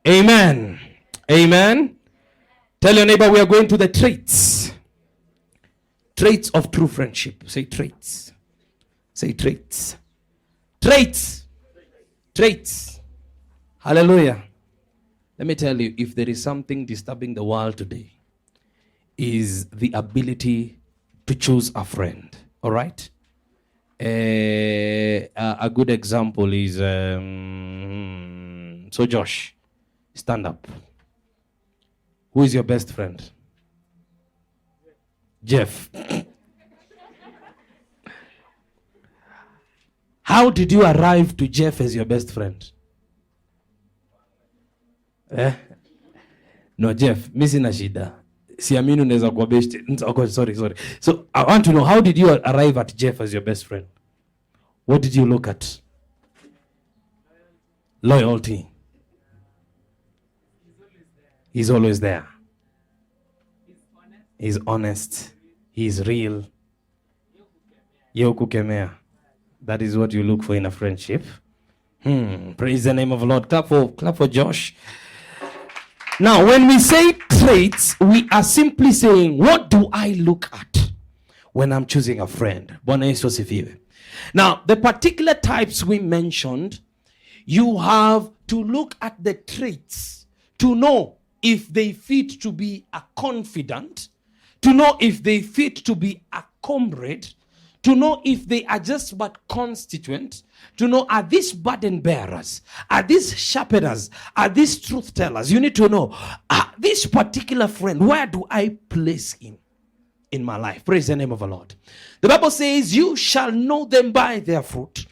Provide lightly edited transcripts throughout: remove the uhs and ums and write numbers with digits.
Amen. Amen. Tell your neighbor we are going to the traits. Traits of true friendship. Say traits. Say traits. Traits. Traits. Hallelujah. Let me tell you, if there is something disturbing the world today, is the ability to choose a friend. All right? A good example is, so Josh, stand up. Who is your best friend? Jeff. How did you arrive to Jeff as your best friend? No, Jeff, missing a shida. Siaminu neza kwa best. Okay, sorry. So I want to know, how did you arrive at Jeff as your best friend? What did you look at? Loyalty. He's always there. He's honest. He's real. Yokukemea. That is what you look for in a friendship. Praise the name of the Lord. Clap for Josh. Now, when we say traits, we are simply saying, what do I look at when I'm choosing a friend? Now, the particular types we mentioned, you have to look at the traits to know if they fit to be a confidant, to know if they fit to be a comrade, to know if they are just but constituent, to know, are these burden bearers, are these shepherders, are these truth tellers? You need to know, this particular friend, where do I place him in my life? Praise the name of the Lord. The Bible says, you shall know them by their fruit.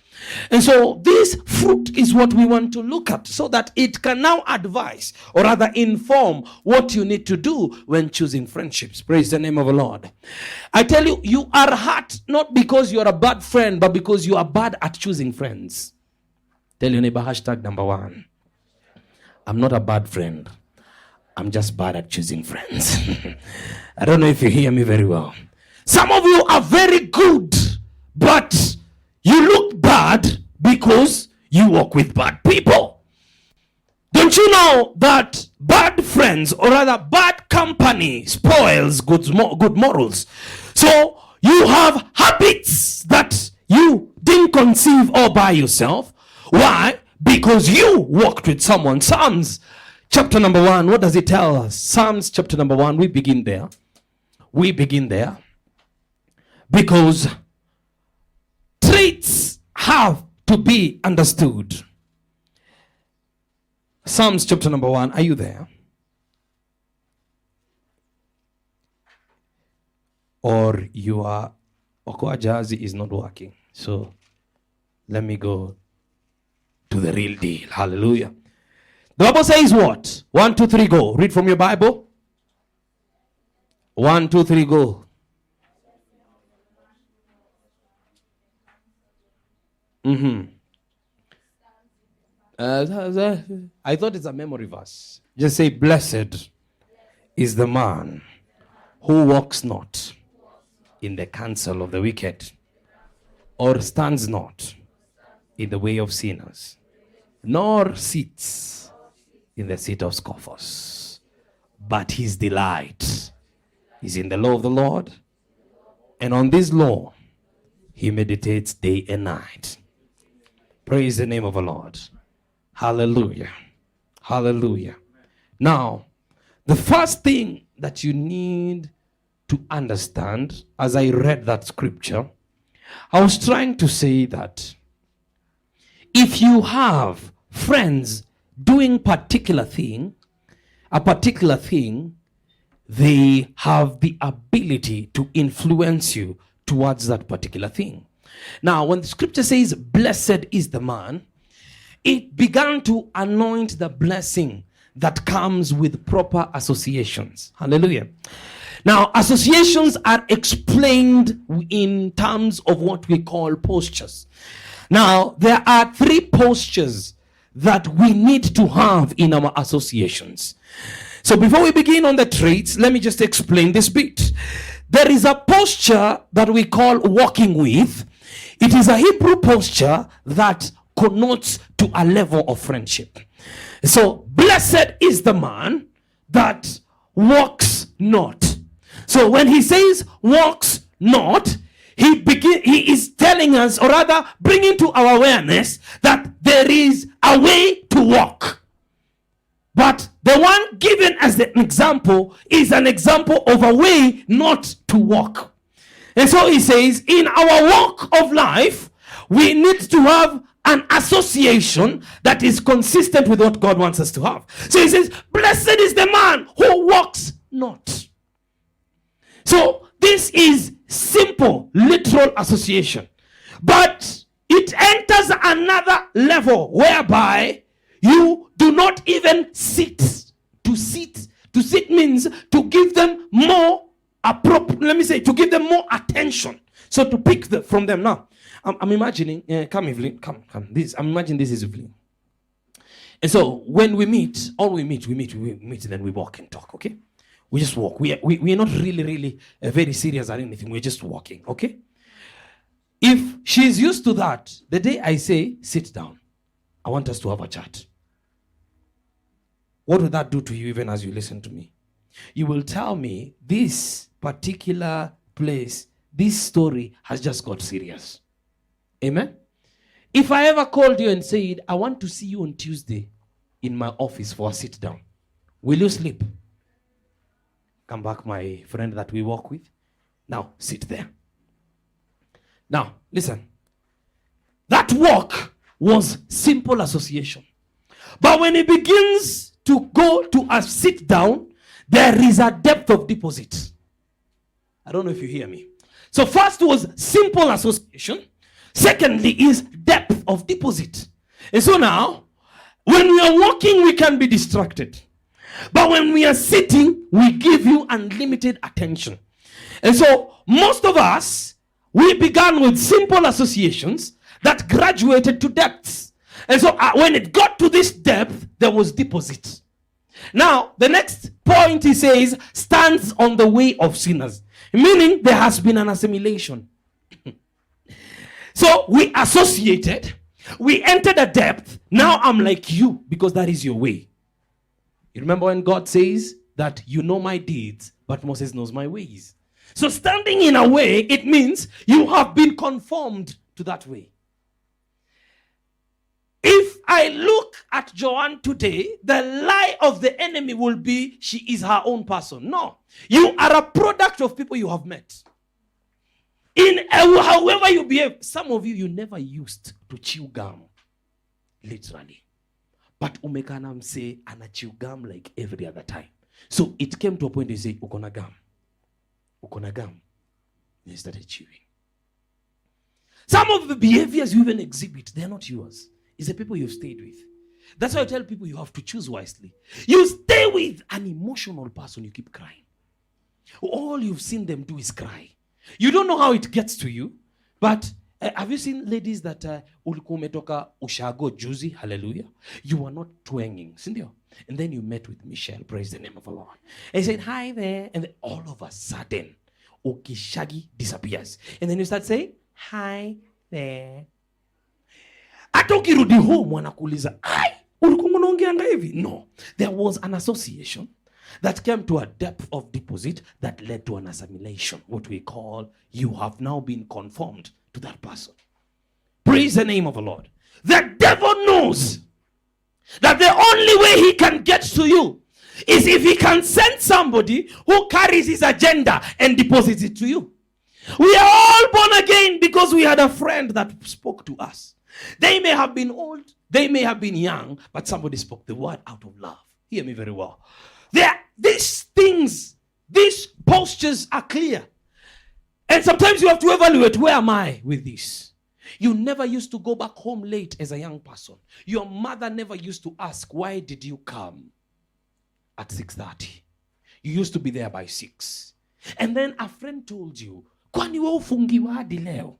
And so this fruit is what we want to look at, so that it can now advise, or rather inform, what you need to do when choosing friendships. Praise the name of the Lord. I tell you, you are hurt not because you are a bad friend, but because you are bad at choosing friends. Tell your neighbor, #1. I'm not a bad friend. I'm just bad at choosing friends. I don't know if you hear me very well. Some of you are very good, but you look bad because you walk with bad people. Don't you know that bad friends, or rather bad company, spoils good morals? So you have habits that you didn't conceive all by yourself. Why? Because you walked with someone. Psalms chapter number 1, what does it tell us? Psalms chapter number 1, we begin there. Because traits have to be understood. Psalms chapter number 1. Are you there? Or you are, Okoa Jazi is not working. So let me go to the real deal. Hallelujah. The Bible says what? 1, 2, 3, go. Read from your Bible. 1, 2, 3, go. I thought it's a memory verse. Just say, blessed is the man who walks not in the counsel of the wicked, or stands not in the way of sinners, nor sits in the seat of scoffers. But his delight is in the law of the Lord, and on this law he meditates day and night. Praise the name of the Lord. Hallelujah. Hallelujah. Now, the first thing that you need to understand, as I read that scripture, I was trying to say that if you have friends doing a particular thing, they have the ability to influence you towards that particular thing. Now, when the scripture says, blessed is the man, it began to anoint the blessing that comes with proper associations. Hallelujah. Now, associations are explained in terms of what we call postures. Now, there are 3 postures that we need to have in our associations. So before we begin on the traits, let me just explain this bit. There is a posture that we call walking with. It is a Hebrew posture that connotes to a level of friendship. So blessed is the man that walks not. So when he says walks not, he is telling us, or rather bringing to our awareness, that there is a way to walk. But the one given as an example is an example of a way not to walk. And so he says, in our walk of life, we need to have an association that is consistent with what God wants us to have. So he says, blessed is the man who walks not. So this is simple, literal association. But it enters another level whereby you do not even sit. To sit means to give them more to give them more attention. So to pick from them now. I'm imagining, come Evelyn, come. I'm imagining this is Evelyn. And so when we meet, we meet, then we walk and talk, okay? We just walk. We are not really very serious or anything. We're just walking, okay? If she's used to that, the day I say, sit down, I want us to have a chat. What would that do to you even as you listen to me? You will tell me this particular place, this story has just got serious. Amen? If I ever called you and said, I want to see you on Tuesday in my office for a sit down, will you sleep? Come back, my friend that we work with. Now, sit there. Now, listen. That walk was simple association. But when it begins to go to a sit down, there is a depth of deposit. I don't know if you hear me. So first was simple association. Secondly is depth of deposit. And so now, when we are walking, we can be distracted. But when we are sitting, we give you unlimited attention. And so most of us, we began with simple associations that graduated to depths. And so when it got to this depth, there was deposit. Now, the next point he says stands on the way of sinners. Meaning there has been an assimilation. So we associated, we entered a depth. Now I'm like you because that is your way. You remember when God says that you know my deeds, but Moses knows my ways. So standing in a way, it means you have been conformed to that way. If I look at Joanne today, the lie of the enemy will be she is her own person. No. You are a product of people you have met. However you behave. Some of you never used to chew gum. Literally. But umekanam say, ana chew gum like every other time. So it came to a point they say, ukona gum. Ukona gum. They started chewing. Some of the behaviors you even exhibit, they're not yours. It's the people you've stayed with. That's why I tell people you have to choose wisely. You stay with an emotional person, you keep crying. All you've seen them do is cry. You don't know how it gets to you, but have you seen ladies that ulikuwa umetoka ushago juzi, hallelujah, you were not twanging, sindio? And then you met with Michelle, praise the name of the Lord. And he said, hi there. And then all of a sudden, Okishagi disappears. And then you start saying, hi there. Hata ukirudi home wanakuuliza, ai, ulikuwa unaongeanga hivi? No. There was an association that came to a depth of deposit that led to an assimilation. What we call, you have now been conformed to that person. Praise the name of the Lord. The devil knows that the only way he can get to you is if he can send somebody who carries his agenda and deposits it to you. We are all born again because we had a friend that spoke to us. They may have been old, they may have been young, but somebody spoke the word out of love. Hear me very well. These things, these postures are clear. And sometimes you have to evaluate, where am I with this? You never used to go back home late as a young person. Your mother never used to ask, why did you come at 6:30? You used to be there by 6. And then a friend told you, kwani wewe ufungiwa hadi leo?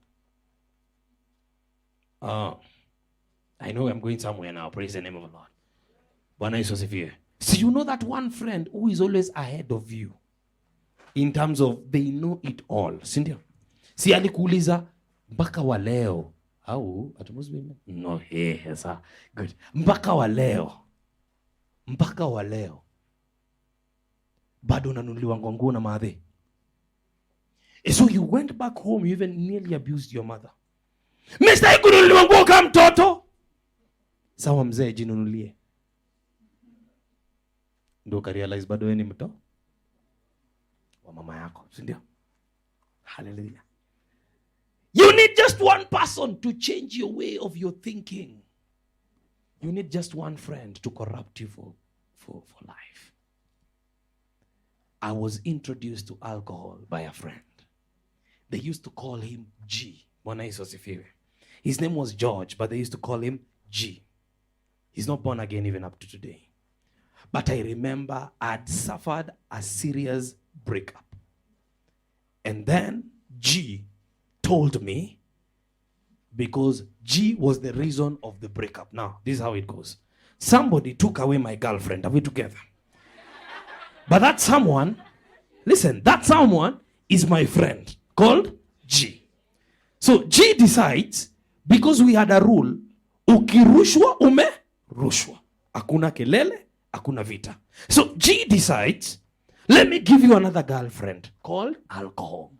I know I'm going somewhere now. Praise the name of the Lord. Bwana Yesu asifiwe. So you know that one friend who is always ahead of you in terms of they know it all. Sindio? Si alikuuliza mpaka wa leo au atumuzwe? No, sir. Good. Mpaka wa leo mpaka wa leo bado unanunuliwa nguo na madhe. So you went back home, you even nearly abused your mother. Mr. kununuliwa nguo kama mtoto. Sawa mzee, jinunulie. Ndio ka realize bado wewe ni mtoto wa mama yako, si ndio? Hallelujah. You need just one person to change your way of your thinking. You need just one friend to corrupt you for life. I was introduced to alcohol by a friend. They used to call him G. His name was George, but they used to call him G. He's not born again even up to today. But I remember I'd suffered a serious breakup. And then G told me, because G was the reason of the breakup. Now, this is how it goes. Somebody took away my girlfriend. Are we together? But that someone, listen, that someone is my friend called G. So G decides, because we had a rule, ukirushwa umerushwa. Hakuna kelele, hakuna vita. So G decides, let me give you another girlfriend called alcohol.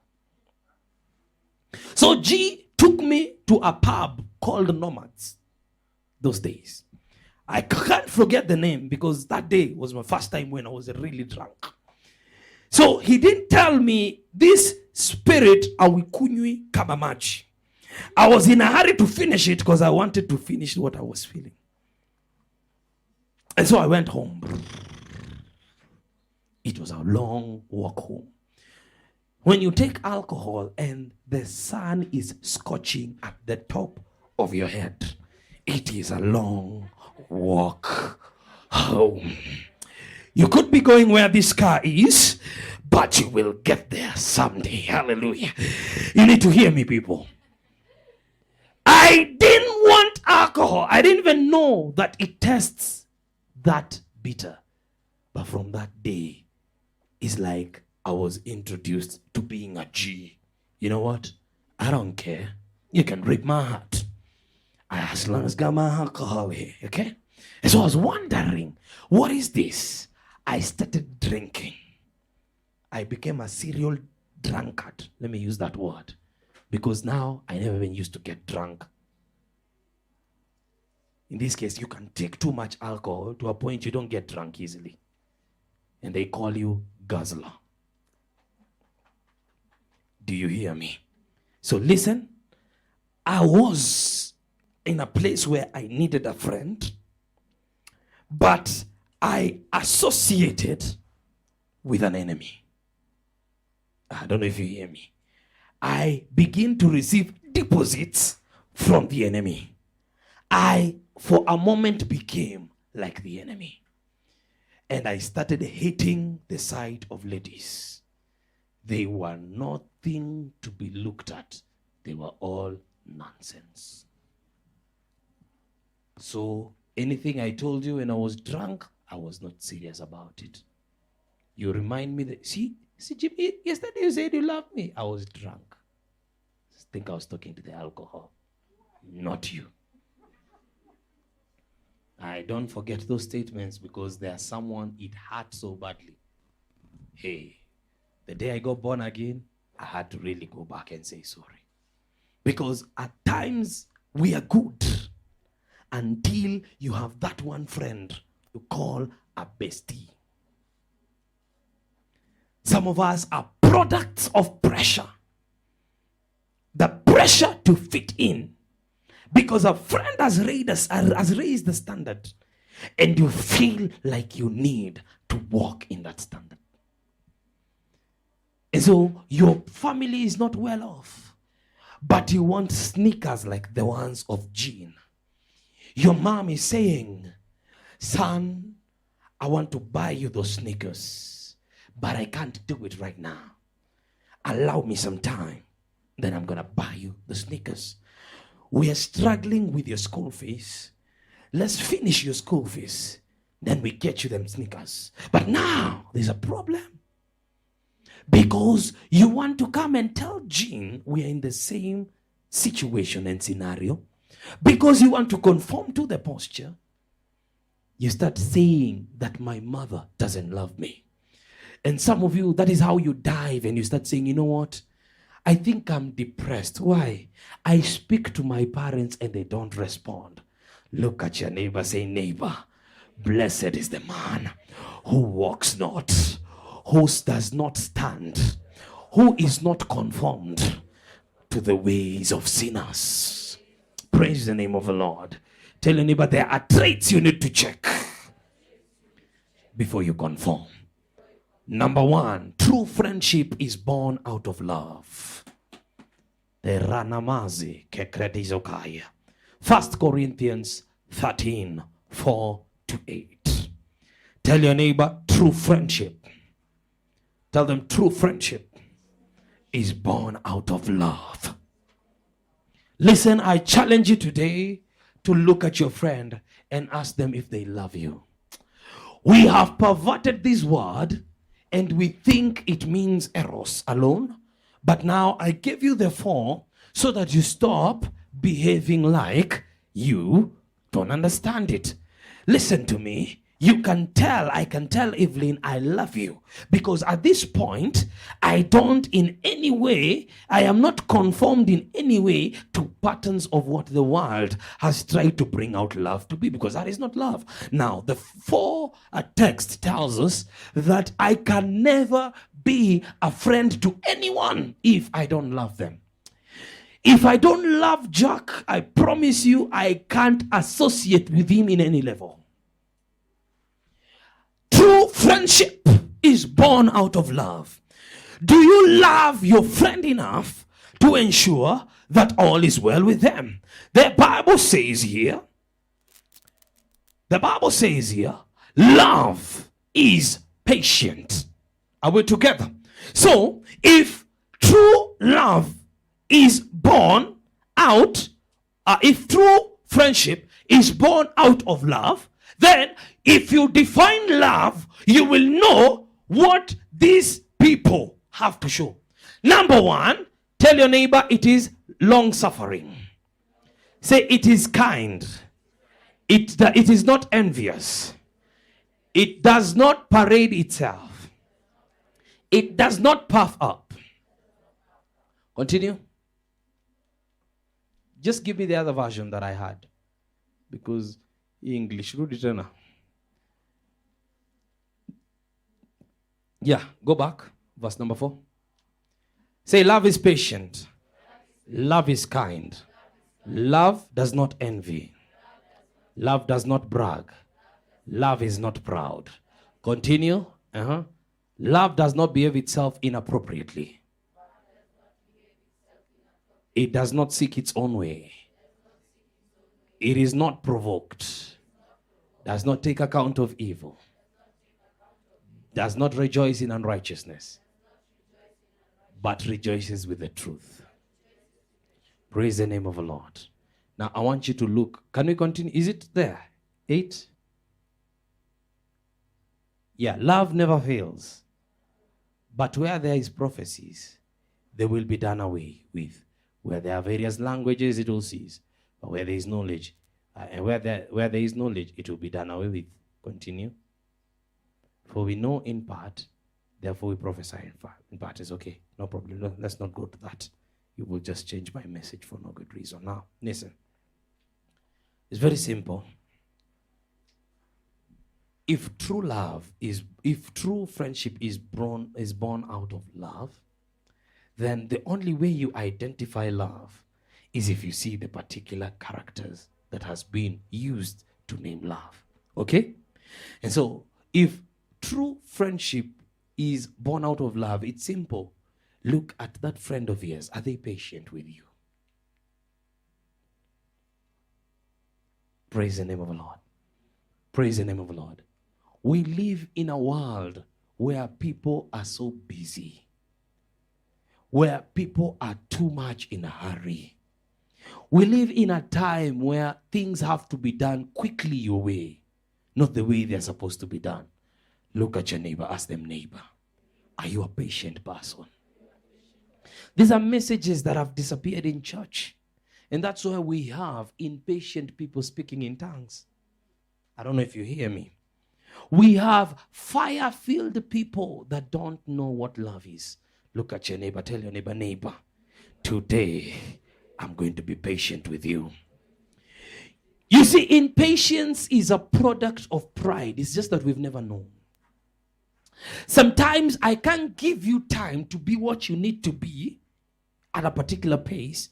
So G took me to a pub called Nomads those days. I can't forget the name because that day was my first time when I was really drunk. So he didn't tell me this spirit awikunywi kama maji. I was in a hurry to finish it because I wanted to finish what I was feeling. And so I went home. It was a long walk home. When you take alcohol and the sun is scorching at the top of your head, it is a long walk home. You could be going where this car is, but you will get there someday. Hallelujah. You need to hear me, people. I didn't want alcohol. I didn't even know that it tastes that bitter. But from that day, it's like I was introduced to being a G. You know what? I don't care. You can rip my heart. As long as I got my alcohol here, okay? And so I was wondering, what is this? I started drinking. I became a serial drunkard. Let me use that word. Because now I never even used to get drunk. In this case, you can take too much alcohol to a point you don't get drunk easily. And they call you guzzler. Do you hear me? So listen, I was in a place where I needed a friend, but I associated with an enemy. I don't know if you hear me. I begin to receive deposits from the enemy. I, for a moment, became like the enemy. And I started hating the sight of ladies. They were nothing to be looked at. They were all nonsense. So anything I told you when I was drunk, I was not serious about it. You remind me that, see Jimmy, yesterday you said you loved me. I was drunk. I think I was talking to the alcohol, not you. I don't forget those statements because there's someone it hurt so badly. Hey, the day I got born again, I had to really go back and say sorry. Because at times we are good until you have that one friend you call a bestie. Some of us are products of pressure. The pressure to fit in. Because a friend has raised the standard. And you feel like you need to walk in that standard. And so your family is not well off. But you want sneakers like the ones of Jean. Your mom is saying, son, I want to buy you those sneakers, but I can't do it right now. Allow me some time. Then I'm going to buy you the sneakers. We are struggling with your school fees. Let's finish your school fees. Then we get you them sneakers. But now there's a problem. Because you want to come and tell Jean we are in the same situation and scenario. Because you want to conform to the posture. you start saying that my mother doesn't love me. And some of you, that is how you dive and you start saying, you know what? I think I'm depressed. Why? I speak to my parents and they don't respond. Look at your neighbor, say, neighbor, blessed is the man who walks not, who does not stand, who is not conformed to the ways of sinners. Praise the name of the Lord. Tell your neighbor, there are traits you need to check before you conform. Number one, true friendship is born out of love. 1 Corinthians 13, 4-8. Tell your neighbor, true friendship. Tell them, true friendship is born out of love. Listen, I challenge you today to look at your friend and ask them if they love you. We have perverted this word and we think it means eros alone. But now I give you the 4 so that you stop behaving like you don't understand it. Listen to me. I can tell Evelyn, I love you. Because at this point, I am not conformed in any way to patterns of what the world has tried to bring out love to be. Because that is not love. Now, the 4 text tells us that I can never be a friend to anyone if I don't love them. If I don't love Jack, I promise you I can't associate with him in any level. True friendship is born out of love. Do you love your friend enough to ensure that all is well with them? The Bible says here, love is patient. Are we together? So, if true love is born out, if true friendship is born out of love, then if you define love, you will know what these people have to show. Number 1, tell your neighbor it is long-suffering. Say it is kind. It is not envious. It does not parade itself. It does not puff up. Continue. Just give me the other version that I had. Because English, Ruditana. Yeah, go back. Verse number 4. Say, love is patient. Love is kind. Love does not envy. Love does not brag. Love is not proud. Continue. Love does not behave itself inappropriately. It does not seek its own way. It is not provoked. Does not take account of evil. Does not rejoice in unrighteousness, but rejoices with the truth. Praise the name of the Lord. Now I want you to look. Can we continue? Is it there? 8? Yeah, love never fails. But where there is prophecies, they will be done away with. Where there are various languages, it will cease. But where there is knowledge, and where there is knowledge, it will be done away with. Continue. For we know in part, therefore we prophesy in part. In part is okay, no problem. Let's not go to that. You will just change my message for no good reason. Now, listen. It's very simple. If true friendship is born out of love, then the only way you identify love is if you see the particular characters that has been used to name love. Okay? And so, if true friendship is born out of love, it's simple. Look at that friend of yours. Are they patient with you? Praise the name of the Lord. Praise the name of the Lord. We live in a world where people are so busy, where people are too much in a hurry. We live in a time where things have to be done quickly your way, not the way they're supposed to be done. Look at your neighbor. Ask them, neighbor, are you a patient person? These are messages that have disappeared in church. And that's why we have impatient people speaking in tongues. I don't know if you hear me. We have fire-filled people that don't know what love is. Look at your neighbor. Tell your neighbor, today I'm going to be patient with you. You see, impatience is a product of pride. It's just that we've never known. Sometimes I can't give you time to be what you need to be at a particular pace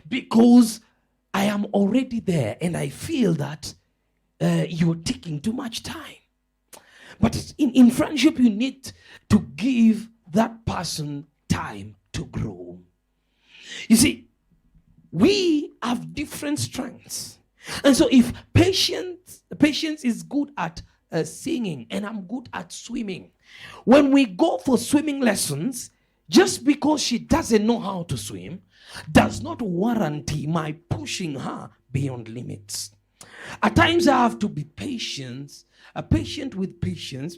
because I am already there and I feel that you're taking too much time. But in friendship, you need to give that person time to grow. You see, we have different strengths. And so if patience is good at singing and I'm good at swimming, when we go for swimming lessons, just because she doesn't know how to swim does not warranty my pushing her beyond limits. At times I have to be patient with patience.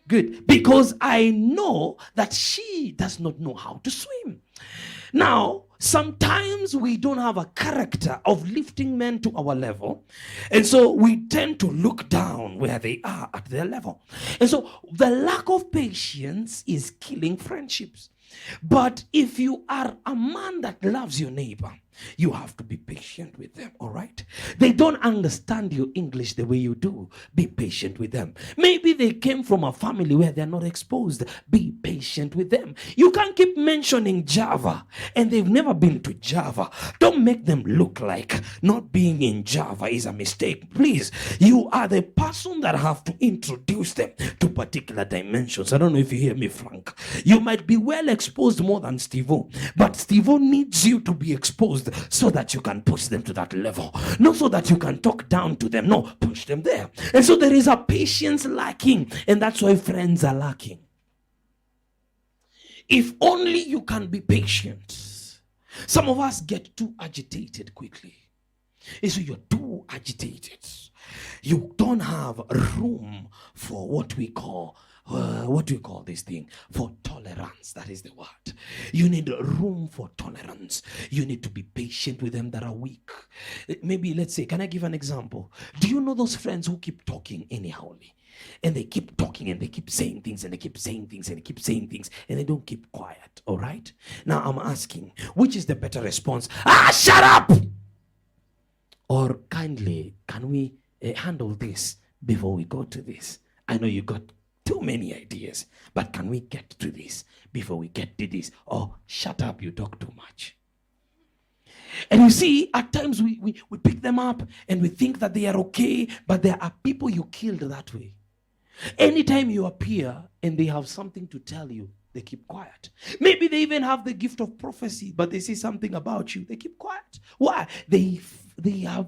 Good. Because I know that she does not know how to swim. Now, sometimes we don't have a character of lifting men to our level. And so we tend to look down where they are at their level. And so the lack of patience is killing friendships. But if you are a man that loves your neighbor, you have to be patient with them, all right? They don't understand your English the way you do. Be patient with them. Maybe they came from a family where they're not exposed. Be patient with them. You can't keep mentioning Java and they've never been to Java. Don't make them look like not being in Java is a mistake. Please, you are the person that have to introduce them to particular dimensions. I don't know if you hear me, Frank. You might be well exposed more than Steve-O, but Steve-O needs you to be exposed so that you can push them to that level. Not so that you can talk down to them. No, push them there. And so there is a patience lacking, and that's why friends are lacking. If only you can be patient. Some of us get too agitated quickly. And so you're too agitated. You don't have room for what we call this thing? For tolerance. That is the word. You need room for tolerance. You need to be patient with them that are weak. Maybe, let's say, can I give an example? Do you know those friends who keep talking anyhowly? And they keep talking and they keep saying things and they keep saying things and they keep saying things and they don't keep quiet, all right? Now I'm asking, which is the better response? Shut up! Or kindly, can we handle this before we go to this? I know you got too many ideas, but can we get to this before we get to this? Or shut up, you talk too much. And you see, at times we pick them up and we think that they are okay, but there are people you killed that way. Anytime you appear and they have something to tell you, they keep quiet. Maybe they even have the gift of prophecy, but they see something about you, they keep quiet. Why? They are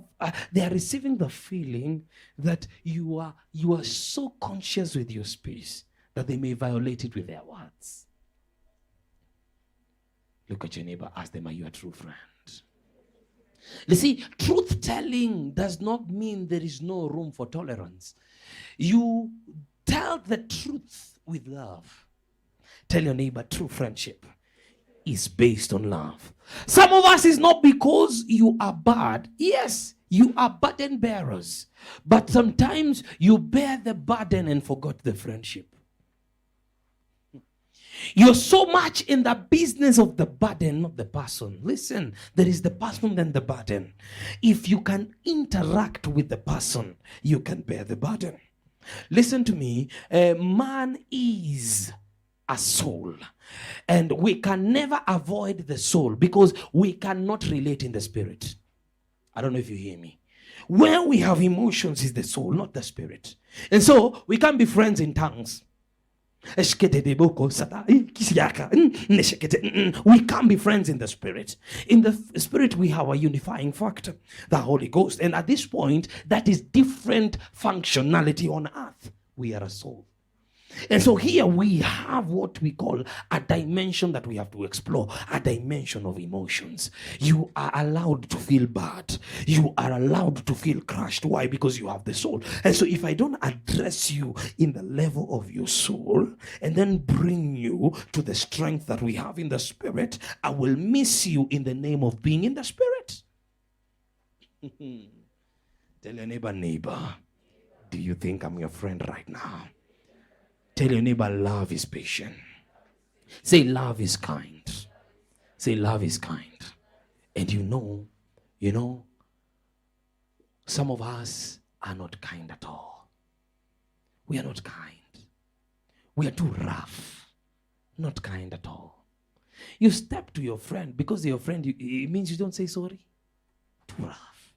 receiving the feeling that you are so conscious with your space that they may violate it with their words. Look at your neighbor, ask them, are you a true friend? You see, truth telling does not mean there is no room for tolerance. You tell the truth with love. Tell your neighbor, true friendship is based on love. Some of us is not because you are bad. Yes, you are burden bearers. But sometimes you bear the burden and forgot the friendship. You're so much in the business of the burden, not the person. Listen, there is the person and the burden. If you can interact with the person, you can bear the burden. Listen to me. Man is a soul. And we can never avoid the soul because we cannot relate in the spirit. I don't know if you hear me. Where we have emotions is the soul, not the spirit. And so we can't be friends in tongues. We can't be friends in the spirit. In the spirit, we have a unifying factor, the Holy Ghost. And at this point, that is different functionality on earth. We are a soul. And so here we have what we call a dimension that we have to explore, a dimension of emotions. You are allowed to feel bad. You are allowed to feel crushed. Why? Because you have the soul. And so if I don't address you in the level of your soul and then bring you to the strength that we have in the spirit, I will miss you in the name of being in the spirit. Tell your neighbor, do you think I'm your friend right now? Tell your neighbor, love is patient. Say, love is kind. Say, love is kind. And you know, some of us are not kind at all. We are not kind. We are too rough. Not kind at all. You step to your friend because your friend, it means you don't say sorry. Too rough.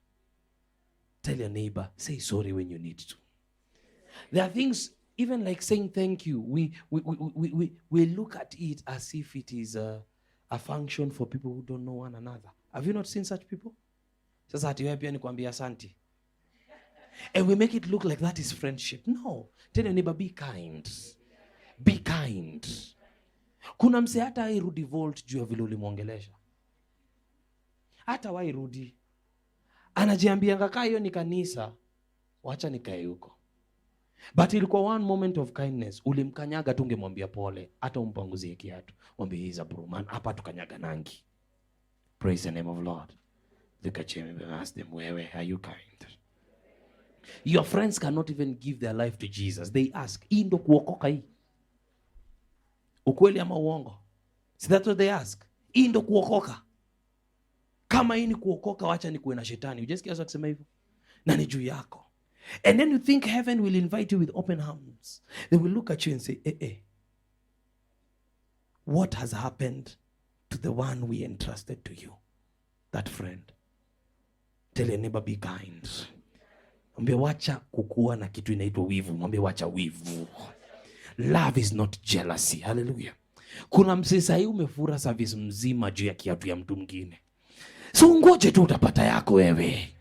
Tell your neighbor, say sorry when you need to. There are things, even like saying thank you, we look at it as if it is a function for people who don't know one another. Have you not seen such people? Sasa ati wewe pia nikwambia asante. And we make it look like that is friendship. No. Tell your neighbor, be kind. Be kind. Kuna mse hata hairudi volt juu ya vile ulimwongelesha. Hata wairudi. Anajiambia ngakaa hiyo ni kanisa. Wacha nikae huko. But ilikuwa one moment of kindness. Ulimkanyaga tu ungemwambia pole. Hata umpanguzie kiatu. Mwambie he's a bro man. Hapa tukanyaga nangi. Praise the name of Lord. Look at him and ask them, where are you kind? Your friends cannot even give their life to Jesus. They ask, hii ndo kuokoka hii? Ukweli ama uongo? See, that's what they ask. Hii ndo kuokoka? Kama hii ni kuokoka, wacha ni kuwe na shetani. You just kiasi wakisema hivyo? Na ni juu yako. And then you think heaven will invite you with open arms. They will look at you and say, what has happened to the one we entrusted to you? That friend. Tell your neighbor, be kind. Mwambie wacha kukua na kitu inaitwa wivu. Mwambie wacha wivu. Love is not jealousy. Hallelujah. Kuna msisa hii umefura service mzima juu ya kiatu ya mtu mwingine. So ngoje tu utapata yako wewe.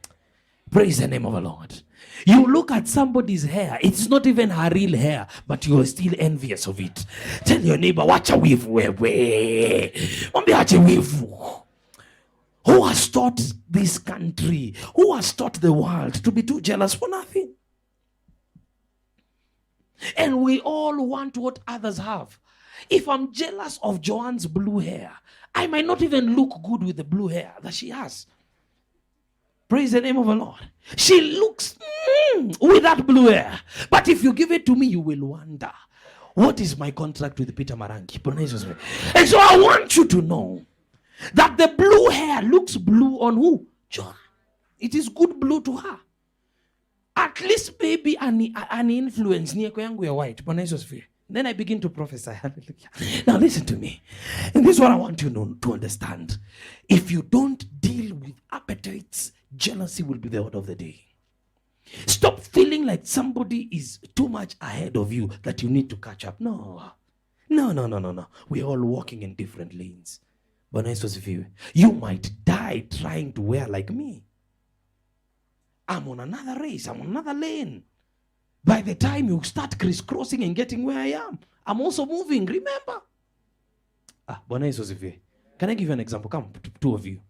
Praise the name of the Lord. You look at somebody's hair. It's not even her real hair, but you're still envious of it. Tell your neighbor, wacha wivu wewe. Mwambie wacha wivu. Who has taught this country? Who has taught the world to be too jealous for nothing? And we all want what others have. If I'm jealous of Joanne's blue hair, I might not even look good with the blue hair that she has. Praise the name of the Lord. She looks with that blue hair. But if you give it to me, you will wonder, what is my contract with Peter Marangi? And so I want you to know that the blue hair looks blue on who? John. It is good blue to her. At least maybe an influence near yangu ya white. Then I begin to prophesy. Now listen to me. And this is what I want you to understand. If you don't deal with appetites, jealousy will be the order of the day. Stop feeling like somebody is too much ahead of you that you need to catch up. No. We're all walking in different lanes. You might die trying to wear like me. I'm on another race. I'm on another lane. By the time you start crisscrossing and getting where I am, I'm also moving. Remember? Can I give you an example? Come, two of you.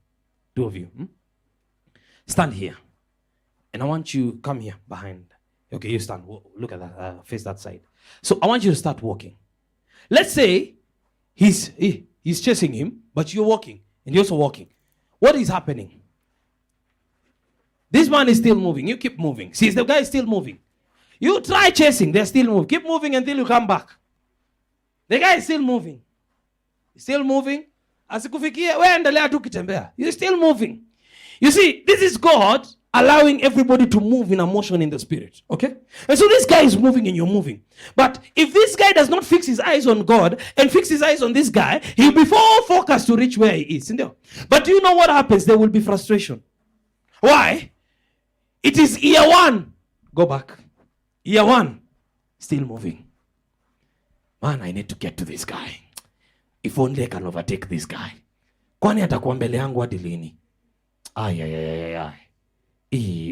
Stand here. And I want you, come here behind. Okay, you stand. Look at that. Face that side. So I want you to start walking. Let's say he's chasing him, but you're walking. And you're also walking. What is happening? This man is still moving. You keep moving. See, the guy is still moving. You try chasing. They're still moving. Keep moving until you come back. The guy is still moving. Still moving. Asikufikie, we endelea tu kitembea. You're still moving. You see, this is God allowing everybody to move in a motion in the spirit. Okay? And so this guy is moving and you're moving. But if this guy does not fix his eyes on God and fix his eyes on this guy, he'll be full focused to reach where he is. But do you know what happens? There will be frustration. Why? It is year one. Go back. Year one. Still moving. Man, I need to get to this guy. If only I can overtake this guy. Kwani atakuwa mbele yangu hadi lini?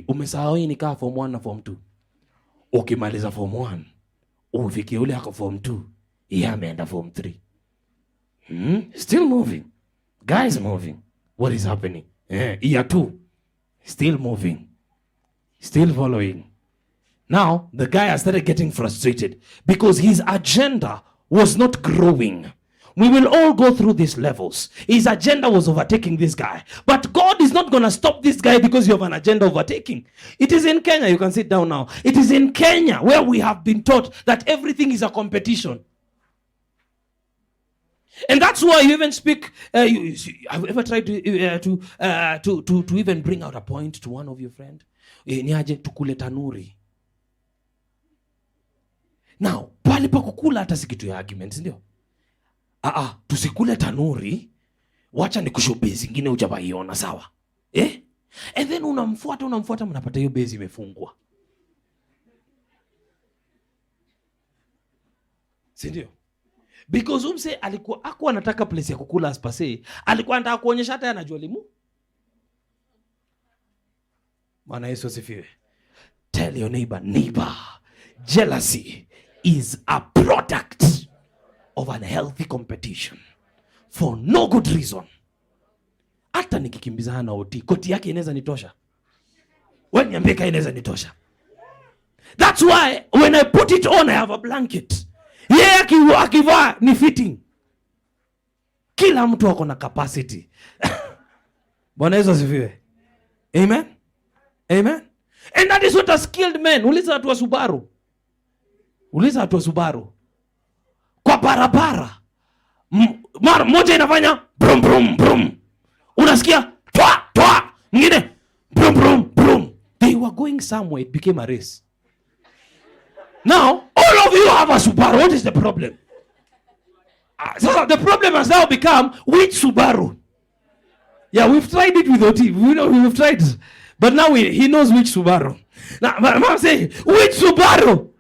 Umesahau hii nikaa form 1 na form 2. Ukimaliza form 1, ufikie ule ako form 2, yeye ameenda form 3. Still moving. Guys moving. What is happening? Year 2. Still moving. Still following. Now, the guy has started getting frustrated because his agenda was not growing. We will all go through these levels. His agenda was overtaking this guy. But God is not going to stop this guy because you have an agenda overtaking. It is in Kenya. You can sit down now. It is in Kenya where we have been taught that everything is a competition. And that's why you even speak. Have you ever tried to even bring out a point to one of your friends? Niaje tukule tanuri. Now, pale pa kukula hata si kitu ya argument, ndio? Tusikule tanuri, wacha nikushow base ingine hujawaiona, sawa? And then unamfuata mnapata hiyo base imefungwa. Si ndio? Because umse alikuwa anataka place ya kukula aspase, alikuwa anataka kuonyesha hata anajua limu. Bwana Yesu asifiwe. Tell your neighbor, jealousy is a product of unhealthy competition for no good reason. Hata nikikimbizana na OT, koti yake inaweza nitosha. Wewe niambie kama inaweza nitosha. That's why when I put it on I have a blanket. Yeye akivaa ni fitting. Kila mtu ako na capacity. Bwana Yesu asifiwe. Amen. Amen. And that is what a skilled man. Uliza watu wa Subaru. Kwa barabara. Mara moja inafanya brum brum brum. Unasikia twa. Mwingine brum brum brum. They were going somewhere. It became a race. Now, all of you have a Subaru. What is the problem? So the problem has now become which Subaru? Yeah, we've tried it with OT. We've tried it. But now he knows which Subaru. Now, I'm saying, which Subaru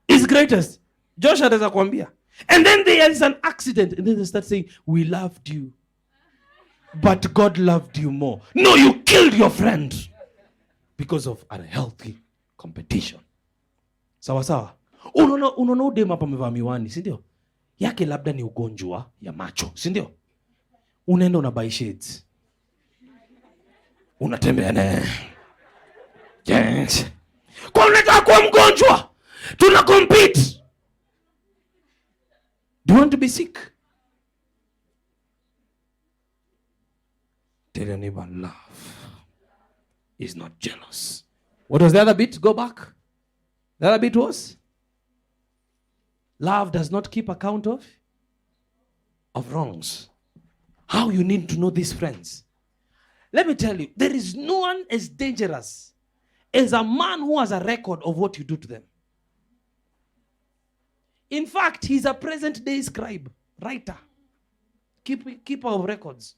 is greatest? Josh ataweza kuambia. And then there is an accident. And then they start saying, we loved you. But God loved you more. No, you killed your friend. Because of unhealthy competition. Sawa. Unaona udema hapa amevaa miwani, si ndio? Yake labda ni ugonjwa ya macho, si ndio? Unaenda unabuy shades. Unatembea naye. Yes. Kwa unataka kuwa mgonjwa. Tuna compete. Do you want to be sick? Tell your neighbor, love is not jealous. What was the other bit? Go back. The other bit was? Love does not keep account of wrongs. How you need to know these friends. Let me tell you, there is no one as dangerous as a man who has a record of what you do to them. In fact, he's a present day scribe, writer, keeper of records.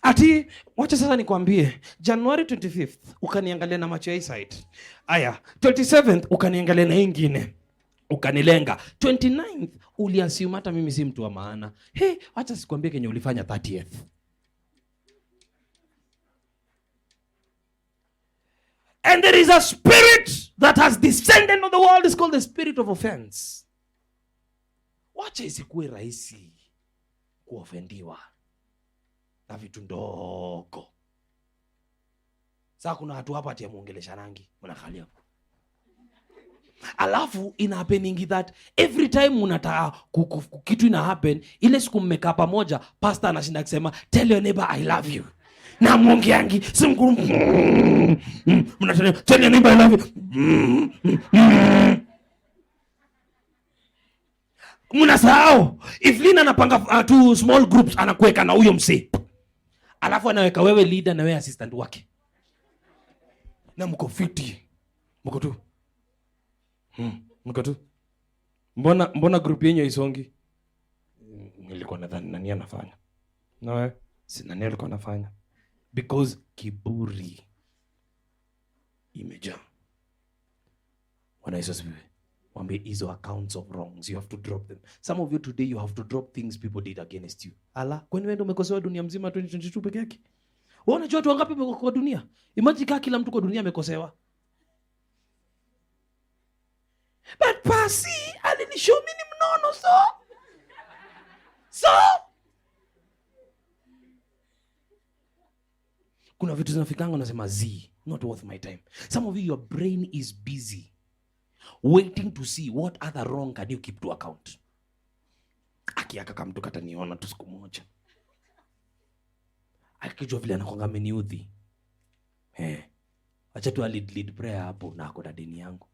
Ati, wacha sasa nikwambie, January 25th, ukaniangalia na macho ya side. Aya, 27th, ukaniangalia na ingine. Ukanilenga. 29th, uliassume hata mimi si mtu wa maana. Wacha sikwambie kenye ulifanya 30th. And there is a spirit that has descended on the world. It's called the spirit of offense. Wacha isikuwe rahisi kuofendiwa na vitu ndogo. Sasa kuna watu hapa ati amuongelesha rangi, unakalia. Alafu ina happening that every time unataka kitu ina happen, ile siku mmekaa pamoja, pastor anashinda akisema tell your neighbor I love you. Na mwongeangi simkuru mnataka tell your neighbor I love you. Mnasahau if Lina anapanga two small groups anakuweka na huyo msee. Alafu anaweka wewe leader na wewe assistant wake. Na mko fiti. Mko tu. Mko tu. Mbona group yenyu isongi? Nilikuwa nadhani nani anafanya. Na wewe si nani alikuwa anafanya. Because kiburi imejaa. Wana Yesu asifiwe. Mwambie hizo accounts of wrongs, you have to drop them. Some of you today you have to drop things people did against you. Kwani wewe ndio umekosewa dunia mzima 2022 peke yake? Wewe unajua watu wangapi kwa dunia? Imagine kila mtu kwa dunia amekosewa. But pasi alinishow mimi ni mnono so kuna vitu zinafikanga unasema not worth my time. Some of you, your brain is busy waiting to see what other wrong can you keep to account. Akaka mtu kataniona tu siku moja. Akijua vile anakuanga ameniudhi. Acha tu lead prayer hapo na ako na deni yangu.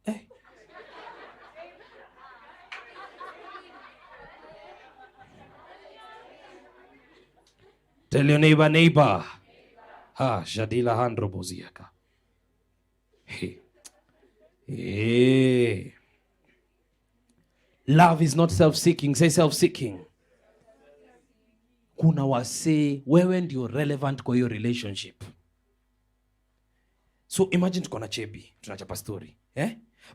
Tell your neighbor. Shadila handro boziaka. Love is not self-seeking. Say self-seeking. Kuna wase, wewe ndio relevant kwa hiyo relationship. So imagine tuko na Chebi, tunachapa story.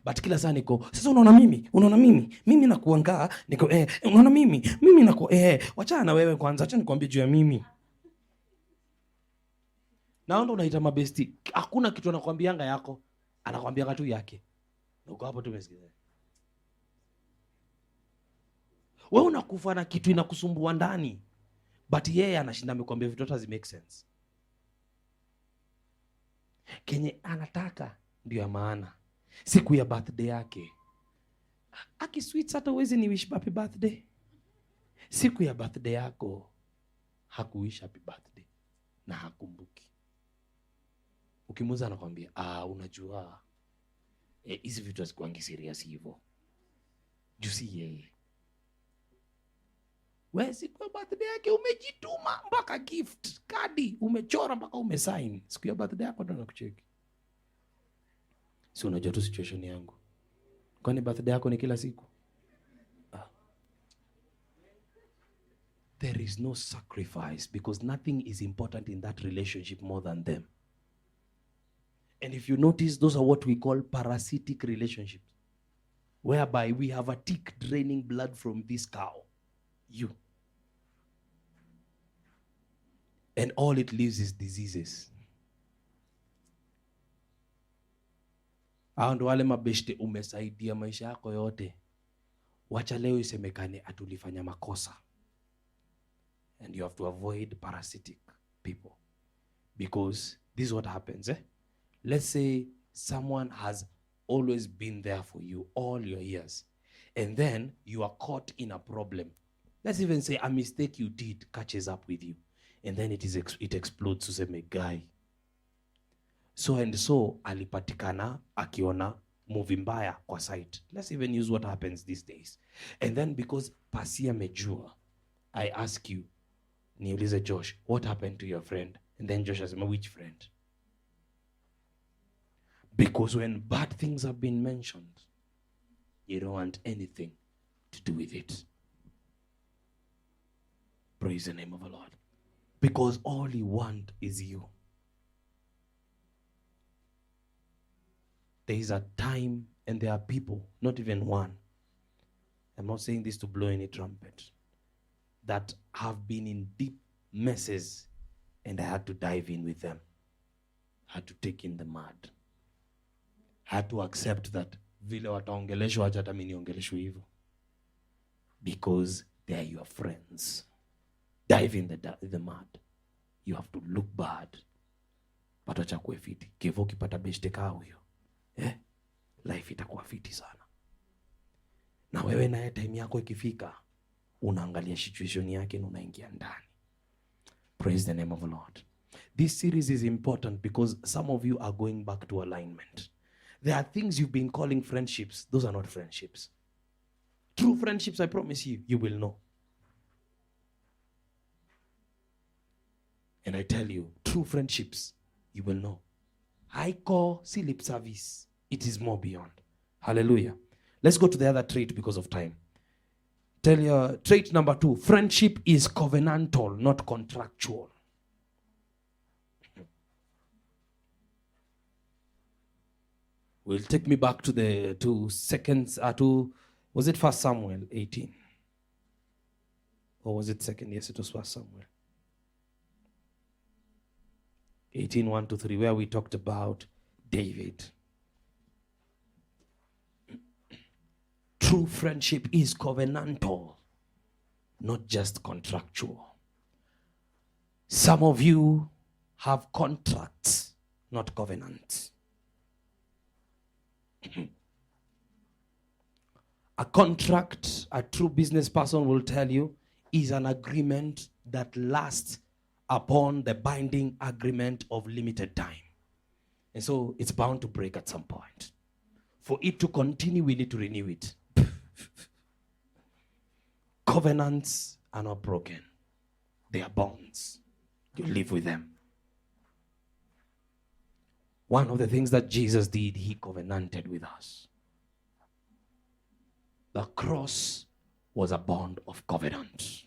But kila saa niko, sasa unaona mimi nakuangaa, niko unaona mimi nako wachana na wewe kwanza, acha nikwambie juu ya mimi. Na ndo unaita mabesti. Hakuna kitu anakuambianga yako, anakuambianga tu yake. Uko hapo tu umesikia. Wewe unakufa na kitu inakusumbua ndani. But yeye anashinda amekwambia vitu hata make sense. Kenye anataka ndio ya maana. Siku ya birthday yake. Aki sweets hata uwezi ni wish happy birthday. Siku ya birthday yako hakuwish happy birthday na hakumbuki. Ukimuuliza anakuambia, unajua hizi vitu hazikuangi serious hivyo. Jusi yeye. Wewe siku ya birthday yake umejituma mpaka gift, kadi, umechora mpaka umesign. Siku ya birthday yako ndo nakucheki. Si unajua tu situation yangu. Kwani birthday yako ni kila siku? There is no sacrifice because nothing is important in that relationship more than them. And if you notice, those are what we call parasitic relationships, whereby we have a tick draining blood from this cow, you. And all it leaves is diseases. Ando wale mabeshte umesaidia maisha yako yote. Wacha leo isemekane atulifanya makosa. And you have to avoid parasitic people. Because this is what happens. Let's say someone has always been there for you all your years. And then you are caught in a problem. Let's even say a mistake you did catches up with you. And then it explodes to say, my guy. So and so alipatikana akiona movie mbaya kwa site. Let's even use what happens these days. And then because pasia mejua, I ask you, niulize Josh, what happened to your friend? And then Josh asema, which friend? Because when bad things have been mentioned, you don't want anything to do with it. Praise the name of the Lord. Because all you want is you. There is a time and there are people, not even one. I'm not saying this to blow any trumpet. That have been in deep messes and I had to dive in with them. I had to take in the mud. I had to accept that vile wataongeleshwa acha hata mimi niongeleshwe hivyo. Because they are your friends. Dive in the mud. You have to look bad. But acha kuwe fiti. Kevo ukipata beshte kaa huyo. Life itakuwa fiti sana. Na wewe naye time yako ikifika, unaangalia situation yake na unaingia ndani. Praise the name of the Lord. This series is important because some of you are going back to alignment. There are things you've been calling friendships. Those are not friendships. True friendships, I promise you, you will know. And I tell you, true friendships, you will know. I call si lip service. It is more beyond. Hallelujah. Let's go to the other trait because of time. Tell you, trait number 2, friendship is covenantal, not contractual. Will take me back to the was it 1 Samuel 18? Or was it 2nd? Yes, it was 1 Samuel 18, 1-3, where we talked about David. True friendship is covenantal, not just contractual. Some of you have contracts, not covenants. A contract, a true business person will tell you, is an agreement that lasts upon the binding agreement of limited time. And so it's bound to break at some point. For it to continue, we need to renew it. Covenants are not broken. They are bonds. You live with them. One of the things that Jesus did, he covenanted with us. The cross was a bond of covenant.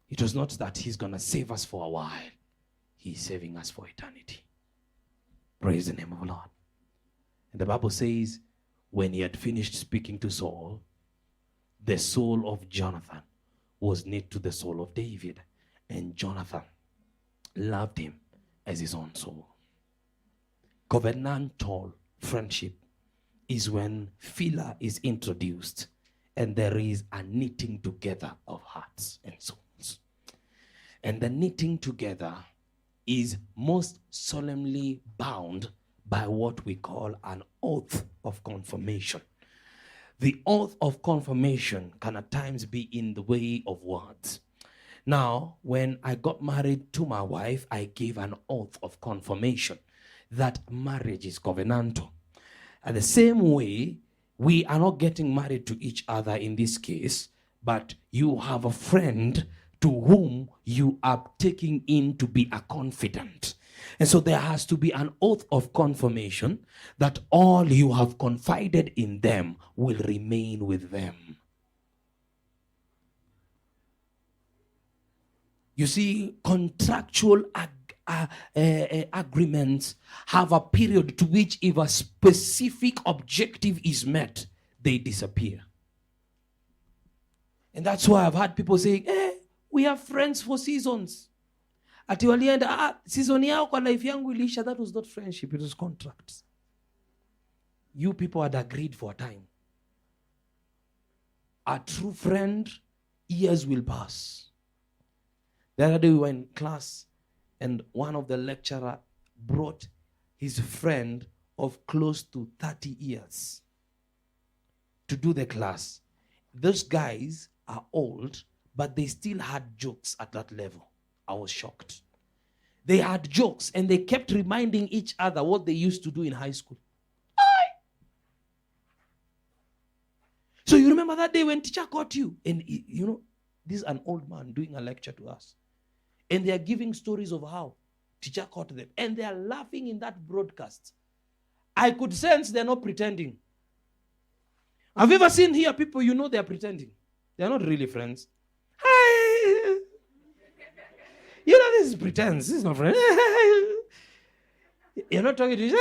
It was not that he's going to save us for a while. He's saving us for eternity. Praise the name of the Lord. And the Bible says, when he had finished speaking to Saul, the soul of Jonathan was knit to the soul of David. And Jonathan loved him as his own soul. Covenantal friendship is when filler is introduced and there is a knitting together of hearts and souls. And the knitting together is most solemnly bound by what we call an oath of confirmation. The oath of confirmation can at times be in the way of words. Now, when I got married to my wife, I gave an oath of confirmation that marriage is covenantal. And the same way, we are not getting married to each other in this case, but you have a friend to whom you are taking in to be a confidant. And so there has to be an oath of confirmation that all you have confided in them will remain with them. You see, contractual agreements have a period to which if a specific objective is met, they disappear. And that's why I've had people saying, we are friends for seasons. Ati walienda, season yao kwa life yangu ilisha. That was not friendship, it was contracts. You people had agreed for a time. A true friend, years will pass. The other day we were in class and one of the lecturer brought his friend of close to 30 years to do the class. Those guys are old, but they still had jokes at that level. I was shocked. They had jokes and they kept reminding each other what they used to do in high school. So you remember that day when teacher caught you? And you know, this is an old man doing a lecture to us. And they are giving stories of how teacher caught them. And they are laughing in that broadcast. I could sense they're not pretending. Have you ever seen here people you know they are pretending? They are not really friends. Hi. You know this is pretense. This is not friends. You're not talking to each other.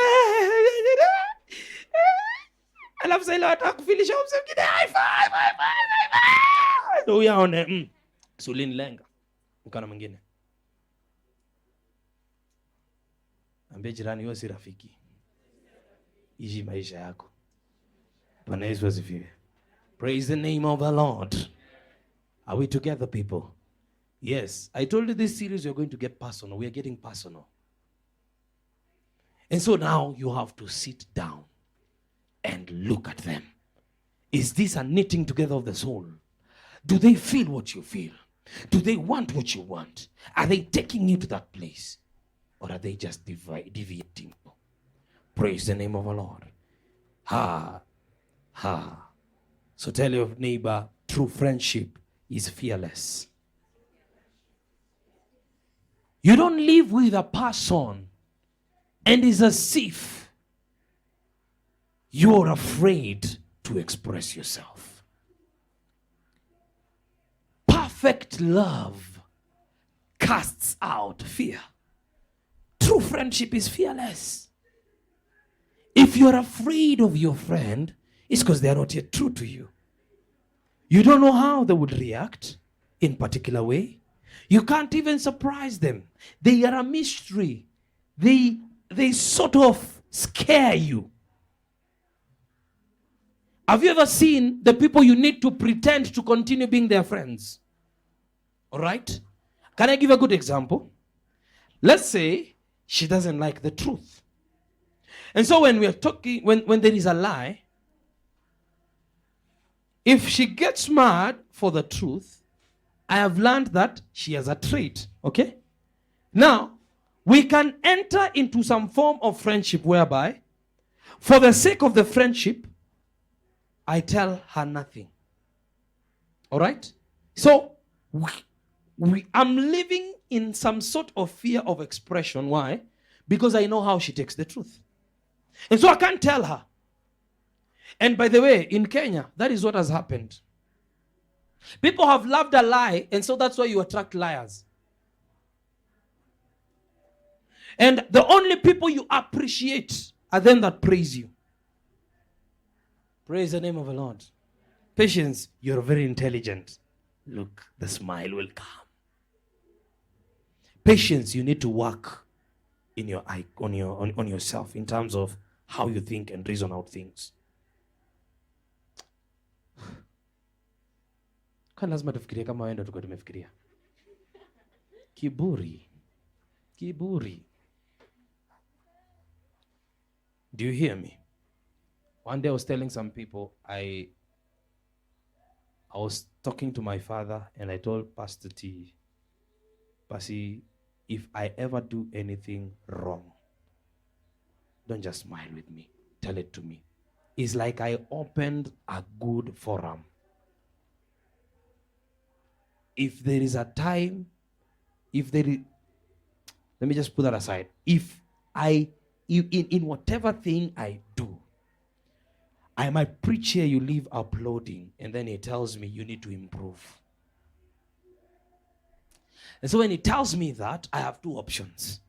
Alafu sasa ile watakufilisha umsemkide high five, high five, high five. Ndio yaone sulini lenga. Mkana mwingine. Ambie jirani wewe si rafiki. Ishi maisha yako. Bwana Yesu asifiwe. Praise the name of the Lord. Are we together, people? Yes. I told you this series you're going to get personal. We are getting personal. And so now you have to sit down and look at them. Is this a knitting together of the soul? Do they feel what you feel? Do they want what you want? Are they taking you to that place? Or are they just deviating? Praise the name of the Lord. Ha. So tell your neighbor, true friendship is fearless. You don't live with a person and it's as if you're afraid to express yourself. Perfect love casts out fear. True friendship is fearless. If you're afraid of your friend, it's because they are not yet true to you. You don't know how they would react in particular way. You can't even surprise them. They are a mystery. They sort of scare you. Have you ever seen the people you need to pretend to continue being their friends? All right? Can I give a good example? Let's say she doesn't like the truth. And so when we are talking, when there is a lie, if she gets mad for the truth, I have learned that she has a trait. Okay? Now, we can enter into some form of friendship whereby, for the sake of the friendship, I tell her nothing. All right? So, I'm living in some sort of fear of expression. Why? Because I know how she takes the truth. And so I can't tell her. And by the way, in Kenya, that is what has happened. People have loved a lie, and so that's why you attract liars. And the only people you appreciate are them that praise you. Praise the name of the Lord. Patience, you're very intelligent. Look, the smile will come. Patience, you need to work in your on yourself in terms of how you think and reason out things. Kwa lazima tufikirie kama wewe ndio tuko tumefikiria. Kiburi. Do you hear me? One day I was telling some people, I was talking to my father and I told Pastor T, Pasi, if I ever do anything wrong, don't just smile with me. Tell it to me. It's like I opened a good forum. If there is a time, let me just put that aside. If in whatever thing I do, I might preach here, you leave uploading, and then he tells me you need to improve. And so when he tells me that, I have two options.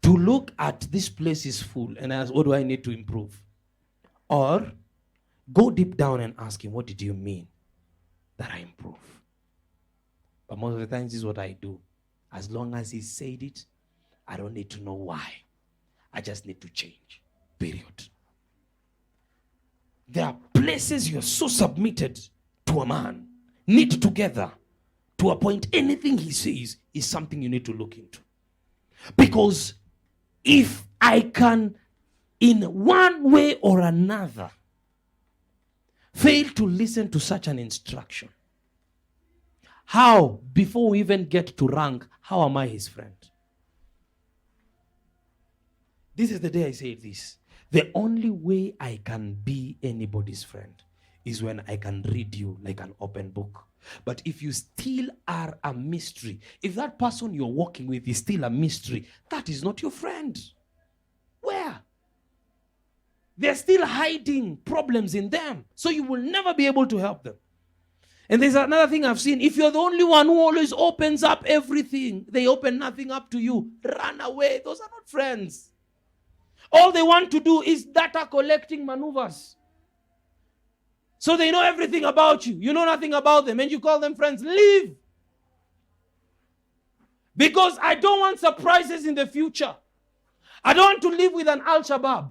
To look at this place is full and ask, what do I need to improve? Or go deep down and ask him, what did you mean that I improve? But most of the times, this is what I do. As long as he said it, I don't need to know why. I just need to change. Period. There are places you're so submitted to a man, knit together, to a point anything he says is something you need to look into. Because if I can, in one way or another, fail to listen to such an instruction, how, before we even get to rank, how am I his friend? This is the day I say this. The only way I can be anybody's friend is when I can read you like an open book. But if you still are a mystery, if that person you're walking with is still a mystery, that is not your friend. Where? They're still hiding problems in them, so you will never be able to help them. And there's another thing I've seen. If you're the only one who always opens up everything, they open nothing up to you. Run away. Those are not friends. All they want to do is data collecting maneuvers. So they know everything about you. You know nothing about them, and you call them friends. Leave. Because I don't want surprises in the future. I don't want to live with an Al-Shabaab.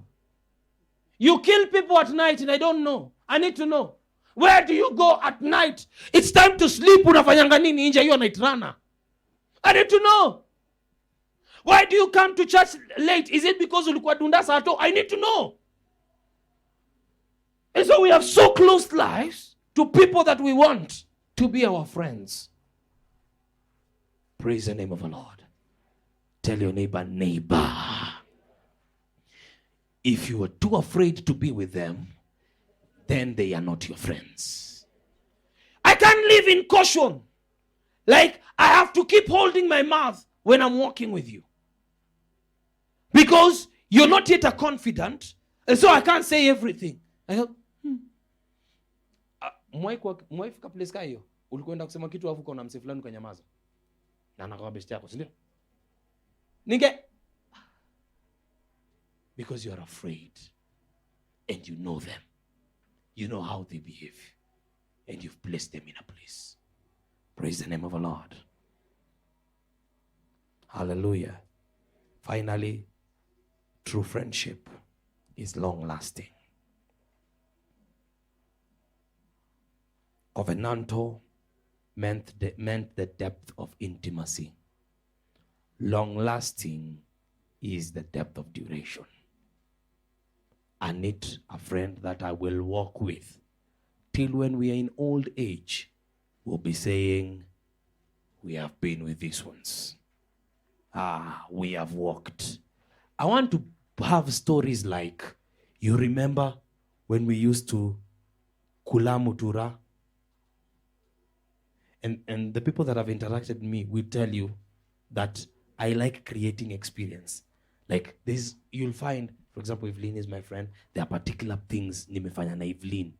You kill people at night and I don't know. I need to know. Where do you go at night? It's time to sleep. Unafanyanga nini nje? You're a night runner. I need to know. Why do you come to church late? Is it because ulikuwa dunda sato? I need to know. And so we have so close lives to people that we want to be our friends. Praise the name of the Lord. Tell your neighbor, if you are too afraid to be with them, then they are not your friends. I can't live in caution. Like I have to keep holding my mouth when I'm walking with you. Because you're not yet a confidant, and so I can't say everything. I go, Mwai fika place ka hiyo. Ulikwenda kusema kitu afu kuna mse fulani ukanyamaza. Na anakuwa best yako, si ndio? Because you are afraid and you know them. You know how they behave. And you've placed them in a place. Praise the name of the Lord. Hallelujah. Finally, true friendship is long-lasting. Covenantal meant the depth of intimacy. Long-lasting is the depth of duration. I need a friend that I will walk with till when we are in old age. will be saying, we have been with these ones. We have walked. I want to have stories like, you remember when we used to kula mutura? And the people that have interacted with me will tell you that I like creating experience. Like this, you'll find, for example, Evelyn is my friend, there are particular things nimefanya na Evelyn.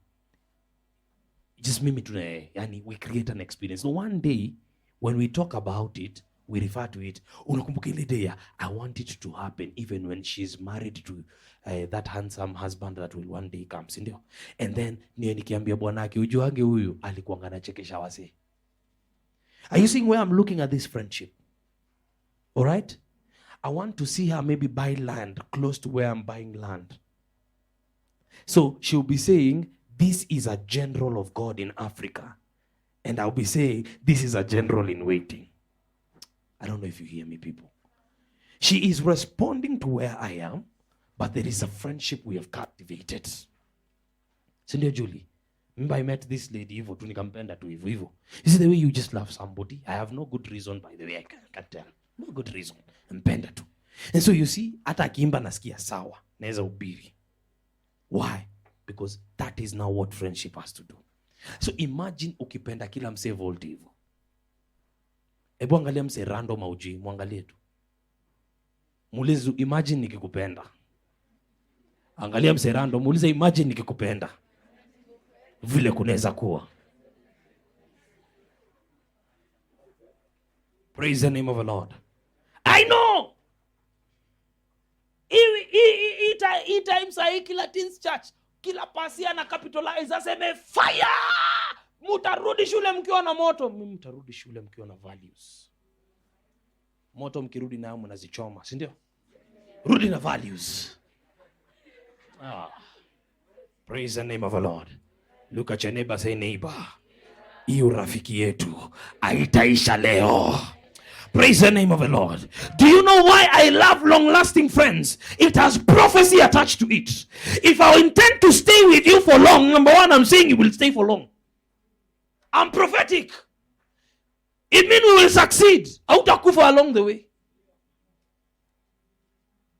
Just mimi tuna, yani we create an experience. So one day, when we talk about it, we refer to it. Unakumbuka ile day, I want it to happen even when she's married to that handsome husband that will one day come, si ndio? And then nikiambia bwanake, ujuange huyu alikuwa anachekesha wase. Are you seeing where I'm looking at this friendship? All right? I want to see her maybe buy land close to where I'm buying land. So she'll be saying, this is a general of God in Africa. And I'll be saying, this is a general in waiting. I don't know if you hear me, people. She is responding to where I am, but there is a friendship we have cultivated. Sindio Julie? Remember I met this lady, Ivo, tu nikampenda tu Ivo. Is it the way you just love somebody? I have no good reason, by the way, I can't tell. No good reason. Mpenda tu. And so you see, hata akiimba nasikia sawa. Naweza ubiri. Why? Because that is now what friendship has to do. So imagine ukipenda kila mse volt hivyo. Ebu angalia mse random auji, muangalie tu. Muulize, imagine nikikupenda. Angalia mse random, muulize imagine nikikupenda. Vile kunaweza kuwa. Praise the name of the Lord. I know. Hii time sahi kila Teens Church, kila pasia na capitalize aseme fire. Mutarudi shule mkiwa na moto. Mimi mtarudi shule mkiwa na values. Moto mkirudi nayo mnazichoma, si ndio? Rudi na values. Praise the name of the Lord. Look at your neighbor, say neighbor, hiyo rafiki yetu haitaisha leo. Praise the name of the Lord. Do you know why I love long-lasting friends? It has prophecy attached to it. If I intend to stay with you for long, number one, I'm saying you will stay for long. I'm prophetic. It means we will succeed. Hautakufa along the way.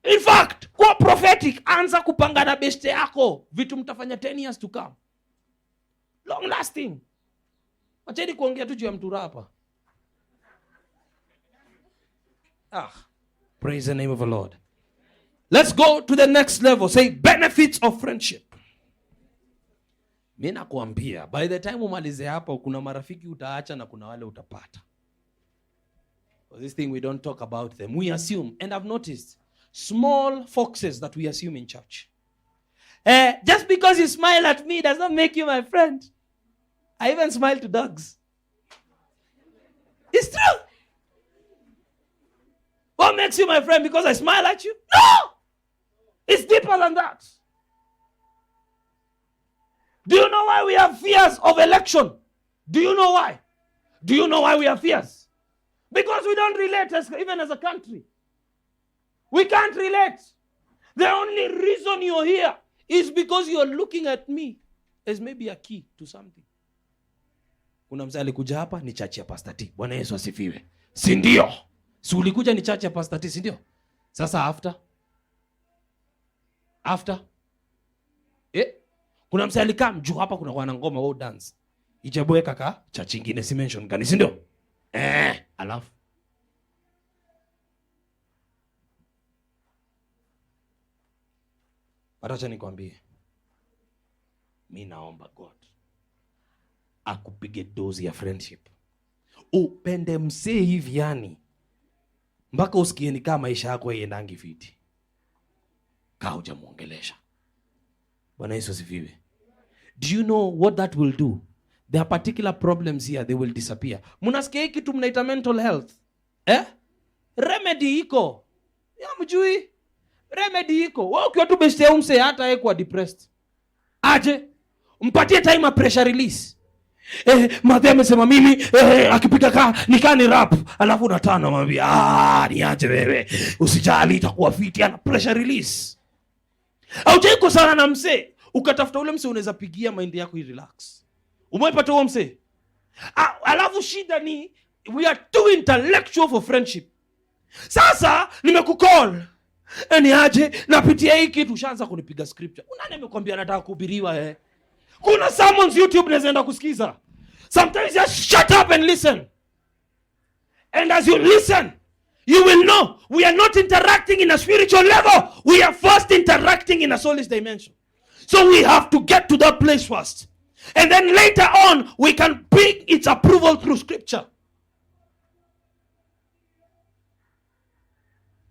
In fact, kuwa prophetic, anza kupanga na beste yako. Vitu mtafanya 10 years to come. Long-lasting. Acheni kuongea tu juu ya mtura hapa. Praise the name of the Lord. Let's go to the next level. Say benefits of friendship. Mimi nakuambia, by the time umalize hapa kuna marafiki utaacha na kuna wale utapata. For this thing we don't talk about them. We assume, and I've noticed small foxes that we assume in church. Just because you smile at me does not make you my friend. I even smile to dogs. It's true. What makes you my friend? Because I smile at you? No! It's deeper than that. Do you know why we have fears of election? Do you know why? Do you know why we have fears? Because we don't relate, even as a country. We can't relate. The only reason you're here is because you're looking at me as maybe a key to something. Kuna mzee alikuja hapa ni church ya Pastor T. Bwana Yesu asifiwe. Si ndio? Si ulikuja ni church ya Pastor T, si ndio? Sasa after kuna mzee alikaa mjuu hapa kuna wana ngoma wao dance. Ijaboe kaka church nyingine si mention gani, si ndio? Alafu acha nikwambie. Mimi naomba God akupige dozi ya friendship. Upende msee hivi yani. Mpaka usikie ni kama maisha yako yendangi fiti. Kaa hujamuongelesha. Bwana Yesu asifiwe. Do you know what that will do? There are particular problems here, they will disappear. Mnasikia hiki kitu mnaita mental health. Remedy iko. Ya mjui. Remedy iko. Wewe ukiwa tu best ya umse hata yeye kwa depressed. Aje mpatie time ya pressure release. Madhe amesema mimi akipika nikani rap alafu unatana mwambia niache wewe usijali itakuwa fiti, ana pressure release. Au jeko sana na mse ukatafuta ule mse unaweza pigia mind yako i relax. Umepata huo mse Alafu shida ni we are too intellectual for friendship. Sasa nimekukall ni aje napitia hii kitu, ushaanza kunipiga scripture. Unani amekwambia nataka kuhubiriwa Kuna sermons YouTube naenda kusikiza. Sometimes just shut up and listen. And as you listen, you will know we are not interacting in a spiritual level. We are first interacting in a soulish dimension. So we have to get to that place first. And then later on, we can bring its approval through scripture.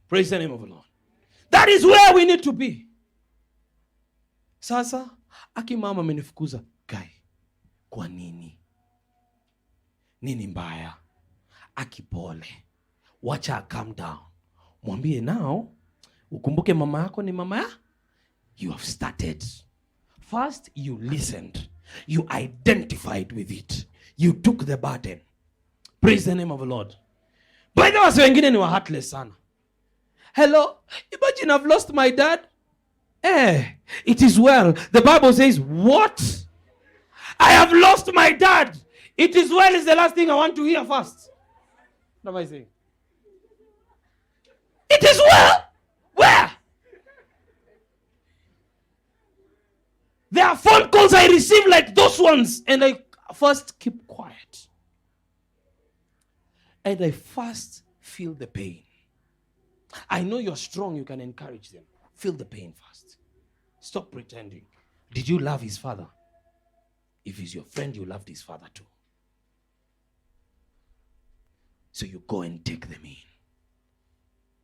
Praise the name of the Lord. That is where we need to be. Sasa, aki mama amenifukuza. Guy, kwa nini? Nini mbaya? Aki pole. Wacha calm down. Mwambie now, ukumbuke mama yako ni mama ya? You have started. First, you listened. You identified with it. You took the burden. Praise the name of the Lord. By the way, wengine ni wa heartless sana. Hello, imagine I've lost my dad. It is well. The Bible says, what? I have lost my dad. It is well is the last thing I want to hear first. What am I saying? It is well. Where? There are phone calls I receive like those ones, and I first keep quiet. And I first feel the pain. I know you're strong, you can encourage them. Feel the pain first. Stop pretending. Did you love his father? If he's your friend, you loved his father too. So you go and take them in.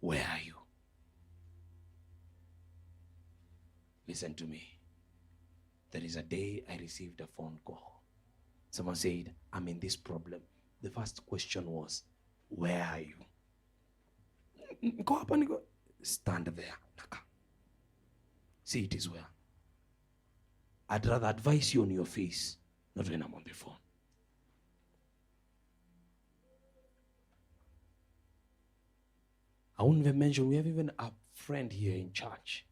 Where are you? Listen to me. There is a day I received a phone call. Someone said, I'm in this problem. The first question was, where are you? Go up and go. Stand there. See, it is well. I'd rather advise you on your face, not when I'm on the phone. I won't even mention, we have even a friend here in church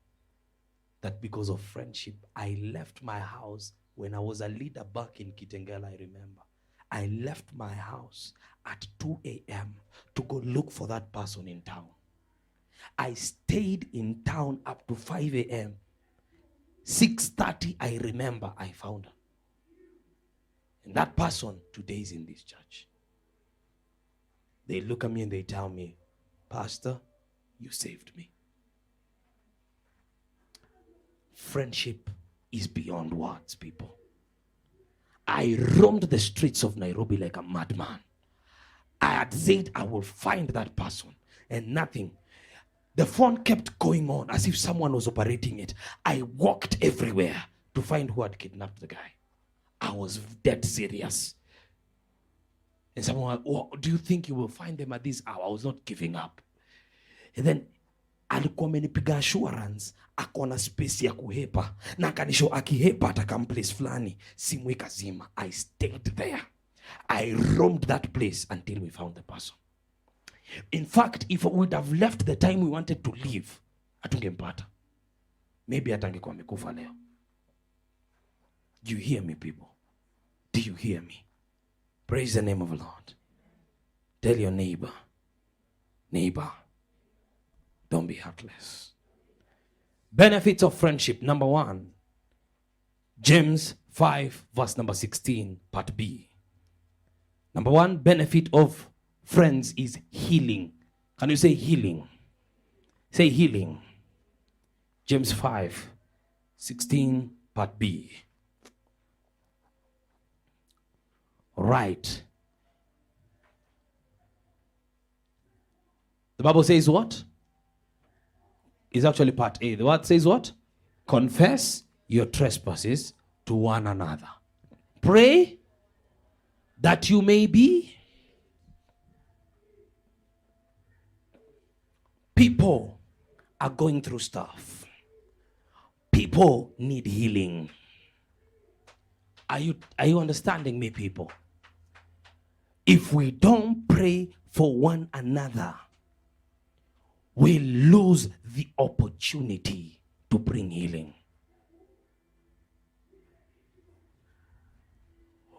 that because of friendship, I left my house when I was a leader back in Kitengela, I remember. I left my house at 2 a.m. to go look for that person in town. I stayed in town up to 5 a.m. 6:30, I remember, I found her. And that person today is in this church. They look at me and they tell me, Pastor, you saved me. Friendship is beyond words, people. I roamed the streets of Nairobi like a madman. I had said I will find that person, and nothing. The phone kept going on as if someone was operating it. I walked everywhere to find who had kidnapped the guy. I was dead serious. And someone, do you think you will find them at this hour? I was not giving up. And then alikuwa amenipiga assurance akona space ya kuhepa na akanisho akihepa atakam place fulani simu ikazima. I stayed there. I roamed that place until we found the person. In fact, if we would have left the time we wanted to leave, atungempata. Maybe atangekuwa amekufa leo. Do you hear me, people? Do you hear me? Praise the name of the Lord. Tell your neighbor, don't be heartless. Benefits of friendship. Number 1, James 5, verse number 16, part B. Number 1, benefit of friends is healing. Can you say healing? Say healing. James 5, 16, part B. Right. The Bible says what? Is actually part A. The word says what? Confess your trespasses to one another. Pray that you may be. People are going through stuff. People need healing. Are you understanding me, people? If we don't pray for one another, we lose the opportunity to bring healing.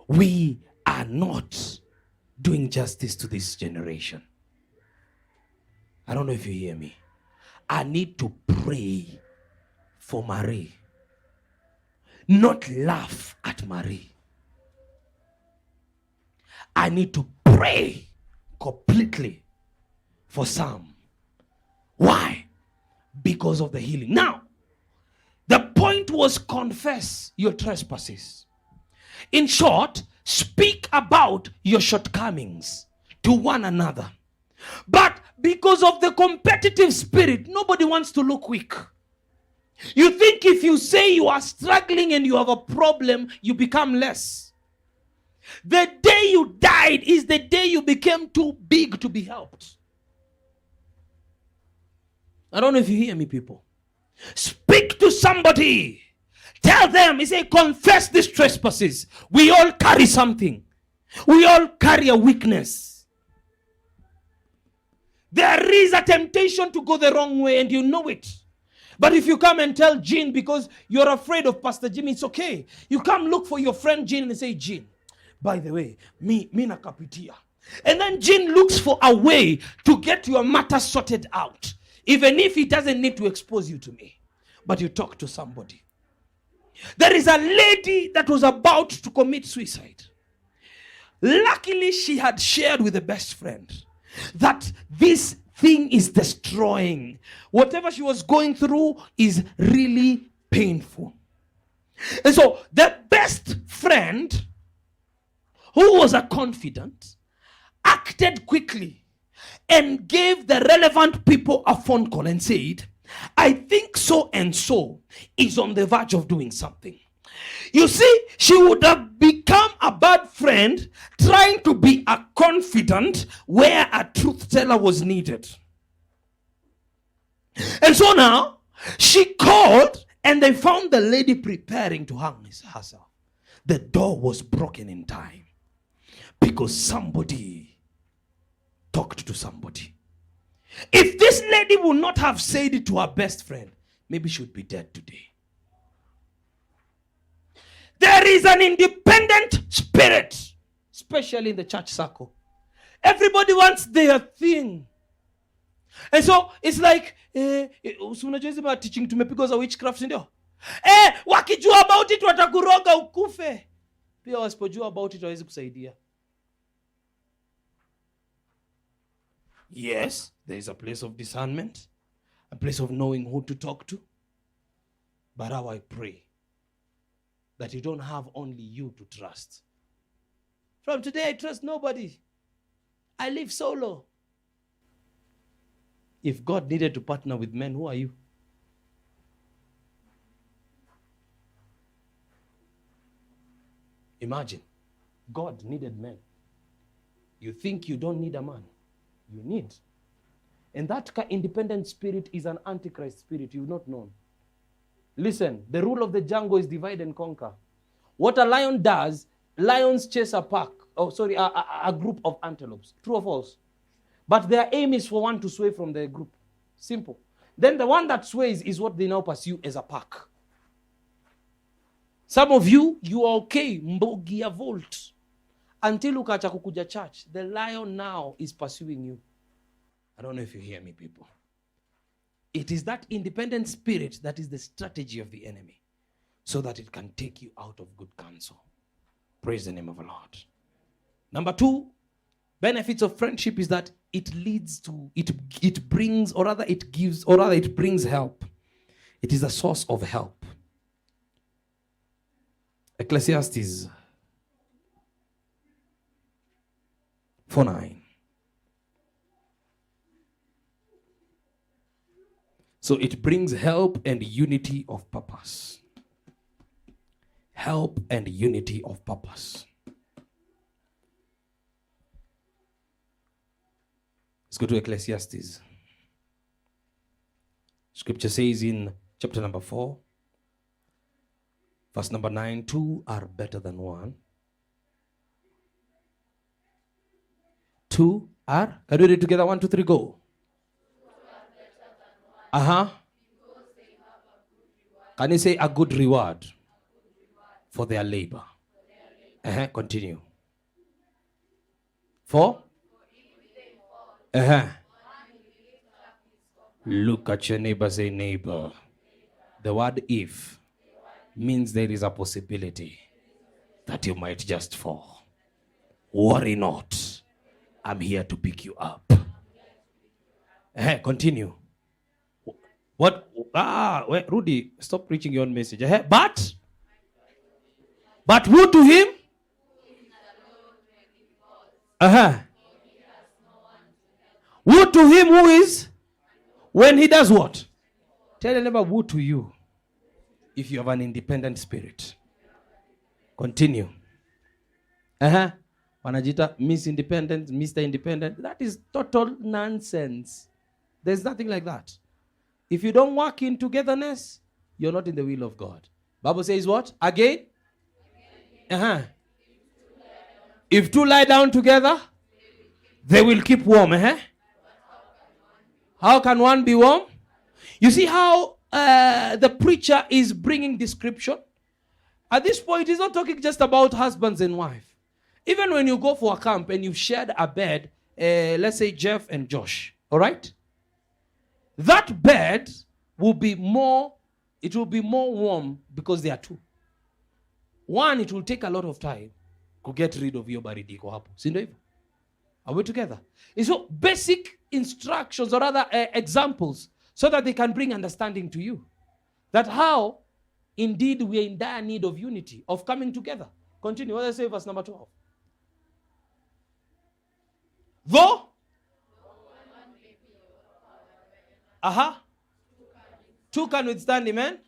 We are are not doing justice to this generation. I don't know if you hear me. I need to pray for Marie, not laugh at Marie. I need to pray completely for Sam. Why? Because of the healing. Now, the point was confess your trespasses. In short, speak about your shortcomings to one another. But because of the competitive spirit, nobody wants to look weak. You think if you say you are struggling and you have a problem, you become less. The day you died is the day you became too big to be helped. I don't know if you hear me, people. Speak to somebody. Tell them, he say, confess these trespasses. We all carry something. We all carry a weakness. There is a temptation to go the wrong way and you know it. But if you come and tell Jean because you're afraid of Pastor Jimmy, it's okay. You come look for your friend Jean and say, Jean, by the way, me nakapitia. And then Jean looks for a way to get your matter sorted out. Even if he doesn't need to expose you to me. But you talk to somebody. There is a lady that was about to commit suicide. Luckily, she had shared with a best friend that this thing is destroying. Whatever she was going through is really painful. And so the best friend, who was a confidant, acted quickly and gave the relevant people a phone call and said, I think so and so is on the verge of doing something. You see, she would have become a bad friend trying to be a confidant where a truth teller was needed. And so now, she called and they found the lady preparing to hang herself. The door was broken in time because somebody talked to somebody. If this lady would not have said it to her best friend, maybe she would be dead today. There is an independent spirit, especially in the church circle. Everybody wants their thing. And so it's like, unajua teaching tumepigwa za witchcraft ndio. Wakijua about it watakuroga ukufe. Pia wasipojua about it hawezi kusaidia. Yes, there is a place of discernment, a place of knowing who to talk to. But how I pray that you don't have only you to trust. From today, I trust nobody. I live solo. If God needed to partner with men, who are you? Imagine, God needed men. You think you don't need a man? You need. And that independent spirit is an antichrist spirit you've not known. Listen, the rule of the jungle is divide and conquer. What a lion does, lions chase a pack. A group of antelopes. True or false? But their aim is for one to sway from the group. Simple. Then the one that sways is what they now pursue as a pack. Some of you are okay. MBOGI volt. Until ukacha kukuja church, the lion now is pursuing you. I don't know if you hear me, people. It is that independent spirit that is the strategy of the enemy, so that it can take you out of good counsel. Praise the name of the Lord. Number 2, benefits of friendship is that it leads to, it brings, or rather it gives, or rather it brings help. It is a source of help. Ecclesiastes 4:9. So it brings help and unity of purpose. Help and unity of purpose. Let's go to Ecclesiastes. Scripture says in chapter number 4, verse number 9, 2 are better than 1. 2 are, can we read together? 1, 2, 3, go. Can you say a good reward for their labor? Continue. For? Uh-huh. Look at your neighbor, say neighbor. The word if means there is a possibility that you might just fall. Worry not. I'm here to pick you up. Continue. What? Wait, Rudy, stop preaching your own message. But who to him? Who to him who is? When he does what? Tell them about who to you. If you have an independent spirit. Continue. Wanajita Miss Independent, Mr. Independent. That is total nonsense. There's nothing like that. If you don't work in togetherness, you're not in the will of God. Bible says what? Again? If two lie down together, they will keep warm. How can one be warm? You see how the preacher is bringing description? At this point, he's not talking just about husbands and wife. Even when you go for a camp and you've shared a bed, let's say Jeff and Josh, all right? That bed will be more warm because they are two. One, it will take a lot of time to get rid of your baridi ko hapo. Si ndio hivyo? Are we together? And so basic instructions or other examples so that they can bring understanding to you. That how indeed we are in dire need of unity, of coming together. Continue. What does it say, verse number 12? Though? Two can withstand, amen?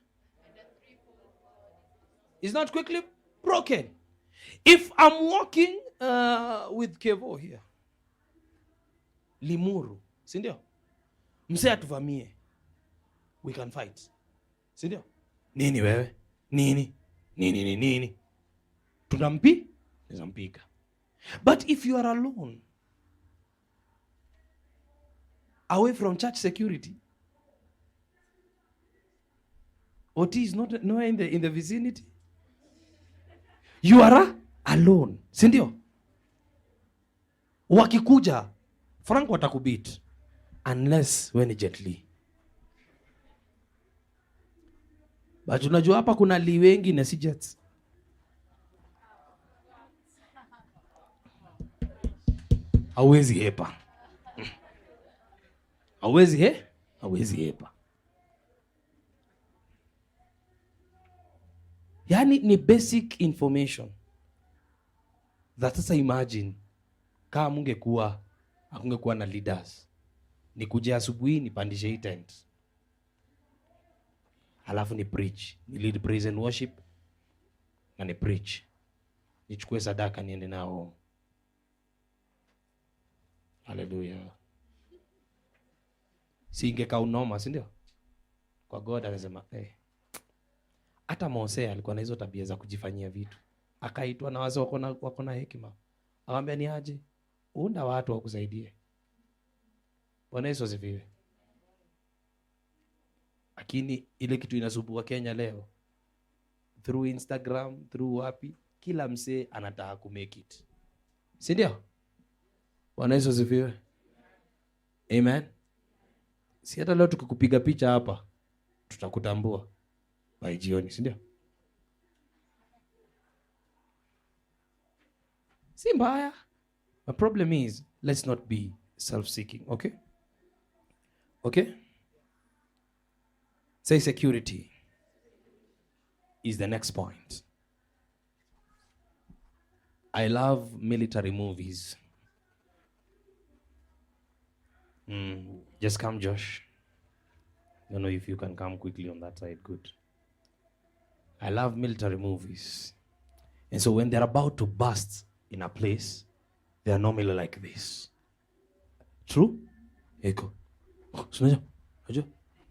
It's not quickly broken. If I'm walking with Kevo here, Limuru, sindio? Mse atuvamie. We can fight. Sindio? Nini wewe? Nini? Tunampika. But if you are alone, away from church security, OT is not nowhere in the vicinity. You are alone. Sindio? Wakikuja, Frank watakubit. Unless when gently. But unajua hapa kuna li wengi na si jets. Hawezi hepa. Hawezi hepa. Yani ni basic information. That sasa imagine kama mungekuwa na leaders. Nikuje asubuhi nipandishe hii tent. Halafu ni preach. Ni lead praise and worship. Na ni preach. Nichukue sadaka niende nao. Hallelujah. Si ingeka unoma, si ndio? Kwa God anasema, hata Mose alikuwa na hizo tabia za kujifanyia vitu. Akaitwa na wazee wako na hekima. Akamwambia ni aje? Unda watu wakusaidie. Bwana Yesu asifiwe. Lakini ile kitu inasumbua Kenya leo. Through Instagram, through wapi, kila msee anataka ku make it. Si ndio? Bwana Yesu asifiwe. Amen. Si hata leo tukikupiga picha hapa tutakutambua by jioni, si ndio? Si mbaya. The problem is, let's not be self-seeking, okay? Okay? Say security is the next point. I love military movies. Just come, Josh. I don't know if you can come quickly on that side. Good. I love military movies. And so when they're about to burst in a place, they are normally like this. True? Echo.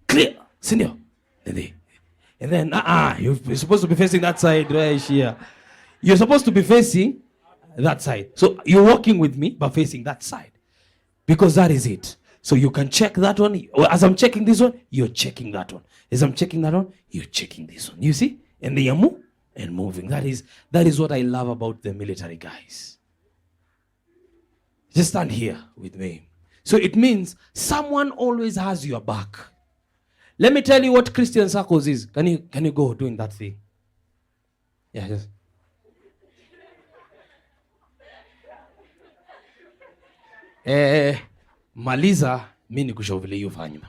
Clear. Senior. And then, you're supposed to be facing that side right here. You're supposed to be facing that side. So you're walking with me, but facing that side. Because that is it. So you can check that one. As I'm checking this one, you're checking that one. As I'm checking that one, you're checking this one. You see? And they are moving. That is what I love about the military guys. Just stand here with me. So it means someone always has your back. Let me tell you what Christian circles is. Can you go doing that thing? Yeah, just. Maliza, mimi nikushauri vile hiyo fanya.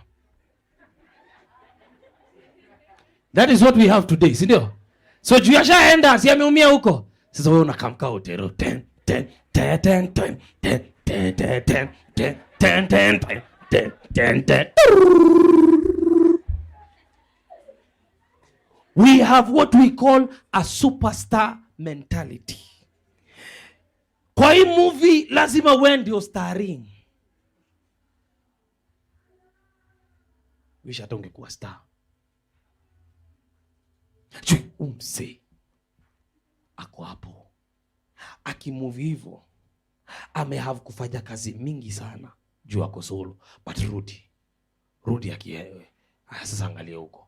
That is what we have today, si ndio? So juu ashaenda, si ameumia huko. Sasa wewe unakamka utero 10 10 10 10 10 10 10 10 10 10 10 10. We have what we call a superstar mentality. Kwa hii movie lazima wewe ndio starring. Wish hata ungekuwa star. Chui umse ako hapo akimove hivyo, amehave kufanya kazi mingi sana juu ako solo, but rudi akiewe. Sasa angalia huko,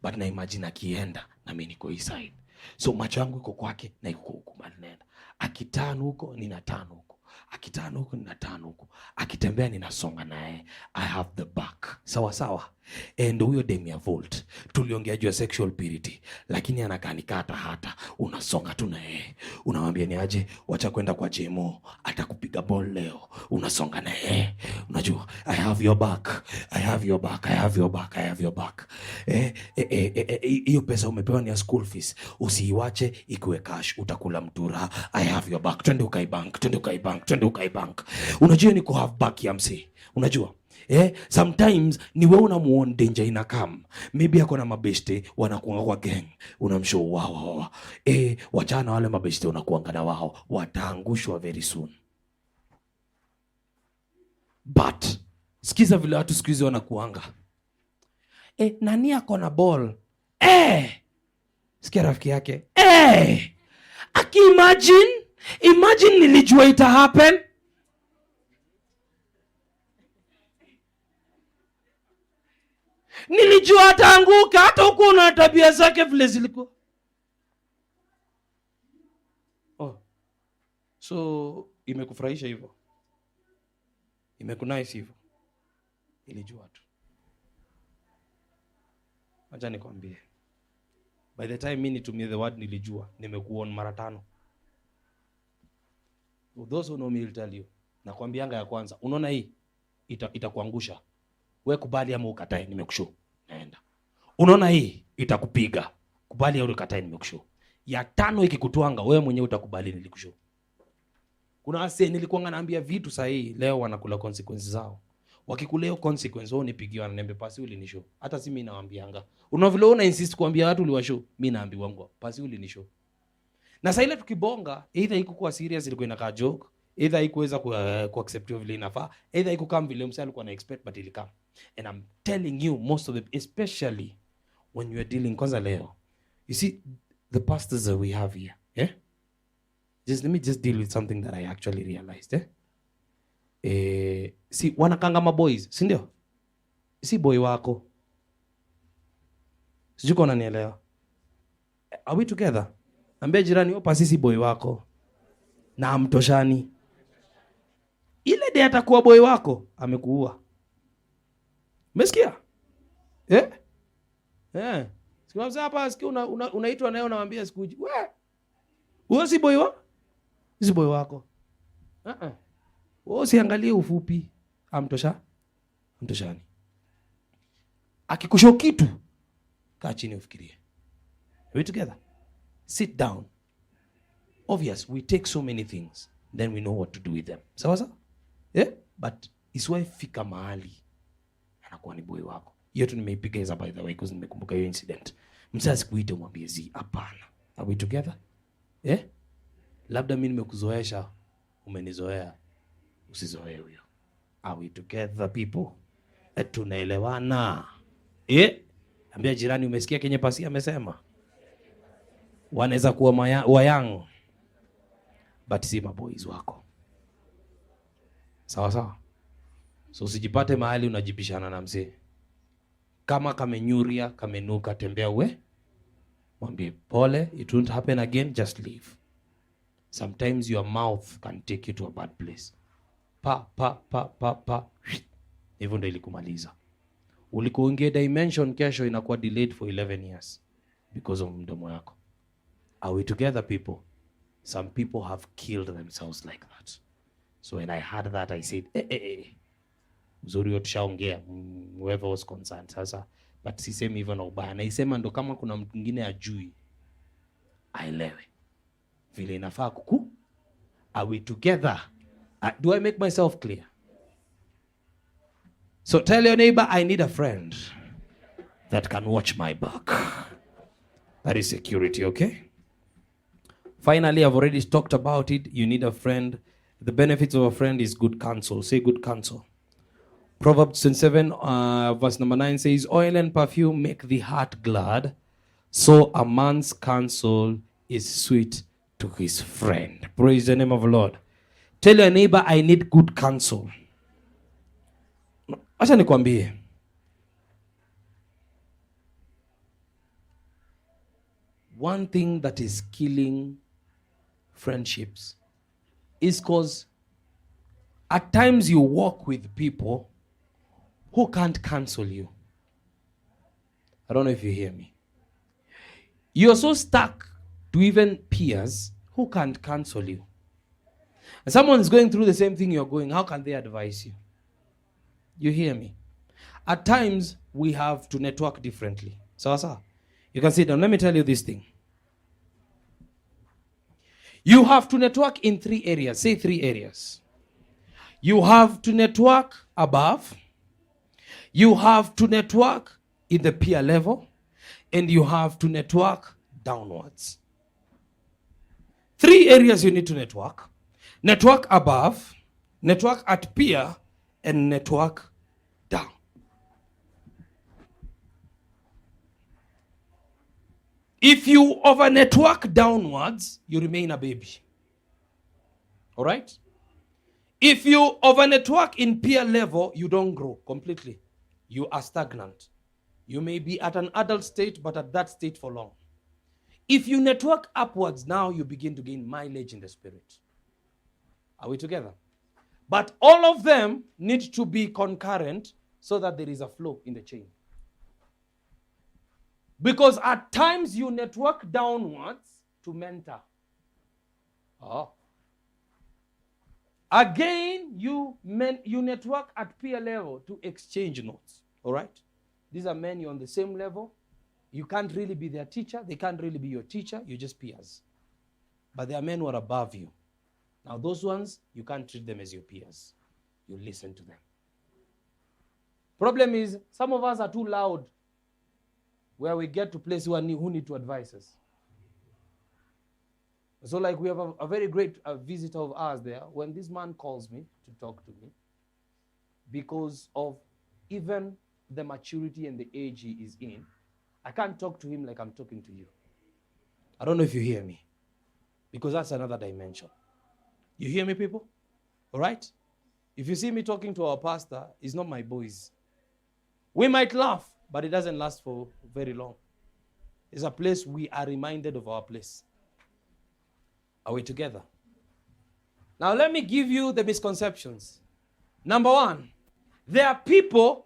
but na imagine akienda na mimi niko hii side, so macho yangu iko kwake na iko huko mbali nenda. Akitano huko nina tano huko, akitano huko nina tano huko, akitembea ninasonga naye. I have the back. Sawa sawa. And huyo Demia Volt tuliongea juu ya sexual purity, lakini anakanikata hata unasonga tu na yeye, unamwambia ni aje, wacha kwenda kwa JMO, atakupiga ball leo, unasonga na yeye. Unajua I have your back, I have your back, I have your back, I have your back. Hiyo pesa umepewa ni ya school fees, usiiwache ikuwe cash, utakula mtura. I have your back. Twende ukai bank, twende ukai bank, twende ukai bank. Unajua ni ku have back ya msi. Unajua sometimes ni wewe unamuona danger ina come. Maybe yako na mabeste wanakuanga kwa gang, unamshow wao. Wachana wale mabeste unakuanga na wao, wataangushwa very soon. But sikiza vile watu siku hizi wanakuanga. Nani yako na ball? Sikia rafiki yake. Imagine nilijua ita happen. Nilijua ataanguka, hata huko na tabia zake vile zilikuwa. So imekufurahisha hivyo? Imekunice hivyo? Nilijua tu. Acha nikwambie. By the time mimi nitumie the word nilijua, nimekuona mara 5. Those who know me will tell you. Nakwambianga ya kwanza, unaona hii itakuangusha. Wewe kubali ama ukatae, nimekushow. Naenda. Unaona hii itakupiga. Kubali au ukatae, nimekushow. Ya 5 ikikutwanga, wewe mwenyewe utakubali nilikushow. Kuna wase nilikuwa naambia vitu sahihi, leo wanakula consequences zao. Wakikuleo consequence wao nipigiwa ananiambia pasi ulinishow. Hata si mimi nawaambianga. Unaona vile una insist kuambia watu uliwashow, mimi naambiwangu pasi ulinishow. Na sasa ile tukibonga, either ikuwa serious ilikuwa inakaa joke, either haikuweza ku accept vile inafaa, either haikukam vile msali alikuwa na expect but ilikam. And I'm telling you, most of them, especially when you are dealing kwanza leo, you see the pastors that we have here, let me deal with something that I actually realized. See, wanakanga maboys, si ndio? Si boy wako. Sijuko unanielewa? Are we together? Ambia jirani opa sisi boy wako. Na amtoshani. Ile de atakuwa boy wako, amekuua. Umesikia? Sikia hapa, sikia unaitwa nayo naambia sikuji. Wewe si boy wako? Si boy wako. Usiangalie ufupi. Amtoshani. Akikusho kitu, kaa chini ufikirie. Are we together? Sit down. Obvious, we take so many things, then we know what to do with them. Sawa? But isiwe fika mahali anakuwa ni boy wako. Hiyo tu nimeipiga hizo by the way because nimekumbuka hiyo incident. Msasa kuita mwambie zi hapana. Are we together? Labda mimi nimekuzoesha, umenizoea. Usizoee huyo. Are we together people? Tunaelewana? Ambia jirani umesikia kenye pasi amesema? Wanaweza kuwa wayang but si maboys wako. Sawa? So usijipate mahali unajibishana na mzee. Kama kamenyuria, kamenuka, tembea we. Mwambie pole, it won't happen again, just leave. Sometimes your mouth can take you to a bad place. Hivyo ndio ilikumaliza. Ulikuingia dimension, kesho inakuwa delayed for 11 years because of mdomo yako. Are we together, people? Some people have killed themselves like that. So when I heard that, I said, Uzuri yote tushaongea, whoever was concerned. Sasa, but sisemi hivyo na ubaya. Naisema ndo kama kuna mtu mwingine ajui, aelewe vile inafaa kuku. Are we together? Do I make myself clear? So tell your neighbor, I need a friend that can watch my back. That is security, okay? Finally, I've already talked about it. You need a friend. The benefits of a friend is good counsel. Say good counsel. Proverbs 27, verse number 9 says, oil and perfume make the heart glad, so a man's counsel is sweet to his friend. Praise the name of the Lord. Tell your neighbor, I need good counsel. Acha nikwambie. One thing that is killing friendships is because at times you walk with people who can't counsel you. I don't know if you hear me. You're so stuck to even peers who can't counsel you. And someone's going through the same thing you're going, how can they advise you? You hear me? At times, we have to network differently. So, you can sit down. Let me tell you this thing. You have to network in 3 areas. Say 3 areas. You have to network above. You have to network in the peer level. And you have to network downwards. 3 areas you need to network. Network above, network at peer, and network down. If you over network downwards, you remain a baby. All right? If you over network in peer level, you don't grow completely. You are stagnant. You may be at an adult state, but at that state for long. If you network upwards, now you begin to gain mileage in the spirit. Are we together? But all of them need to be concurrent so that there is a flow in the chain. Because at times you network downwards to mentor. Again, you network at peer level to exchange notes. All right? These are men, you're on the same level. You can't really be their teacher. They can't really be your teacher. You're just peers. But there are men who are above you. Now, those ones, you can't treat them as your peers. You listen to them. Problem is, some of us are too loud where we get to places who need to advise us. So like we have a very great visitor of ours there. When this man calls me to talk to me, because of even the maturity and the age he is in, I can't talk to him like I'm talking to you. I don't know if you hear me. Because that's another dimension. You hear me, people? All right? If you see me talking to our pastor, it's not my boys. We might laugh, but it doesn't last for very long. It's a place we are reminded of our place. Are we together? Now let me give you the misconceptions. Number 1, there are people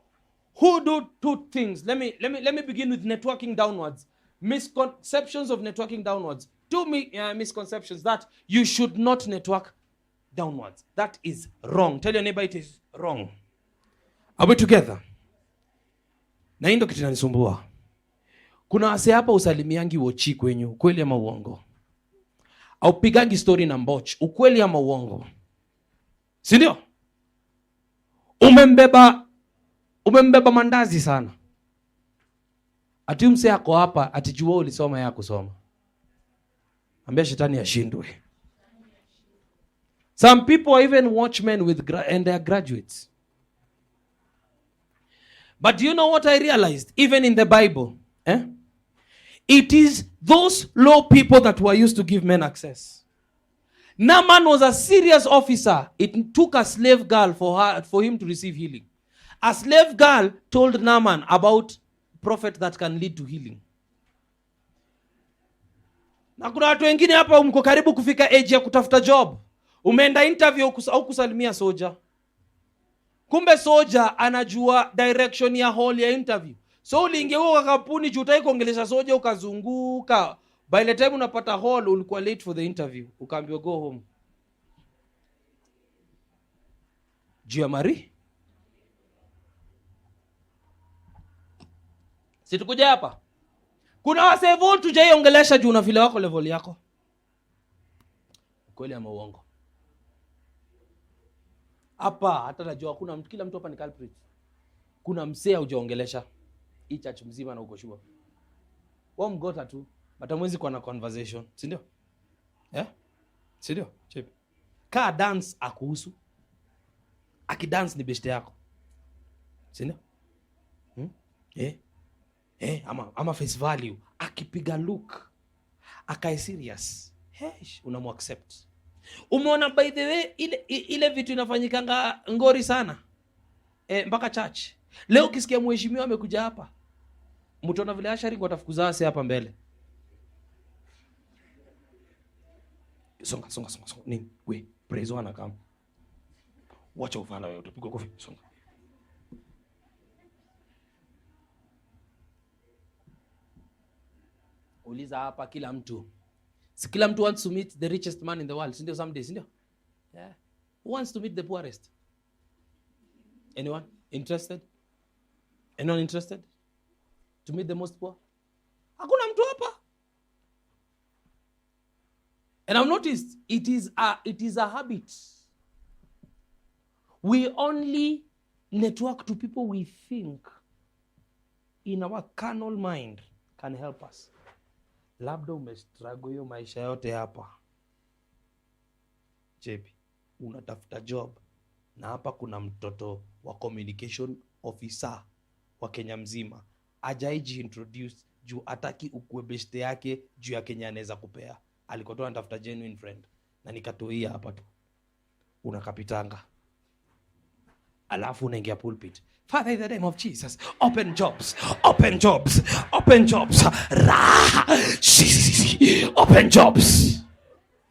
who do 2 things. Let me begin with networking downwards. Misconceptions of networking downwards. 2 misconceptions that you should not network downwards. That is wrong. Tell your neighbor it is wrong. Are we together? Na hii ndio kitu kinanisumbua. Kuna wase hapa usalimiangi wochi kwenyu, ukweli ama uongo? Au pigangi story na mboch, ukweli ama uongo? Si ndio? Umembeba mandazi sana. Ati mse yako hapa, atijua ulisoma ya kusoma. Ambia shetani ashindwe. Some people are even watchmen and they are graduates. But do you know what I realized? Even in the Bible, it is those low people that were used to give men access. Naaman was a serious officer. It took a slave girl for him to receive healing. A slave girl told Naaman about prophet that can lead to healing. Na kuna watu wengine hapa mko karibu kufika age ya kutafuta job. Umeenda interview au kusalimia soja. Kumbe soja anajua direction ya hall ya interview. So uliingia kwa kampuni juu utaki kuongelesha soja, ukazunguka. By the time unapata hall ulikuwa late for the interview. Ukaambiwa go home. Jia Mari. Situkuja hapa. Kuna wasevo tujaiongelesha juu na vile wako level yako. Kweli ama uongo? Hapa hata najua kuna mtu, kila mtu hapa ni culprit. Kuna msea hujaongelesha. Hii church mzima na uko sure. Wao mgota tu, batamwezi kwa na conversation, si ndio? Si ndio? Chip. Ka dance akuhusu. Akidance ni best yako. Si ndio? Ama face value. Akipiga look, akae serious. Unamuaccept. Umeona by the way ile vitu inafanyikanga ngori sana. Mpaka church. Leo ukisikia mheshimiwa amekuja hapa, mtaona vile ashari kwa tafukuza ase hapa mbele. Songa. Nini? We, praise wana kama. Wacha ufala wewe, utapigwa kofi. Songa. Uliza hapa kila mtu. Si kila mtu wants to meet the richest man in the world, sindio someday, sindio? Yeah. Who wants to meet the poorest? Anyone interested? Anyone interested to meet the most poor? Hakuna mtu hapa. And I've noticed it is a habit. We only network to people we think in our carnal mind can help us. Labda umestruggle hiyo maisha yote hapa. Chepi, unatafuta job na hapa kuna mtoto wa communication officer wa Kenya mzima. Ajaiji introduce juu ataki ukue best yake juu ya Kenya anaweza kupea. Alikotoa anatafuta genuine friend. Na nikatoia hapa tu. Unakapitanga. Alafu unaingia pulpit. Father, in the name of Jesus, open jobs. Open jobs. Open jobs. Open jobs.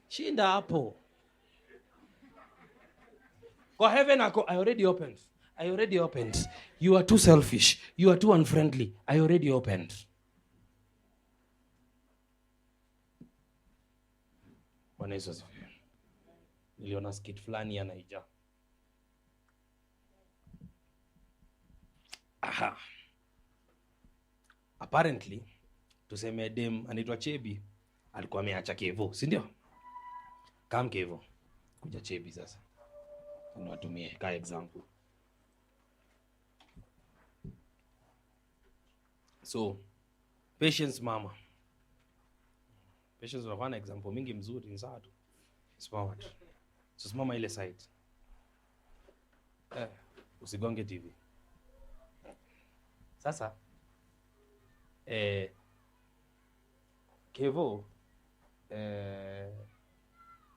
Shinda hapo. Kwa heaven I already opened. I already opened. You are too selfish. You are too unfriendly. I already opened. Bwana Yesu asifiwe. Niliona skit fulani ya Naija. Aha. Apparently, tuseme dem anaitwa Chebi alikuwa ameacha Kevo, si ndio? Kam Kevo kuja Chebi sasa. Niwatumie ka example. So, Patience mama. Patience unakuwa na example mingi mzuri ni sawa tu. Simama tu. So simama ile side. Usigonge TV. Sasa Kevo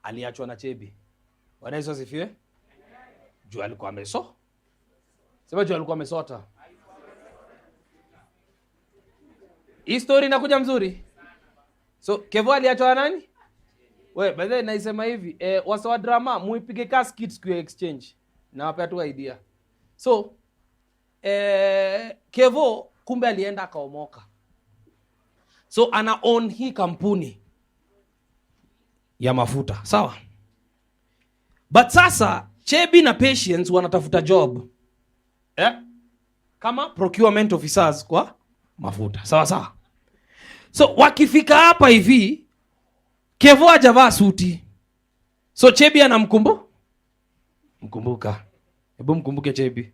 aliachwa na Chebi. Bwana Yesu asifiwe. Juu alikuwa ameso. Sema juu alikuwa amesota. Hii story inakuja mzuri. So Kevo aliachwa na nani? Wewe by the way naisema hivi, wasawa drama muipige casket siku ya exchange. Na wapea tu idea. So Kevo kumbe alienda akaomoka. So ana own hii kampuni ya mafuta, sawa? But sasa Chebi na Patience wanatafuta job. Kama procurement officers kwa mafuta. Sawa sawa. So wakifika hapa hivi Kevo hajavaa suti. So Chebi mkumbuka. Hebu mkumbuke Chebi.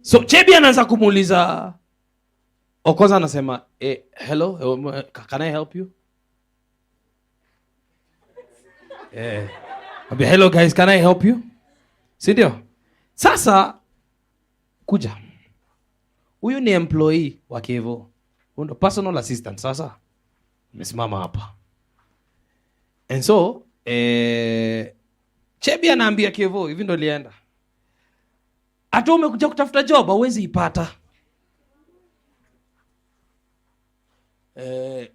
So Chebi anaanza kumuuliza. Okoza anasema, hello, can I help you? Hello guys, can I help you? Si ndio? Sasa kuja. Huyu ni employee wa Kevo. Huyu personal assistant sasa. Nimesimama hapa. And so Chebi anaambia Kevo, hivi ndo lienda. Hata umekuja kutafuta job, hauwezi ipata.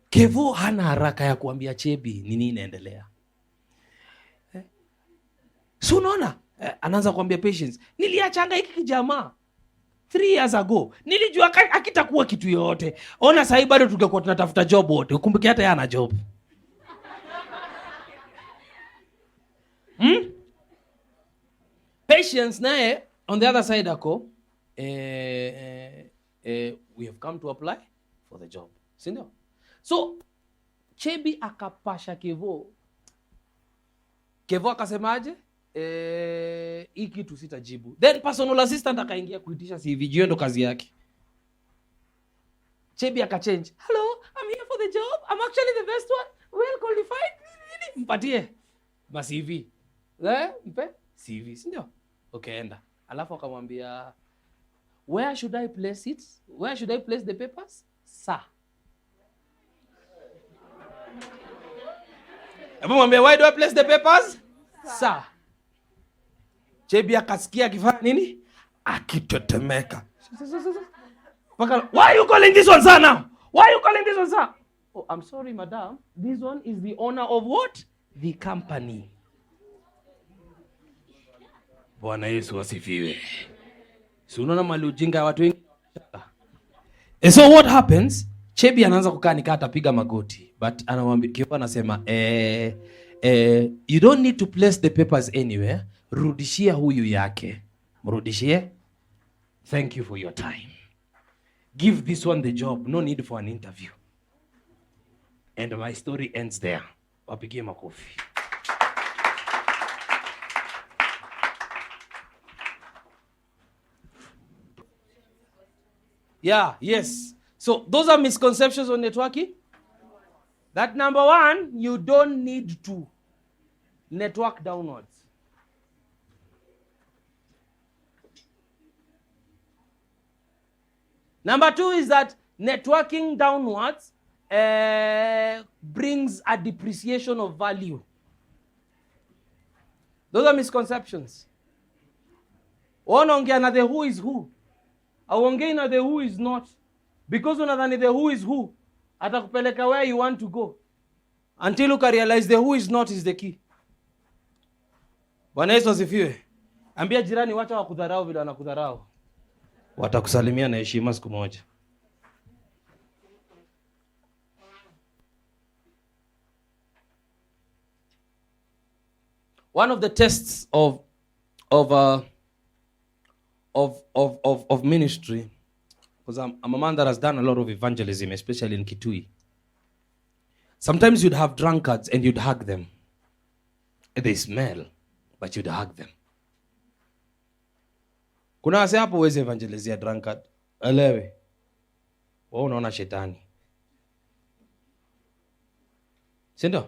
Kevo hana haraka ya kuambia Chebi nini inaendelea. So unaona, anaanza kuambia patience, niliachanga hiki kijamaa 3 years ago. Nilijua akitakuwa kitu yote. Ona sasa bado tungekuwa tunatafuta job wote. Ukumbuke hata yeye ana job. Patience naye on the other side ako we have come to apply for the job. Si ndio? So Chebi akapasha Kevo. Kevo akasemaje? Hii kitu sitajibu. Then personal assistant akaingia kuitisha CV, jio ndo kazi yake. Chebi akachange. Hello, I'm here for the job. I'm actually the best one. Well qualified. Mpatie ma CV. Mpe CV, si ndio? Okay, enda. Alafu akamwambia, where should I place it? Where should I place the papers? Sir. Hebu mwambie, why do I place the papers? Sir. Chebi akasikia akifanya nini? Akitetemeka. Why are you calling this one sir now? Why are you calling this one sir? Oh, I'm sorry madam. This one is the owner of what? The company. Bwana Yesu asifiwe. Si unaona mali ujinga ya watu wengi. And so what happens? Chebi anaanza kukaa nikaa atapiga magoti. But anamwambia Kevo anasema you don't need to place the papers anywhere. Rudishia huyu yake. Mrudishie. Thank you for your time. Give this one the job. No need for an interview. And my story ends there. Wapigie makofi. Yeah, yes. So those are misconceptions on networking. That number 1, you don't need to network downwards. Number 2 is that networking downwards brings a depreciation of value. Those are misconceptions. Wanaongea na the who is who. Auongei na the who is not. Because unadhani the who is who, atakupeleka where you want to go. Until you can realize the who is not is the key. Bwana Yesu asifiwe. Ambia jirani wacha wakudharau vile wanakudharau. Watakusalimia na heshima siku moja. One of the tests of ministry, because I'm a man that has done a lot of evangelism, especially in Kitui. Sometimes you'd have drunkards and you'd hug them. They smell, but you'd hug them. Kuna wase hapo uweze evangelizia drunkard. Elewe. Wewe unaona shetani. Sindo?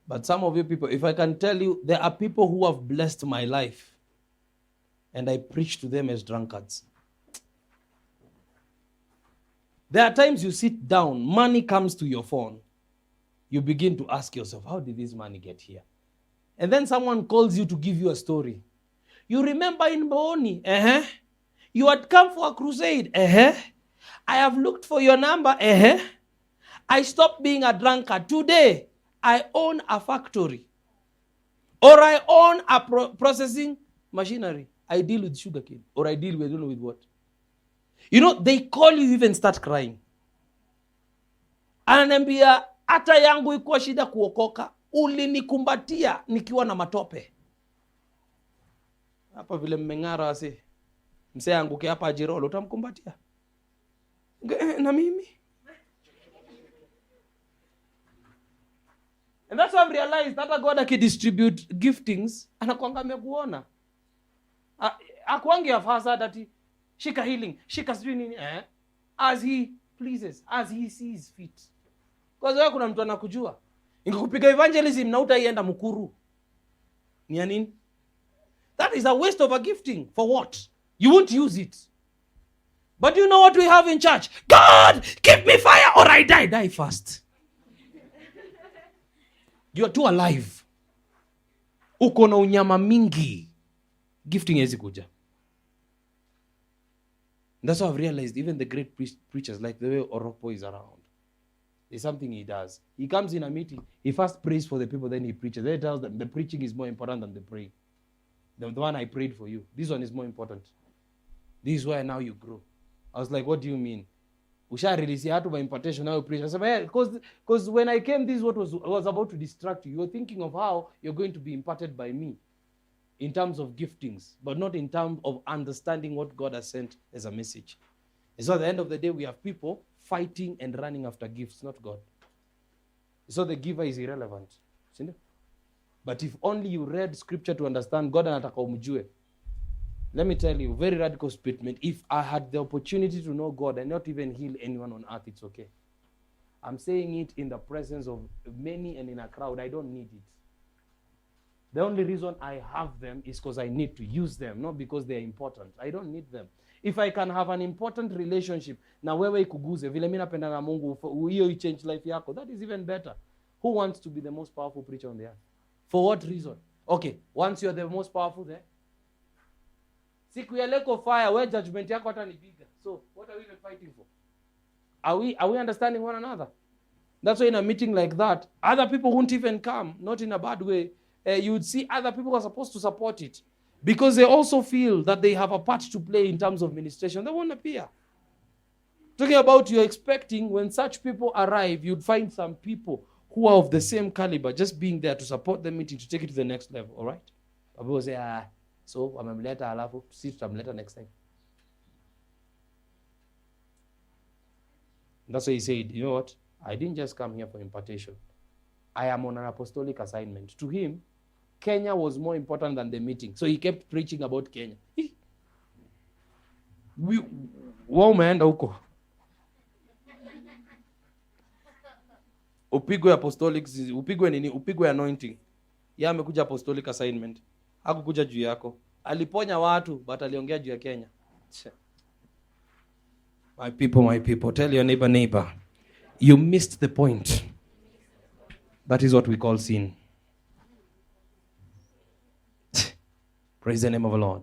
But some of you people, if I can tell you, there are people who have blessed my life and I preach to them as drunkards. There are times you sit down, money comes to your phone. You begin to ask yourself, how did this money get here? And then someone calls you to give you a story. You remember in Boni, you had come for a crusade, I have looked for your number, I stopped being a drunkard. Today, I own a factory. Or I own a processing machinery. I deal with sugarcane. Or I deal with, I don't know with what. You know, they call you, even start crying. Ananiambia, hata yangu ikuwa shida kuokoka. Ulinikumbatia nikiwa na matope. Hapa vile mmeng'ara wase. Msee anguke hapa Ajirolo, utamkumbatia? Na mimi? And that's why I've realized that God akidistribute giftings, anakuanga amekuona. Akuangi afasa dati, shika healing, shika sijui nini, as he pleases, as he sees fit. Because wewe kuna mtu anakujua. Ingekupiga evangelism na utaienda Mukuru. Ni ya nini? That is a waste of a gifting. For what? You won't use it. But you know what we have in church? God, give me fire or I die. Die first. You are too alive. Uko na unyama mingi. Gifting haiwezi kuja. That's how I've realized even the great preachers, like the way Oropo is around. There's something he does. He comes in a meeting, he first prays for the people, then he preaches. Then he tells them the preaching is more important than the praying. The one I prayed for you, this one is more important. This is where now you grow. I was like, what do you mean? Usha release to my impartation, now you preach. I said, well, because when I came, this is what was about to distract you. You're thinking of how you're going to be imparted by me in terms of giftings, but not in terms of understanding what God has sent as a message. And so at the end of the day, we have people fighting and running after gifts, not God. So the giver is irrelevant. But if only you read scripture to understand God anataka umjue. Let me tell you, very radical statement. If I had the opportunity to know God and not even heal anyone on earth, it's okay. I'm saying it in the presence of many and in a crowd. I don't need it. The only reason I have them is because I need to use them, not because they're important. I don't need them. If I can have an important relationship, na wewe ikuguze, vile mimi napenda na Mungu, hiyo change life yako, that is even better. Who wants to be the most powerful preacher on the earth? For what reason? Okay, once you're the most powerful there, siku ya leko fire, where judgment yako hata ni bigger. So, what are we even fighting for? Are we understanding one another? That's why in a meeting like that, other people won't even come, not in a bad way. You would see other people are supposed to support it because they also feel that they have a part to play in terms of ministration. They won't appear. Talking about you're expecting when such people arrive, you'd find some people who are of the same caliber just being there to support the meeting, to take it to the next level, all right? People say, so wamemleta alafu, see tutamleta next time. That's why he said, you know what? I didn't just come here for impartation. I am on an apostolic assignment. To him, Kenya was more important than the meeting. So he kept preaching about Kenya. Umeenda huko. Upigwe apostolic, upigwe nini? Upigwe anointing. Yeye amekuja apostolic assignment. Hakukuja juu yako. Aliponya watu, but aliongea juu ya Kenya. My people, tell your neighbor, you missed the point. That is what we call sin. Praise the name of the Lord.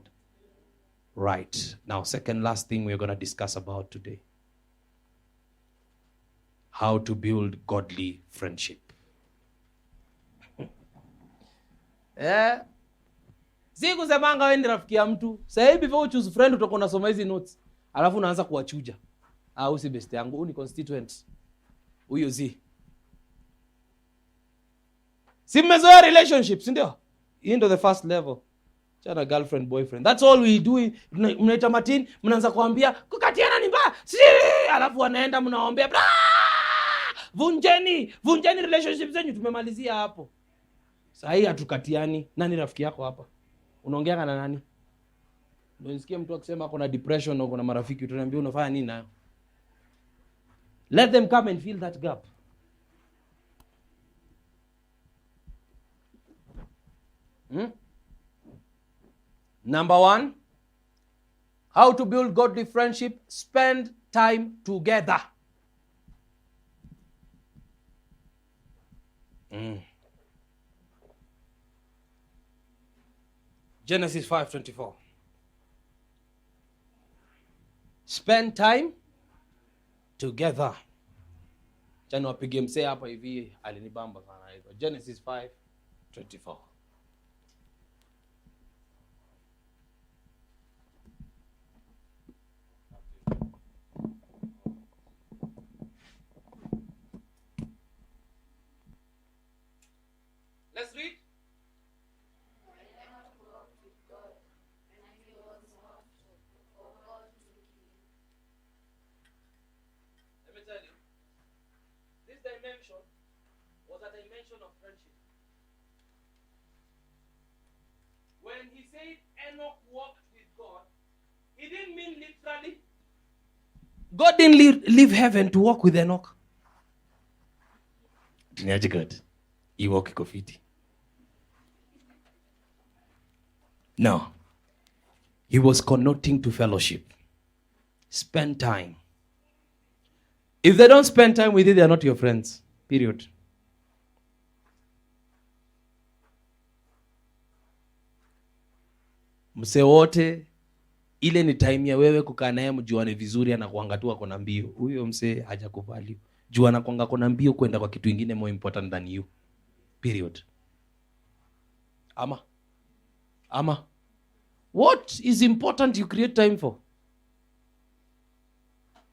Right. Now, second last thing we're going to discuss about today. How to build godly friendship. Si kusemanga wewe ni rafiki ya mtu. Sasa hivi before choose friend utakuwa unasoma hizi notes. Alafu unaanza kuwachuja. Huyu si best yangu, huyu ni constituent. Huyo zi. Si mmezoea relationships, ndio? Hii ndio the first level. Chana girlfriend, boyfriend. That's all we do. Mnaita Martin, mnaanza kuambia kukatiana ni mbaya. Alafu wanaenda mnaombea. Vunjeni relationship zenyu, tumemalizia hapo. Sasa hii hatukatiani. Nani rafiki yako hapa? Unaongea na nani? Ndio nisikie mtu akisema kuna depression au kuna marafiki, utaniambia unafanya nini nayo? Let them come and fill that gap. Number 1, how to build godly friendship, spend time together. Genesis 5:24. Spend time together. Jana wapige msee hapa hivi alinibamba sana hizo. Genesis 5:24. Let's read. Let me tell you, this dimension was a dimension of friendship. When he said Enoch walked with God, he didn't mean literally. God didn't leave heaven to walk with Enoch. Dinaje God? He walk kofiti. No. He was connoting to fellowship. Spend time. If they don't spend time with you, they are not your friends. Period. Mse wote, ile ni time ya wewe kukaa naye mjuane vizuri, anakuanga tu ako na mbio. Huyo mse hajakubali. juu anakwanga kona mbio kwenda kwa kitu ingine more important than you. Period. Ama what is important you create time for?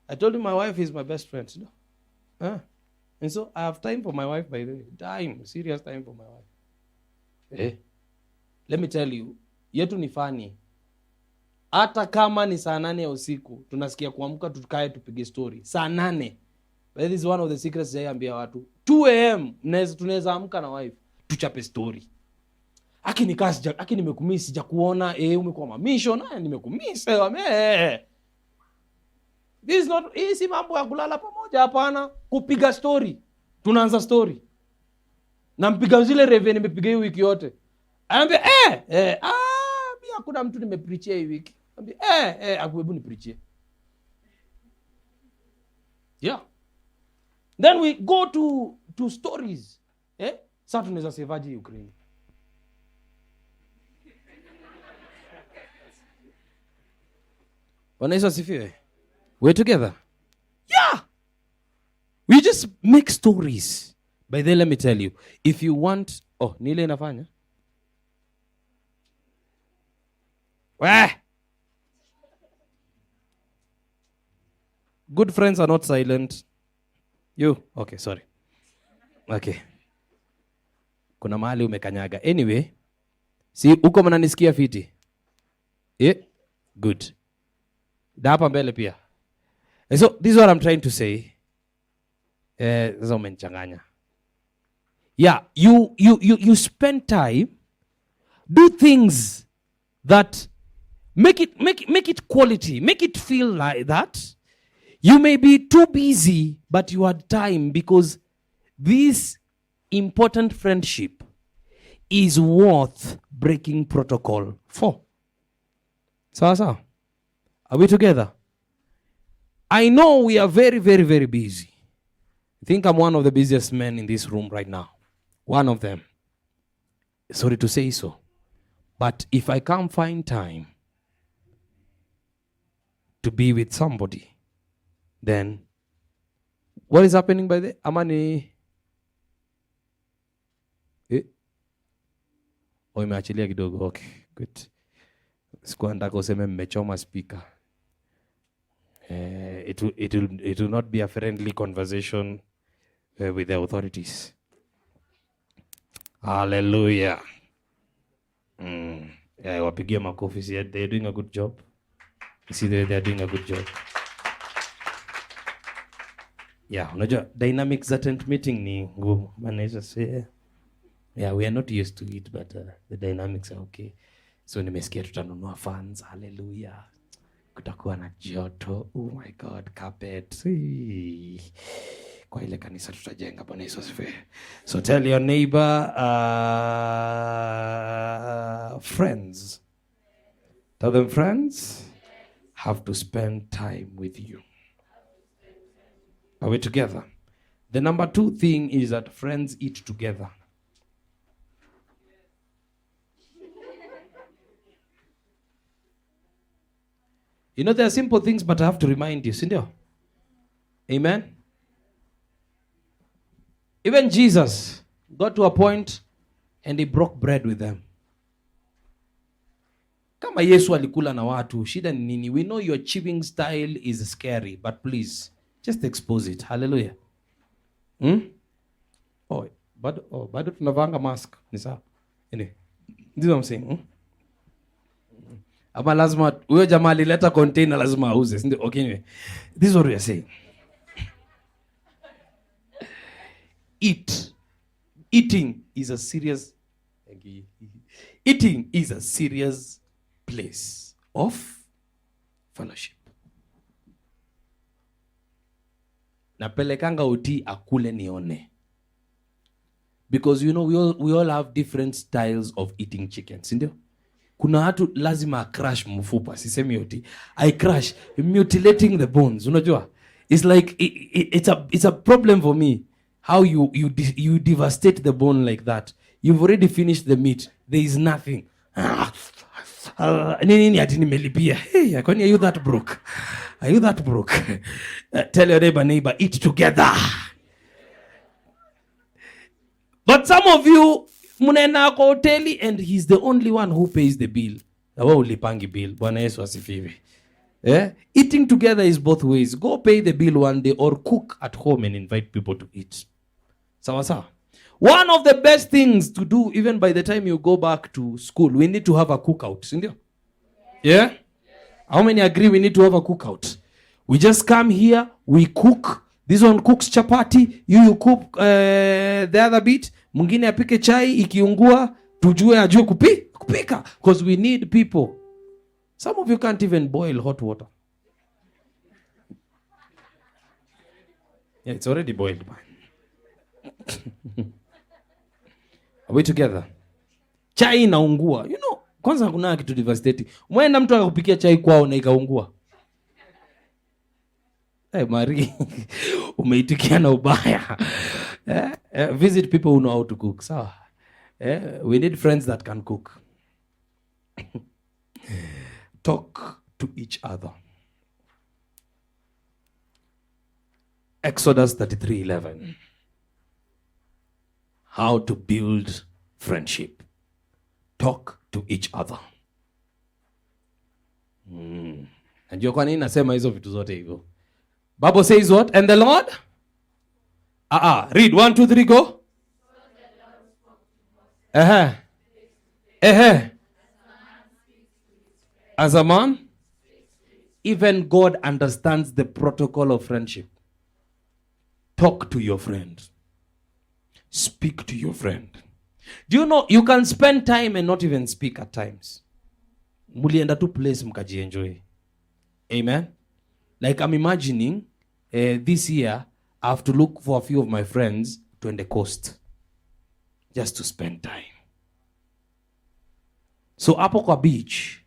I told you my wife is my best friend. No? And so I have time for my wife, by the way. Time, serious time for my wife. Let me tell you, yetu ni funny. Hata kama ni saa 8 ya usiku, tunasikia kuamka tukae tupige story. Saa 8. But this is one of the secrets I ambia watu. 2 AM tunaweza amka na wife, tuchape story. Aki nimekumiss sijakuona, umekuwa ma mission, nimekumiss This is not easy mambo ya kulala pamoja, hapana. Kupiga story. Tunaanza story. Na mpiga zile reve nimepiga hii wiki yote. Anambia mimi hakuna mtu nimepreachia hii wiki. Anambia akuhebu nipreachie. Yeah. Then we go to stories. Sasa tunaweza savaje Ukraine. Wanaweza sifiwe. We're together. Yeah. We just make stories. By then, let me tell you, if you want... nile inafanya? Good friends are not silent. You? Okay, sorry. Okay. Kuna mahali umekanyaga. Anyway, si uko mnanisikia fiti? Good. Da hapa mbele pia. And so this is what I'm trying to say. Sasa umenichanganya. Yeah, you spend time, do things that make it quality, make it feel like that. You may be too busy, but you had time because this important friendship is worth breaking protocol for. So, are we together? I know we are very, very, very busy. I think I'm one of the busiest men in this room right now. One of them. Sorry to say so. But if I can't find time to be with somebody, then what is happening by the amani? Imeachilia kidogo. Okay, good. Sikuwa nataka useme mmechoma speaker. It will not be a friendly conversation with the authorities. Hallelujah. Wapigie makofi. See, they're doing a good job. See, they're doing a good job. Yeah, unajua dynamics za tent meeting ni ngumu. Manager say, yeah, we are not used to it, but the dynamics are okay. So nimesikia tutanunua fans. Hallelujah. Kutakuwa na joto. Oh my God, carpet. Kwa ile kanisa tutajenga, Bwana Yesu asifiwe. So tell your neighbor, friends. Tell them friends have to spend time with you. Are we together? The number 2 thing is that friends eat together. You know, there are simple things, but I have to remind you. Sindio? Amen? Even Jesus got to a point and he broke bread with them. Kama Yesu alikula na watu, shida ni nini? We know your chewing style is scary, but please, just expose it. Hallelujah. Bado tunavanga mask. Ni sawa. Anyway, this is what I'm saying. Ama lazima huyo jamaa alileta container lazima auze. Okay, anyway. This is what we are saying. Eating is a serious place of fellowship. Napelekanga uti akule nione. Because you know we all have different styles of eating chicken, sindio? Kuna watu lazima crush mfupa, sisemi oti. I crush, mutilating the bones, unajua? It's like it's a problem for me. How you devastate the bone like that. You've already finished the meat. There is nothing. Nini ati nimelipia. Hey, are you that broke? Are you that broke? Tell your neighbor, eat together. But some of you, mnaenda kwa hoteli and he's the only one who pays the bill. Awa ulipangi bill. Bwana Yesu asifiwe. Eating together is both ways. Go pay the bill one day or cook at home and invite people to eat. Sawa sawa. One of the best things to do, even by the time you go back to school, we need to have a cookout. Sindio? Yeah? How many agree we need to have a cookout? We just come here, we cook. This one cooks chapati, you cook the other bit. Mwingine apike chai, ikiungua, tujue ajue kupika. Because we need people. Some of you can't even boil hot water. Yeah, it's already boiled. Are we together? Chai inaungua. You know, kwanza kuna kitu devastating. Mwenda mtu akakupikia chai kwao na ikaungua. Hey, Marie, umeitikia na ubaya. Visit people who know how to cook. So, we need friends that can cook. Talk to each other. Exodus 33:11. How to build friendship. Talk to each other. Najua kwa nini nasema hizo vitu zote hivyo. Bible says what? And the Lord? Read 1, 2, 3, go. As a man, even God understands the protocol of friendship. Talk to your friend. Speak to your friend. Do you know you can spend time and not even speak at times? Mulienda tu place mkaji enjoy. Amen. Like I'm imagining this year I have to look for a few of my friends to the coast just to spend time. So hapo kwa beach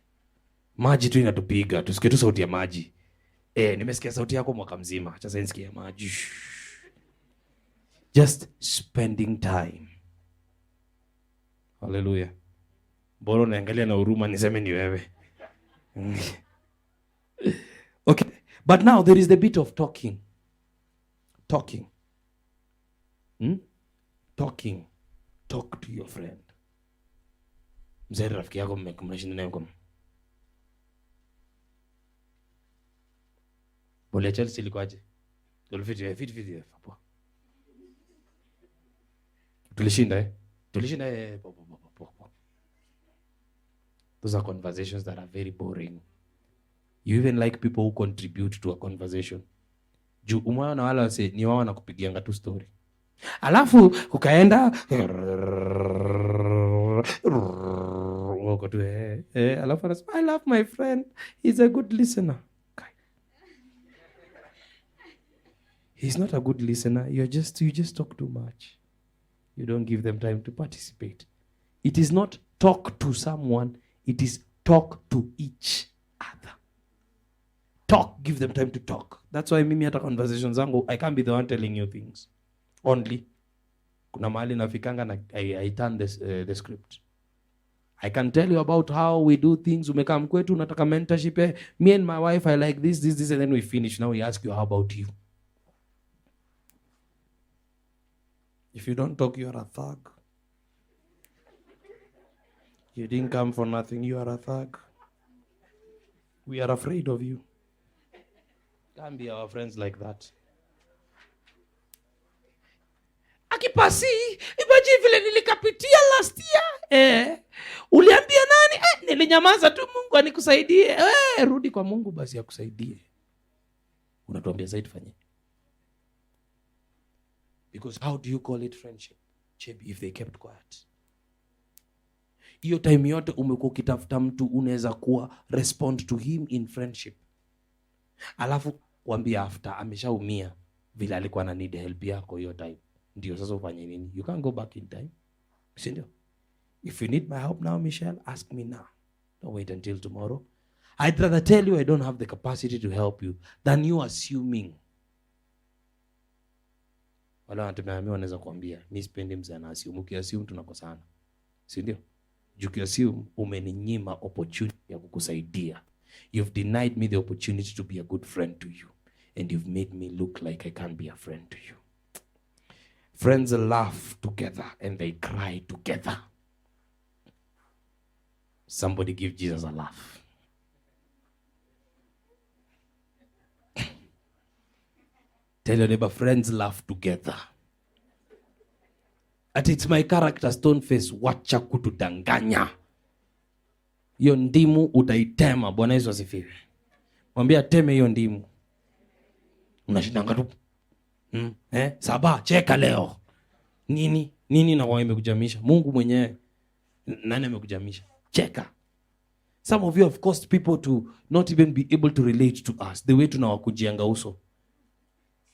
maji tu inatupiga, tusikie tu sauti ya maji. Nimesikia sauti yako mwaka mzima, acha sasa nisikie maji. Just spending time. Hallelujah. Bora naangalia na huruma niseme ni wewe. Okay, but now there is the bit of talking. Talking. Talking. Talk to your friend. Mzee rafiki yako mmekumshinda naye kwa. Bole Chelsea ilikuwaje? Tulifiti hapo. Tulishinda. Those are conversations that are very boring. You even like people who contribute to a conversation. Juu umwa na wala wase ni wao wanakupigianga tu story. Alafu ukaenda wako tu alafu anasema I love my friend. He's a good listener. He's not a good listener. You just talk too much. You don't give them time to participate. It is not talk to someone. It is talk to each other. Talk, give them time to talk. That's why mimi hata conversations zangu, I can't be the one telling you things. Only. Kuna mahali nafikanga na I turn the script. I can tell you about how we do things. Umekam kwetu, unataka mentorship. Me and my wife, I like this, and then we finish. Now we ask you, how about you? If you don't talk, you are a thug. You didn't come for nothing, you are a thug. We are afraid of you. Can't be our friends like that. Akipasi, imagine vile nilikapitia last year. Uliambia nani? Nilinyamaza tu, Mungu anikusaidie. Rudi kwa Mungu basi akusaidie. Unatuambia zaidi fanye. Because how do you call it friendship? Chebi, if they kept quiet. Hiyo time yote umekuwa ukitafuta mtu unaweza kuwa respond to him in friendship. Alafu kuambia after ameshaumia vile alikuwa na need help yako hiyo time. Ndio sasa ufanye nini? You can't go back in time. Sindio? If you need my help now, Michelle, ask me now. Don't wait until tomorrow. I'd rather tell you I don't have the capacity to help you than you assuming. Wala wanatumia wanaweza kuambia, mimi sipendi mzee na assume. Ukiassume tunakosana. Si ndio? Ukiassume umeninyima opportunity ya kukusaidia. You've denied me the opportunity to be a good friend to you, and you've made me look like I can't be a friend to you. Friends laugh together and they cry together. Somebody give Jesus a laugh. Tell your neighbor, friends laugh together. At it's my character, stone face, wacha kutudanganya. Hiyo ndimu utaitema. Bwana Yesu asifiwe. Mwambie ateme hiyo ndimu. Unashindanga tu. Saba, cheka leo. Nini na wao imekujamisha? Mungu mwenyewe. Nani amekujamisha? Cheka. Some of you have caused people to not even be able to relate to us the way tunawakujianga uso.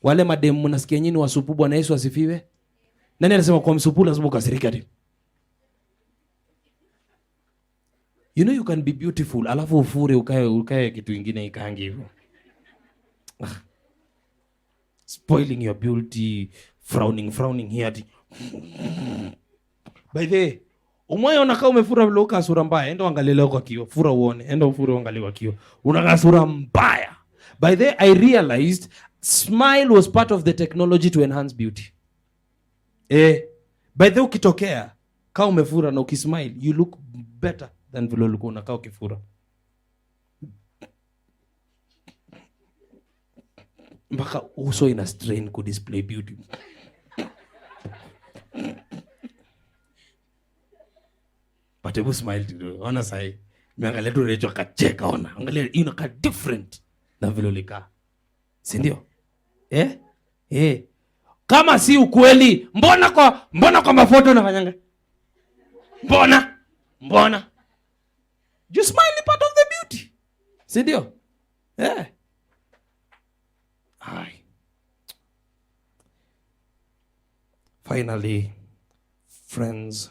Wale mademu mnasikia nyinyi wasupu. Bwana Yesu asifiwe. Nani anasema kwa msupu lazima ukasirika tu? You know you can be beautiful alafu ufure ukae kitu kingine ikaange hivyo. Spoiling your beauty, frowning here. By the way, umoyo unakaa umefura vile uka sura mbaya, enda angalia leo kwa kio, fura uone, enda ufure angalia kwa kio. Unakaa sura mbaya. By the way, I realized smile was part of the technology to enhance beauty. By the way, ukitokea kama umefura na ukismile, you look better than vile ulikuwa unakaa ukifura. Mpaka uso ina strain ku display beauty. But you smile to ona sai. Niangalia tu Rachel akacheka ona. Angalia inakaa different na vile ulikaa. Si ndio? Kama si ukweli, mbona kwa mafoto unafanyanga? Mbona? You smile is part of the beauty. Si ndio? Finally, friends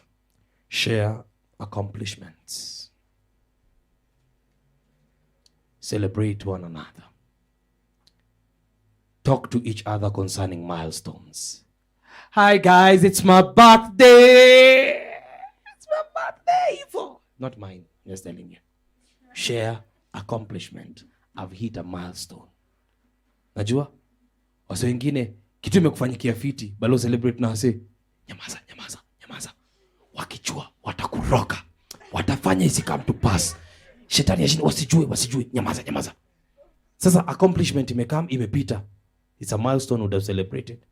share accomplishments. Celebrate one another. Talk to each other concerning milestones. Hi guys, it's my birthday. It's my birthday. Not mine, just telling you. Share accomplishment. I've hit a milestone. Najua? Wase wengine kitu imekufanyikia fiti, bado celebrate na wase. Nyamaza. Wakichua watakuroka. Watafanya isi come to pass. Shetani yashini wasijue. Nyamaza. Sasa accomplishment imepita. It's a milestone would have celebrated.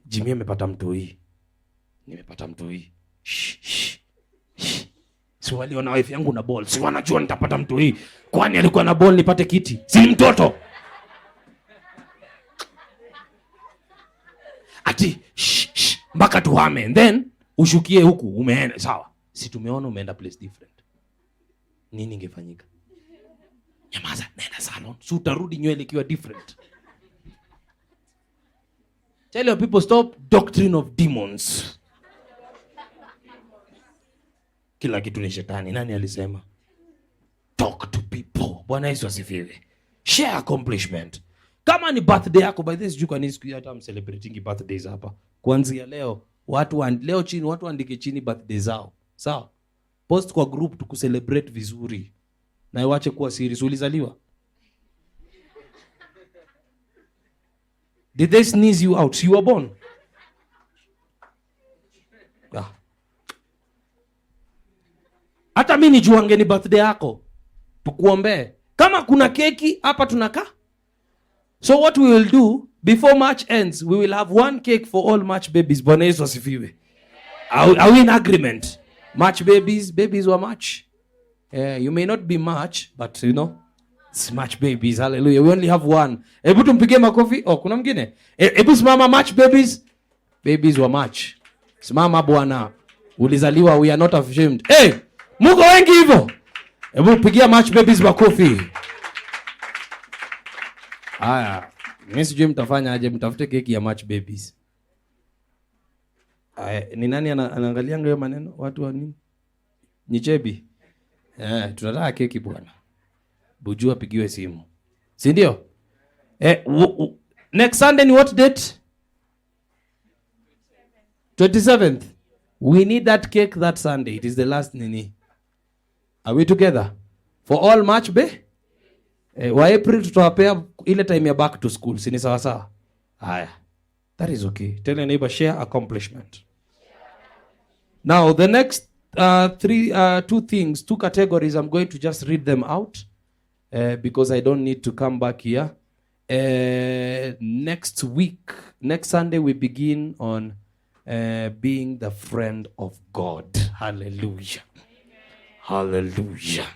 Jimmy amepata mtoi. Nimepata mtoi. Shh. Si waliona wife yangu na ball. Si wanajua nitapata mtoi. Kwani alikuwa na ball nipate kiti? Si mtoto. Ati shh mpaka tuhame. And then ushukie huku umeenda sawa. Si tumeona umeenda place different. Nini ingefanyika? Nyamaza, nenda salon. Si utarudi nywele ikiwa different. Tell your people, stop doctrine of demons. Kila kitu ni shetani. Nani alisema? Talk to people. Bwana Yesu asifiwe. Share accomplishment. Kama ni birthday yako, by this juka ni siku hata I'm celebrating birthdays hapa. Kuanzia leo, leo chini watu andike chini birthday zao. Sawa? Post kwa group tukucelebrate vizuri. Na iwache kuwa serious. Ulizaliwa? Did they sneeze you out? You were born. Hata mimi nijuange ni birthday yako. Tukuombee. Kama kuna keki hapa tunakaa. So what we will do before March ends, we will have one cake for all March babies. Bwana Yesu asifiwe. Are we in agreement? March babies were March. You may not be March, but you know, it's March babies. Hallelujah. We only have one. Hebu tumpige makofi. Kuna mwingine. Hebu simama March babies. Babies were March. Simama bwana. Ulizaliwa, we are not ashamed. Muko wengi hivyo. Hebu pigia March babies makofi. Haya, mimi sijui mtafanya aje, mtafute keki ya March babies. Ni nani anaangalia ngeo maneno? Watu wa nini? Nichebi. Tunataka keki bwana. Bujua pigiwe simu. Si ndio? Next Sunday ni what date? 27th. We need that cake that Sunday. It is the last nini. Are we together? For all March wa April tutawapea ile time ya back to school. Si ni sawa sawa? Haya. That is okay. Tell your neighbor, share accomplishment. Now, the next two categories, I'm going to just read them out because I don't need to come back here. Next week, next Sunday, we begin on being the friend of God. Hallelujah. Hallelujah.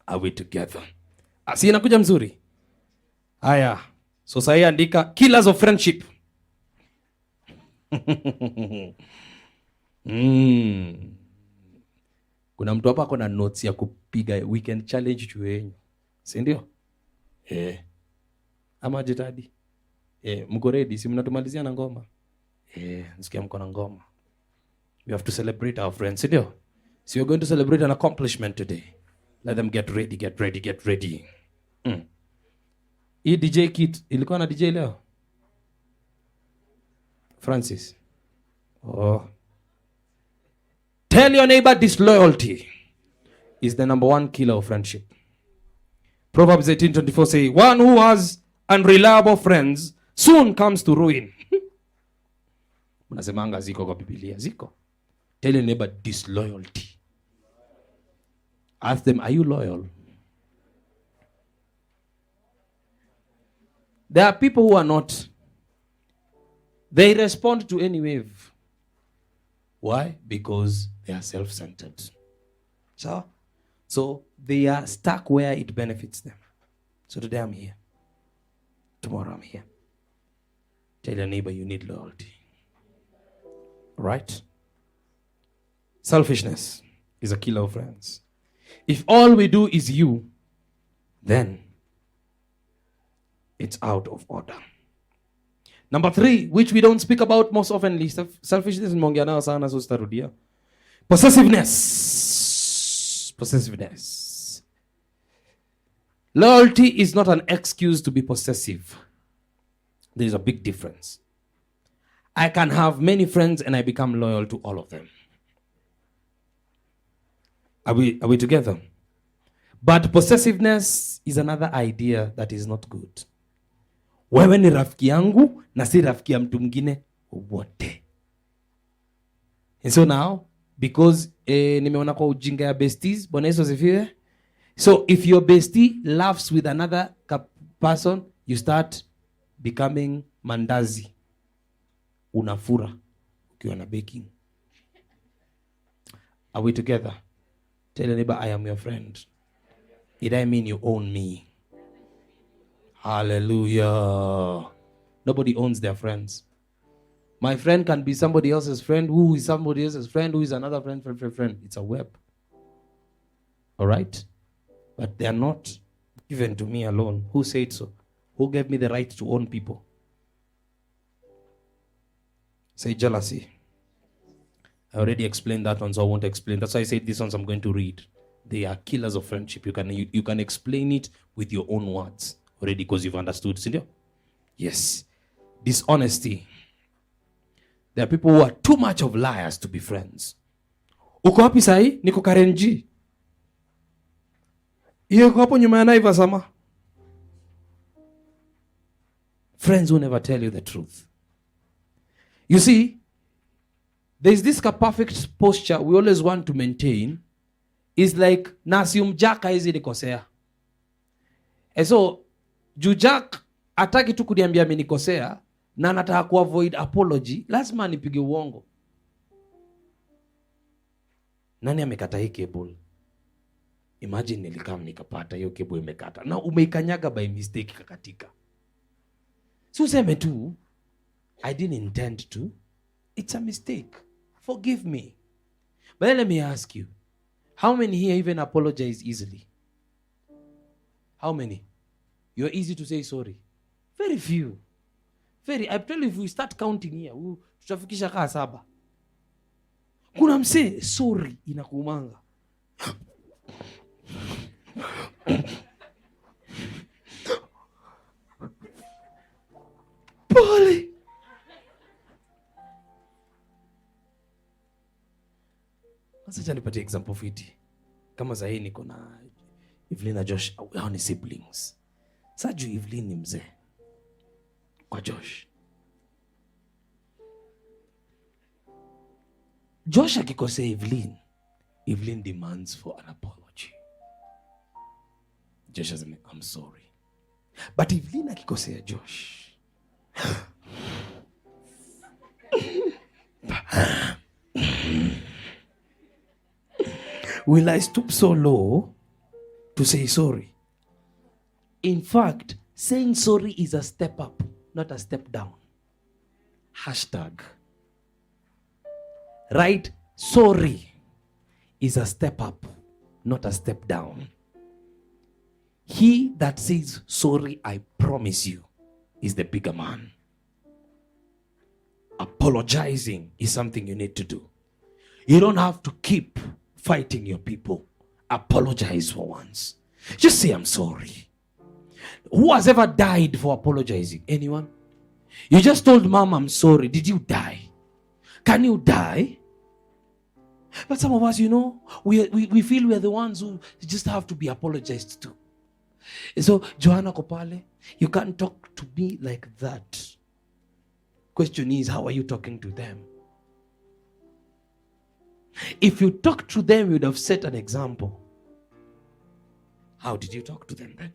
Are we together? Si inakuja mzuri? Haya. So sasa andika killers of friendship. Kuna mtu hapa ako na notes ya kupiga weekend challenge chuenyu. Si ndio? Ama jitadi. Mko ready? Si mnatumalizia na ngoma? Nisikia mko na ngoma. We have to celebrate our friends, si ndio? So you're going to celebrate an accomplishment today. Let them get ready, get ready, get ready. Hii DJ kit ilikuwa na DJ leo? Francis. Oh. Tell your neighbor disloyalty is the number one killer of friendship. Proverbs 18:24 say, one who has unreliable friends soon comes to ruin. Unasemanga ziko kwa Biblia, ziko. Tell your neighbor disloyalty. Ask them, are you loyal? There are people who are not. They respond to any wave. Why? Because they are self-centered. So they are stuck where it benefits them. So today I'm here. Tomorrow I'm here. Tell your neighbor you need loyalty. Right? Selfishness is a killer of friends. If all we do is you, then it's out of order. Number 3, which we don't speak about most oftenly, selfishness mongia nao sana so starudia. Possessiveness. Possessiveness. Loyalty is not an excuse to be possessive. There is a big difference. I can have many friends and I become loyal to all of them. Are we together? But possessiveness is another idea that is not good. Wewe ni rafiki yangu na si rafiki ya mtu mwingine wote. And so now, because nimeona kwa ujinga ya besties, Bwana Yesu asifiwe. So if your bestie laughs with another person, you start becoming mandazi. Unafura ukiwa na baking. Are we together? Tell your neighbor, I am your friend. Did I mean you own me? Hallelujah. Nobody owns their friends. My friend can be somebody else's friend, who is somebody else's friend, who is another friend. It's a web. All right? But they are not given to me alone. Who said so? Who gave me the right to own people? Say jealousy. I already explained that one, so I won't explain. That's why I said these ones I'm going to read. They are killers of friendship. You can explain it with your own words already because you've understood. Yes. Dishonesty. There are people who are too much of liars to be friends. Uko wapi sahi? Niko Karenji. Iyo uko hapo nyuma ya Naivas ama? Friends who never tell you the truth. You see, there's this perfect posture we always want to maintain. Is like, nasium Jack hizi nikosea. And so, Jack ataki tu kuniambia amenikosea na anataka kuavoid apology, lazima nipige uongo. Nani amekata hii cable? Imagine nilikam nikapata hiyo cable imekata. Na umeikanyaga by mistake kakatika. So useme tu, I didn't intend to. It's a mistake. Forgive me. But then let me ask you, how many here even apologize easily? How many? You're easy to say sorry. Very few. I tell you, if we start counting here, tutafikisha kaa 7. Kuna mse sorry inakumanga. Pole. Sasa nipatie example fiti. Kama zaidi niko na Evelyn na Josh, hao ni siblings. Saju Evelyn ni mzee kwa Josh. Josh akikosea Evelyn, Evelyn demands for an apology. Josh says, I'm sorry. But Evelyn akikosea Josh, will I stoop so low to say sorry? In fact, saying sorry is a step up, not a step down. Hashtag. Right? Sorry is a step up, not a step down. He that says sorry, I promise you, is the bigger man. Apologizing is something you need to do. You don't have to keep fighting your people. Apologize for once. Just say, I'm sorry. Who has ever died for apologizing? Anyone? You just told mom, I'm sorry. Did you die? Can you die? But some of us, we feel we are the ones who just have to be apologized to. So, Joanna Kopale, you can't talk to me like that. Question is, how are you talking to them? If you talk to them, you would have set an example. How did you talk to them then?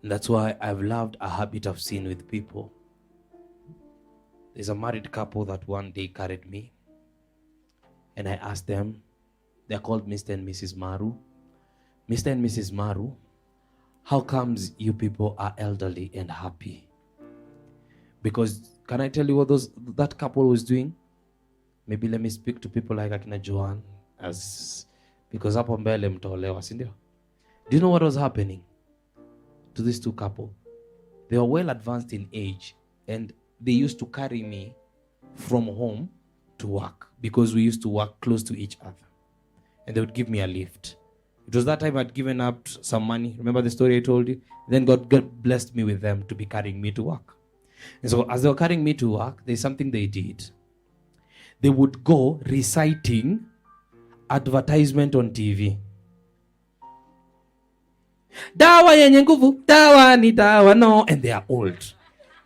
And that's why I've loved a habit I've seen with people. There's a married couple that one day carried me, and I asked them, they're called Mr. and Mrs. Maru. Mr. and Mrs. Maru, how comes you people are elderly and happy? Because, can I tell you what that couple was doing? Maybe let me speak to people like Akina Joan, because hapo mbele mtaolewa, si ndio? Do you know what was happening to these two couple? They were well advanced in age, and they used to carry me from home to work because we used to work close to each other. And they would give me a lift. It was that time I'd given up some money. Remember the story I told you? Then God blessed me with them to be carrying me to work. And so as they were carrying me to work, there's something they did. They would go reciting advertisement on TV. Dawa yenye nguvu, dawa ni dawa no. And they are old.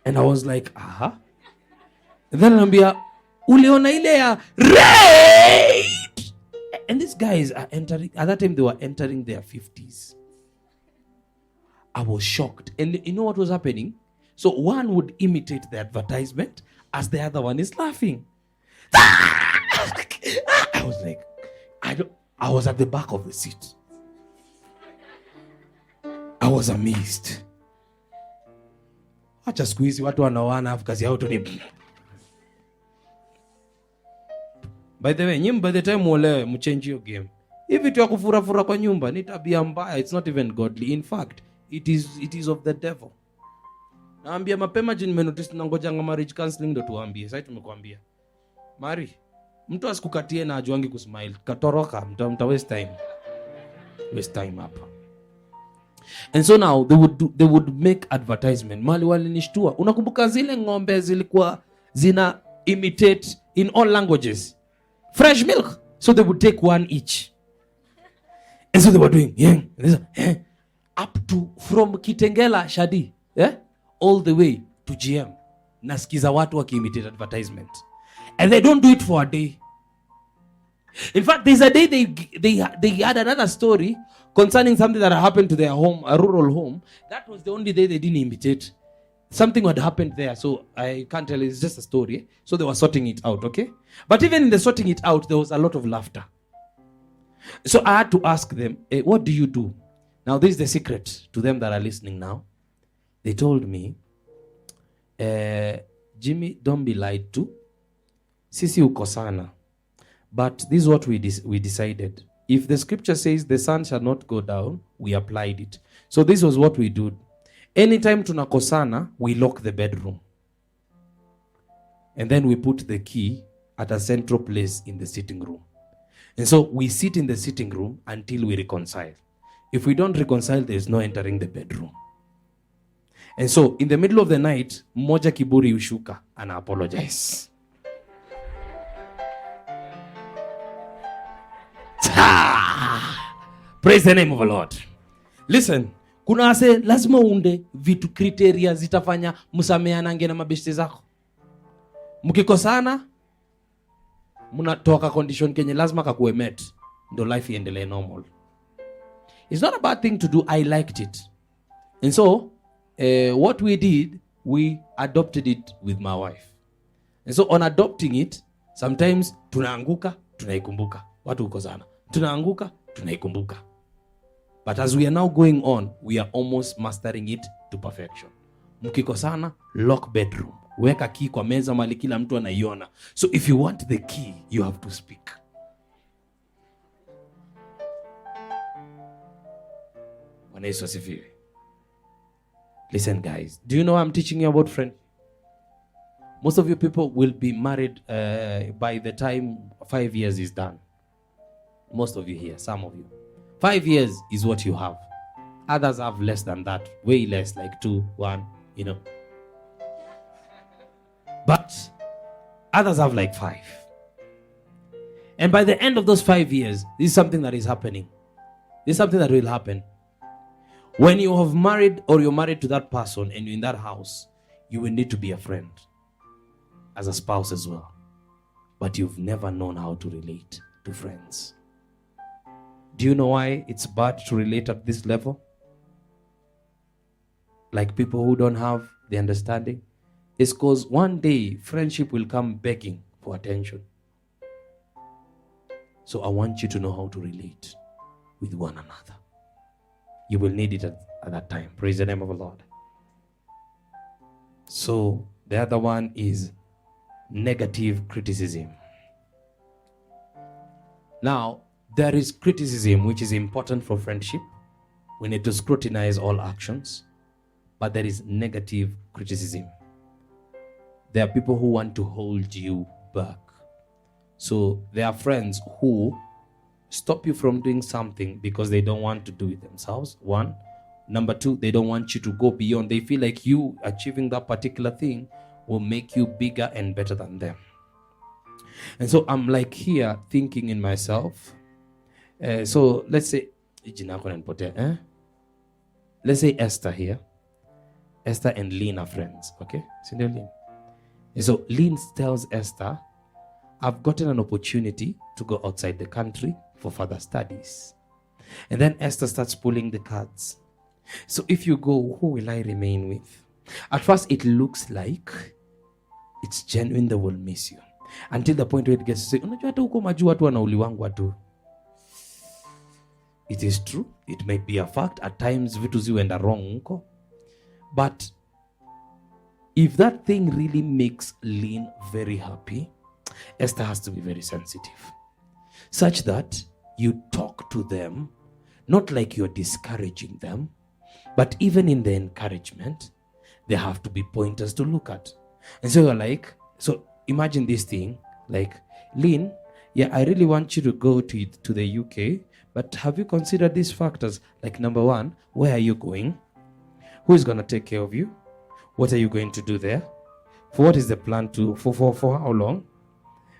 And I was like, aha. And then I'll uliona ile ya raid. And these guys are entering, at that time they were entering their 50s. I was shocked. And you know what was happening? So one would imitate the advertisement as the other one is laughing. I was like, I was at the back of the seat. I was amazed. Acha siku hizi watu wanaoana afu kazi yao tu ni. By the way, by the time muolewe, mchange your game. Hivi tu ya kufura kwa nyumba ni tabia mbaya. It's not even godly. In fact, it is of the devil. Naambia mapema jini nimenotice na ngojanga marriage counseling ndo tuambie. Sasa tumekuambia. Mari, mtu asikukatie na ajuangi kusmile. Katoroka, mta waste time. Waste time hapa. And so now they would make advertisement. Mali walinishtua. Unakumbuka zile ng'ombe zilikuwa zina imitate in all languages. Fresh milk. So they would take one each. And so they were doing up to from Kitengela Shadi, all the way to GM. Nasikiza watu wakiimitate advertisement. And they don't do it for a day. In fact, there's a day they had another story concerning something that happened to their home, a rural home. That was the only day they didn't imitate. Something had happened there, so I can't tell you, it's just a story. So they were sorting it out, okay? But even in the sorting it out, there was a lot of laughter. So I had to ask them, what do you do? Now, this is the secret to them that are listening now. They told me, Jimmy, don't be lied to. Sisi uko sana. But this is what we decided. If the scripture says the sun shall not go down, we applied it. So this was what we do. Anytime tunakosana, we lock the bedroom. And then we put the key at a central place in the sitting room. And so we sit in the sitting room until we reconcile. If we don't reconcile, there is no entering the bedroom. And so in the middle of the night, mmoja kiburi ushuka and I apologize. Praise the name of the Lord. Listen, kuna ase lazima unde vitu criteria zitafanya msameanange na mabeshte zako. Mkikosana, mnatoka condition kenye lazima kakuwe met. Ndo life iendelee normal. It's not a bad thing to do. I liked it. And so, what we did, we adopted it with my wife. And so on adopting it, sometimes tunaanguka, tunaikumbuka. Watu uko sana. Tunaanguka, tunaikumbuka. But as we are now going on, we are almost mastering it to perfection. Mkikosana, lock bedroom. Weka key kwa meza mali kila mtu anaiona. So if you want the key, you have to speak. Bwana Yesu asifiwe. Listen guys, do you know I'm teaching you about friendship? Most of you people will be married by the time 5 years is done. Most of you here, some of you. 5 years is what you have. Others have less than that, way less, like 2, 1, you know. But others have like 5. And by the end of those 5 years, this is something that is happening. This is something that will happen. When you have married or you're married to that person and you're in that house, you will need to be a friend as a spouse as well. But you've never known how to relate to friends. Do you know why it's bad to relate at this level? Like people who don't have the understanding. It's because one day friendship will come begging for attention. So I want you to know how to relate with one another. You will need it at that time. Praise the name of the Lord. So the other one is negative criticism. Now, there is criticism which is important for friendship. We need to scrutinize all actions. But there is negative criticism. There are people who want to hold you back. So there are friends who stop you from doing something because they don't want to do it themselves. 1. Number 2, they don't want you to go beyond. They feel like you achieving that particular thing will make you bigger and better than them. And so I'm like here thinking in myself. So let's say, let's say Esther here. Esther and Lynn are friends, okay? Cindy and Lynn. And so Lynn tells Esther, I've gotten an opportunity to go outside the country for further studies. And then Esther starts pulling the cards. So if you go, who will I remain with? At first, it looks like it's genuine, they will miss you. Until the point where it gets to say, unajua hata huko majuu watu wanauliwangwa tu. It is true. It might be a fact. At times, vitu ziwenda wrong huko. But if that thing really makes Lynn very happy, Esther has to be very sensitive. Such that you talk to them, not like you're discouraging them, but even in the encouragement, there have to be pointers to look at. And so you're like, so imagine this thing, like, Lynn, yeah, I really want you to go to the UK, but have you considered these factors? Like, number 1, where are you going? Who is going to take care of you? What are you going to do there? For what is the plan to, for how long?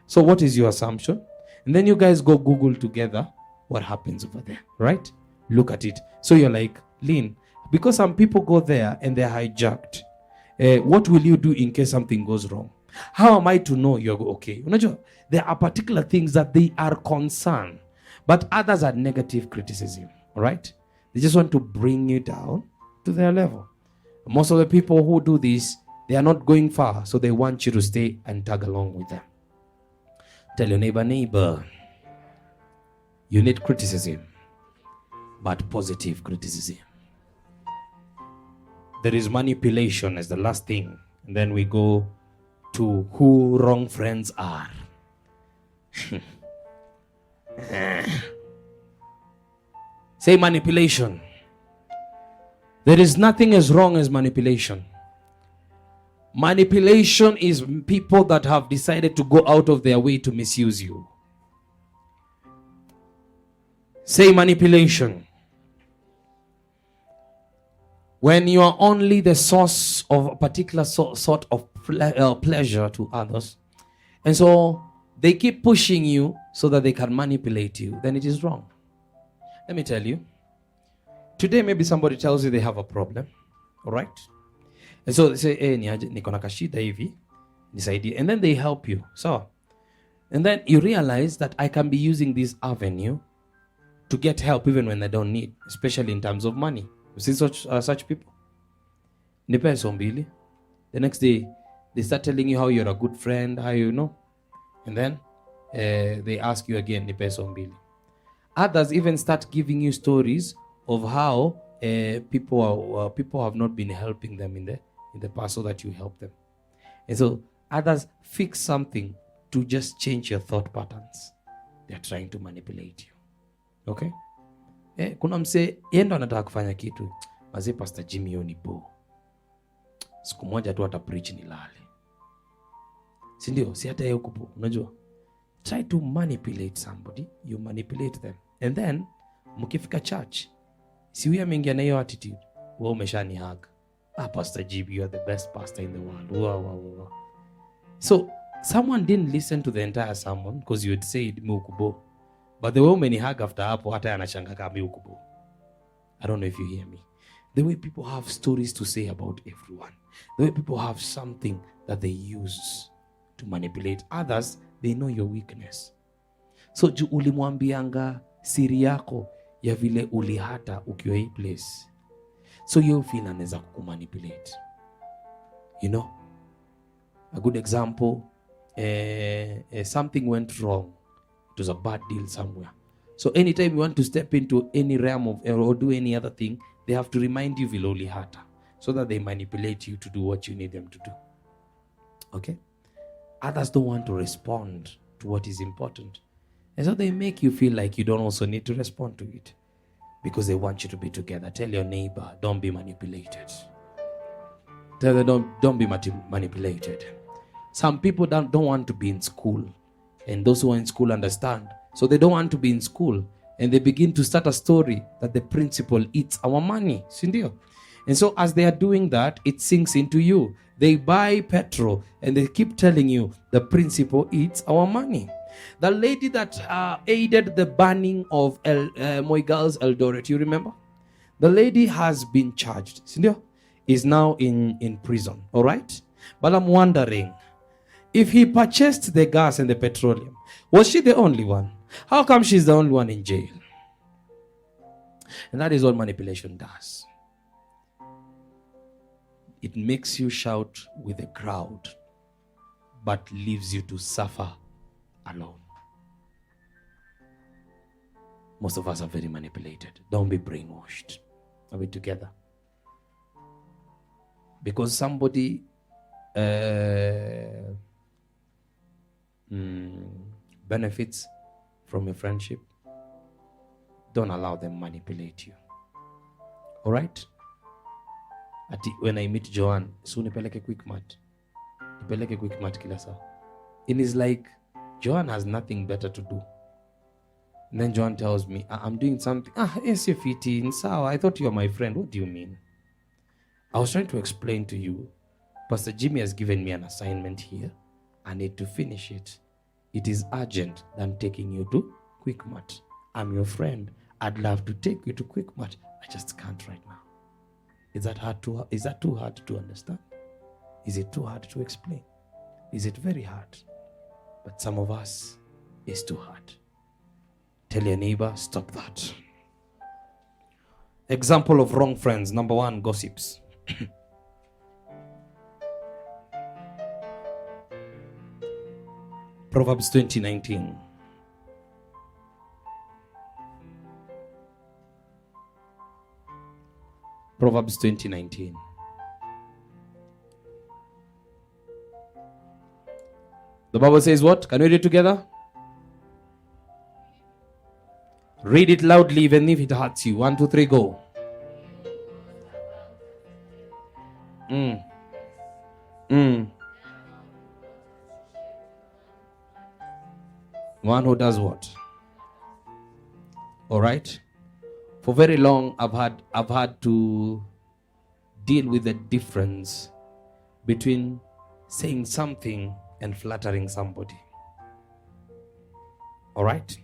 So what is your assumption? And then you guys go Google together what happens over there, right? Look at it. So you're like, Lynn, because some people go there and they're hijacked, what will you do in case something goes wrong? How am I to know you're okay? There are particular things that they are concerned, but others are negative criticism, all right? They just want to bring you down to their level. Most of the people who do this, they are not going far, so they want you to stay and tag along with them. Tell your neighbor, you need criticism, but positive criticism. There is manipulation as the last thing, and then we go to who wrong friends are. Say manipulation. There is nothing as wrong as manipulation. Manipulation is people that have decided to go out of their way to misuse you. Say manipulation. When you are only the source of a particular sort of pleasure to others, and so they keep pushing you so that they can manipulate you, then it is wrong. Let me tell you. Today, maybe somebody tells you they have a problem, all right? And so they say, niko na kashida hivi, nisaidie, and then they help you. So, and then you realize that I can be using this avenue to get help even when I don't need, especially in terms of money. You see such people. Nipe so mbili. The next day, they start telling you how you're a good friend, how you know, and then they ask you again, nipe so mbili. Others even start giving you stories of how people have not been helping them in the past, so that you help them. And so others fix something to just change your thought patterns. They're trying to manipulate you. Okay? Kuna mse yendo anataka kufanya kitu. Maze Pastor Jimmy yoni bo. Siku moja tu ata preach nilale. Si ndio? Si hata yeye kupo. Unajua? Try to manipulate somebody. You manipulate them. And then mkifika church, si huyu ameingia na hiyo attitude. Wewe umeshani hug. Pastor Jimmy, you are the best pastor in the world. Wow. So someone didn't listen to the entire sermon because you had said miukubo. But the way many hug after hapo hata anashanga kama miukubo. I don't know if you hear me. The way people have stories to say about everyone. The way people have something that they use to manipulate others, they know your weakness. So ulimwambianga siri yako ya vile ulihata ukiwa hii place. So you feel anaweza kukumanipulate. You know? A good example, something went wrong. It was a bad deal somewhere. So anytime you want to step into any realm of or do any other thing, they have to remind you viloli hata, so that they manipulate you to do what you need them to do. Okay? Others don't want to respond to what is important. And so they make you feel like you don't also need to respond to it, because they want you to be together. Tell your neighbor, don't be manipulated. Tell them, don't be manipulated. Some people don't want to be in school. And those who are in school understand. So they don't want to be in school. And they begin to start a story that the principal eats our money. Sindio? And so as they are doing that, it sinks into you. They buy petrol and they keep telling you the principal eats our money. The lady that aided the banning of Moigal's Eldoret, you remember? The lady has been charged. Sindio? Is now in prison. All right? But I'm wondering, if he purchased the gas and the petroleum, was she the only one? How come she's the only one in jail? And that is what manipulation does. It makes you shout with the crowd, but leaves you to suffer alone. Most of us are very manipulated. Don't be brainwashed. Are we together? Because somebody benefits from a friendship, don't allow them manipulate you. All right? When I meet Joanne, soon nipeleke quick mat. Nipeleke quick mat kila saa. It is like Joanne has nothing better to do. And then Joanne tells me, I'm doing something. Yes, you're 15. So I thought you were my friend. What do you mean? I was trying to explain to you. Pastor Jimmy has given me an assignment here. I need to finish it. It is urgent than taking you to quick mat. I'm your friend. I'd love to take you to quick mat. I just can't right now. Is that too hard to understand? Is it too hard to explain? Is it very hard? But some of us, it's too hard. Tell your neighbor, stop that. Example of wrong friends. Number 1, gossips. Proverbs 20:19. Proverbs 20:19. The Bible says what? Can we read it together? Read it loudly even if it hurts you. 1, 2, 3, go. One who does what? All right. For very long, I've had to deal with the difference between saying something and flattering somebody. All right.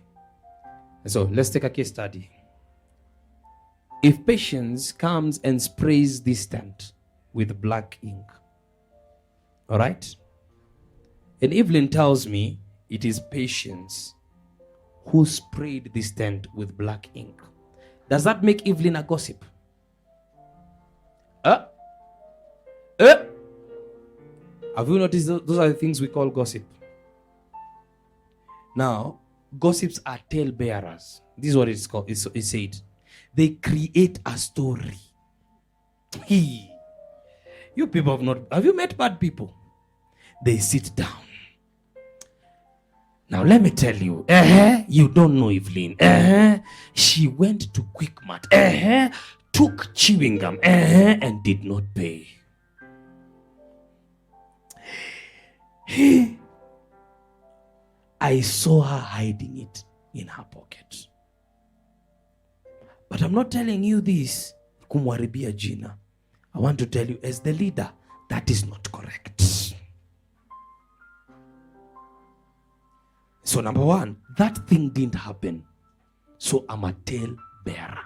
So let's take a case study. If Patience comes and sprays this tent with black ink, all right, And Evelyn tells me it is Patience who sprayed this tent with black ink. Does that make Evelyn a gossip? Have you noticed those are the things we call gossip? Now, gossips are tale bearers. This is what it's called. It's said. They create a story. You people have you met bad people? They sit down. Now let me tell you, you don't know Evelyn. She went to Quick Mart, took chewing gum, and did not pay. I saw her hiding it in her pocket. But I'm not telling you this kumwaribia jina. I want to tell you as the leader, that is not correct. So number one, that thing didn't happen. So I'm a tale bearer.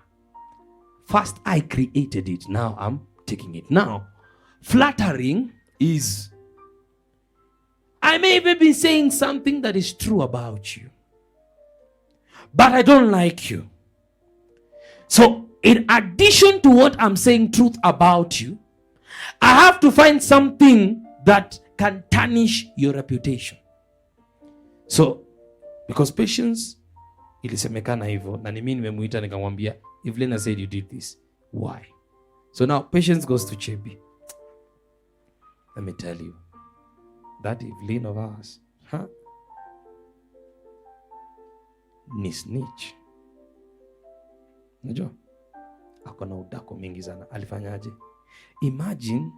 First, I created it. Now I'm taking it. Now, flattering is, I may have been saying something that is true about you, but I don't like you. So in addition to what I'm saying truth about you, I have to find something that can tarnish your reputation. So because Patience ilisemekana hivyo na mimi nimemuita nikamwambia Evelyn said you did this. Why? So now Patience goes to Chebi. Let me tell you, that Evelyn of ours, ni snitch. Unajua? Ako na udako mingi sana. Alifanyaje? Imagine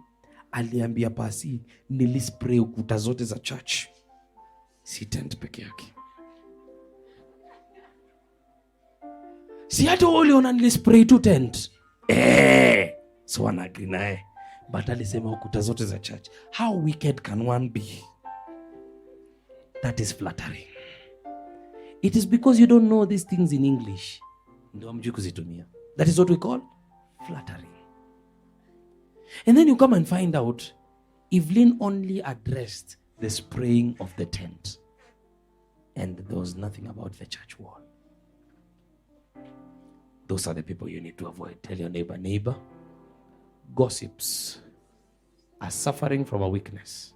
aliambia Pasi nilispray ukuta zote za church. Si tent peke yake. Si hata uliona nilispray tu tent. So wana agree naye. But alisema ukuta zote za church. How wicked can one be? That is flattering. It is because you don't know these things in English. Ndio hamjui kuzitumia. That is what we call flattering. And then you come and find out Evelyn only addressed the spraying of the tent. And there was nothing about the church wall. Those are the people you need to avoid. Tell your neighbor, gossips are suffering from a weakness,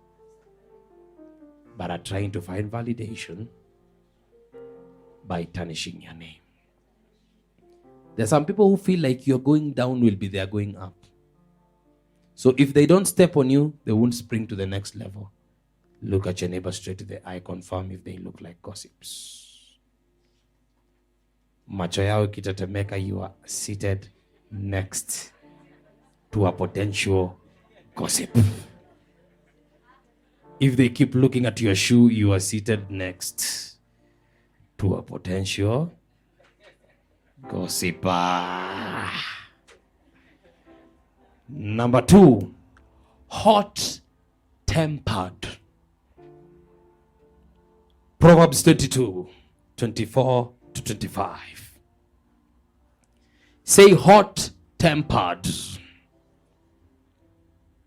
but are trying to find validation by tarnishing your name. There are some people who feel like you're going down will be there going up. So if they don't step on you, they won't spring to the next level. Look at your neighbor straight to the eye, confirm if they look like gossips. Macho yao kitatemeka, you are seated next to a potential gossip. If they keep looking at your shoe, you are seated next to a potential gossiper. Number 2, hot-tempered. Proverbs 22, 24 to 25. Say hot-tempered.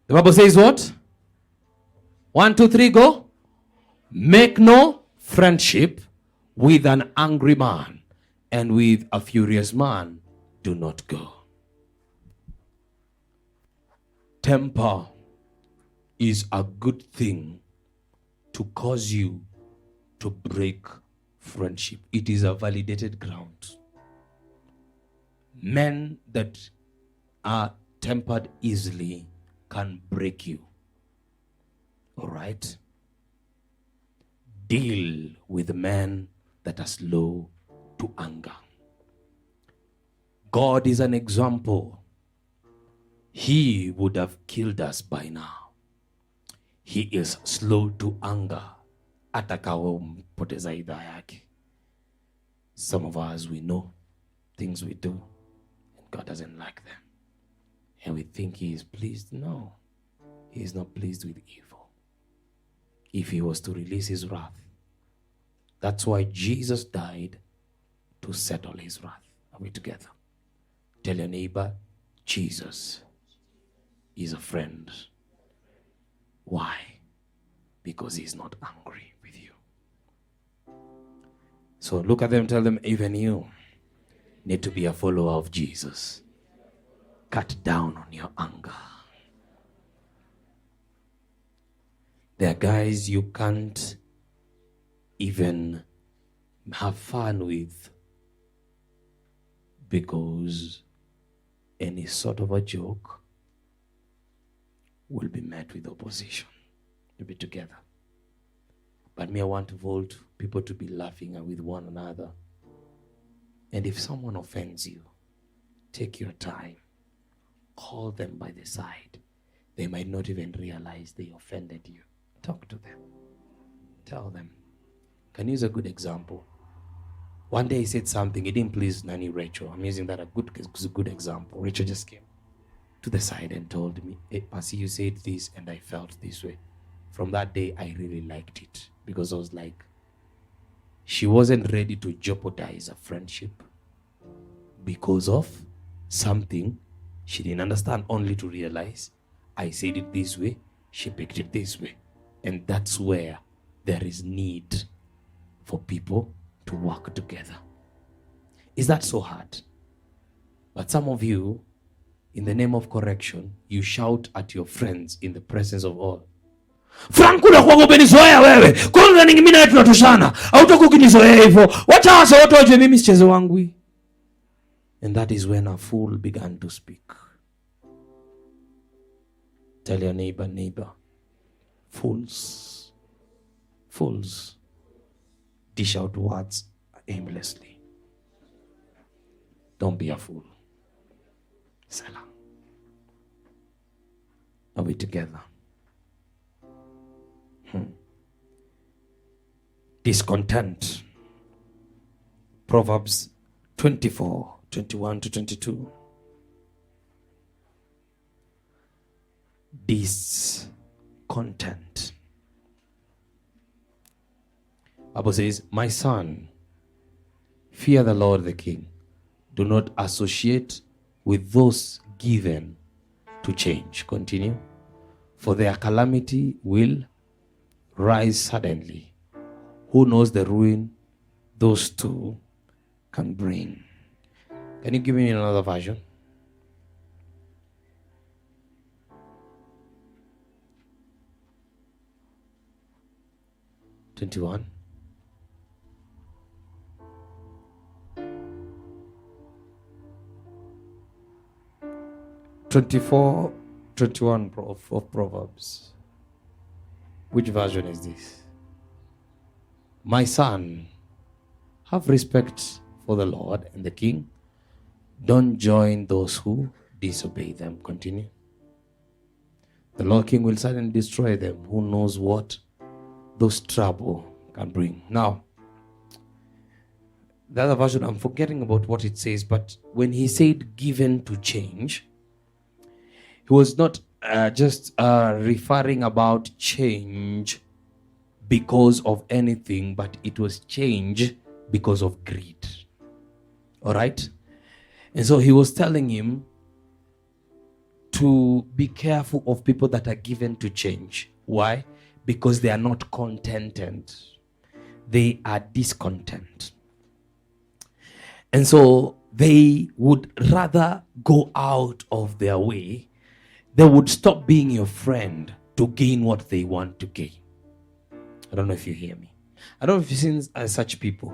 The Bible says what? 1, 2, 3, go. Make no friendship with an angry man, and with a furious man do not go. Temper is a good thing to cause you to break friendship. It is a validated ground. Men that are tempered easily can break you. All right? Deal with men that are slow to anger. God is an example. He would have killed us by now. He is slow to anger. Atakampoteza idhaa yake. Some of us, we know things we do, and God doesn't like them. And we think He is pleased. No, He is not pleased with evil. If He was to release His wrath, that's why Jesus died, to settle His wrath. Are we together? Tell your neighbor, Jesus is a friend. Why? because he's not angry with you. So look at them, tell them, even you need to be a follower of Jesus. Cut down on your anger. There are guys you can't even have fun with because any sort of a joke will be met with opposition. You'll be together. But me, I want people to be laughing with one another. And if someone offends you, take your time. Call them by the side. They might not even realize they offended you. Talk to them. Tell them. Can use a good example. One day he said something, it didn't please Nanny Rachel. I'm using that as a good example. Rachel just came to the side and told me, hey, Pasi, you said this and I felt this way. From that day, I really liked it because I was like, she wasn't ready to jeopardize a friendship because of something she didn't understand, only to realize I said it this way, she picked it this way. And that's where there is need for people to work together. Is that so hard? But some of you, in the name of correction, you shout at your friends in the presence of all. Frank, unakuwa umenizoea wewe. Kwanza mimi na tunatoshana. Hautakuwa ukinizoea hivyo. Wacha wase watu wajue mimi sichezo wangu. And that is when a fool began to speak. Tell your neighbor, fools dish out words aimlessly. Don't be a fool. Selah. Are we together? Discontent. Proverbs 24, 21 to 22. Discontent. Bible says, my son, fear the Lord the King. Do not associate with those given to change. Continue. For their calamity will rise suddenly. Who knows the ruin those two can bring? Can you give me another version? (21) 24, 21 of Proverbs. Which version is this? My son, have respect for the Lord and the King. Don't join those who disobey them. Continue. The Lord King will suddenly destroy them. Who knows what those trouble can bring? Now, the other version, I'm forgetting about what it says, but when he said given to change, he was not just referring about change because of anything, but it was change because of greed. All right? And so he was telling him to be careful of people that are given to change. Why? Because they are not contented. They are discontent. And so they would rather go out of their way. They would stop being your friend to gain what they want to gain. I don't know if you hear me. I don't know if you've seen such people.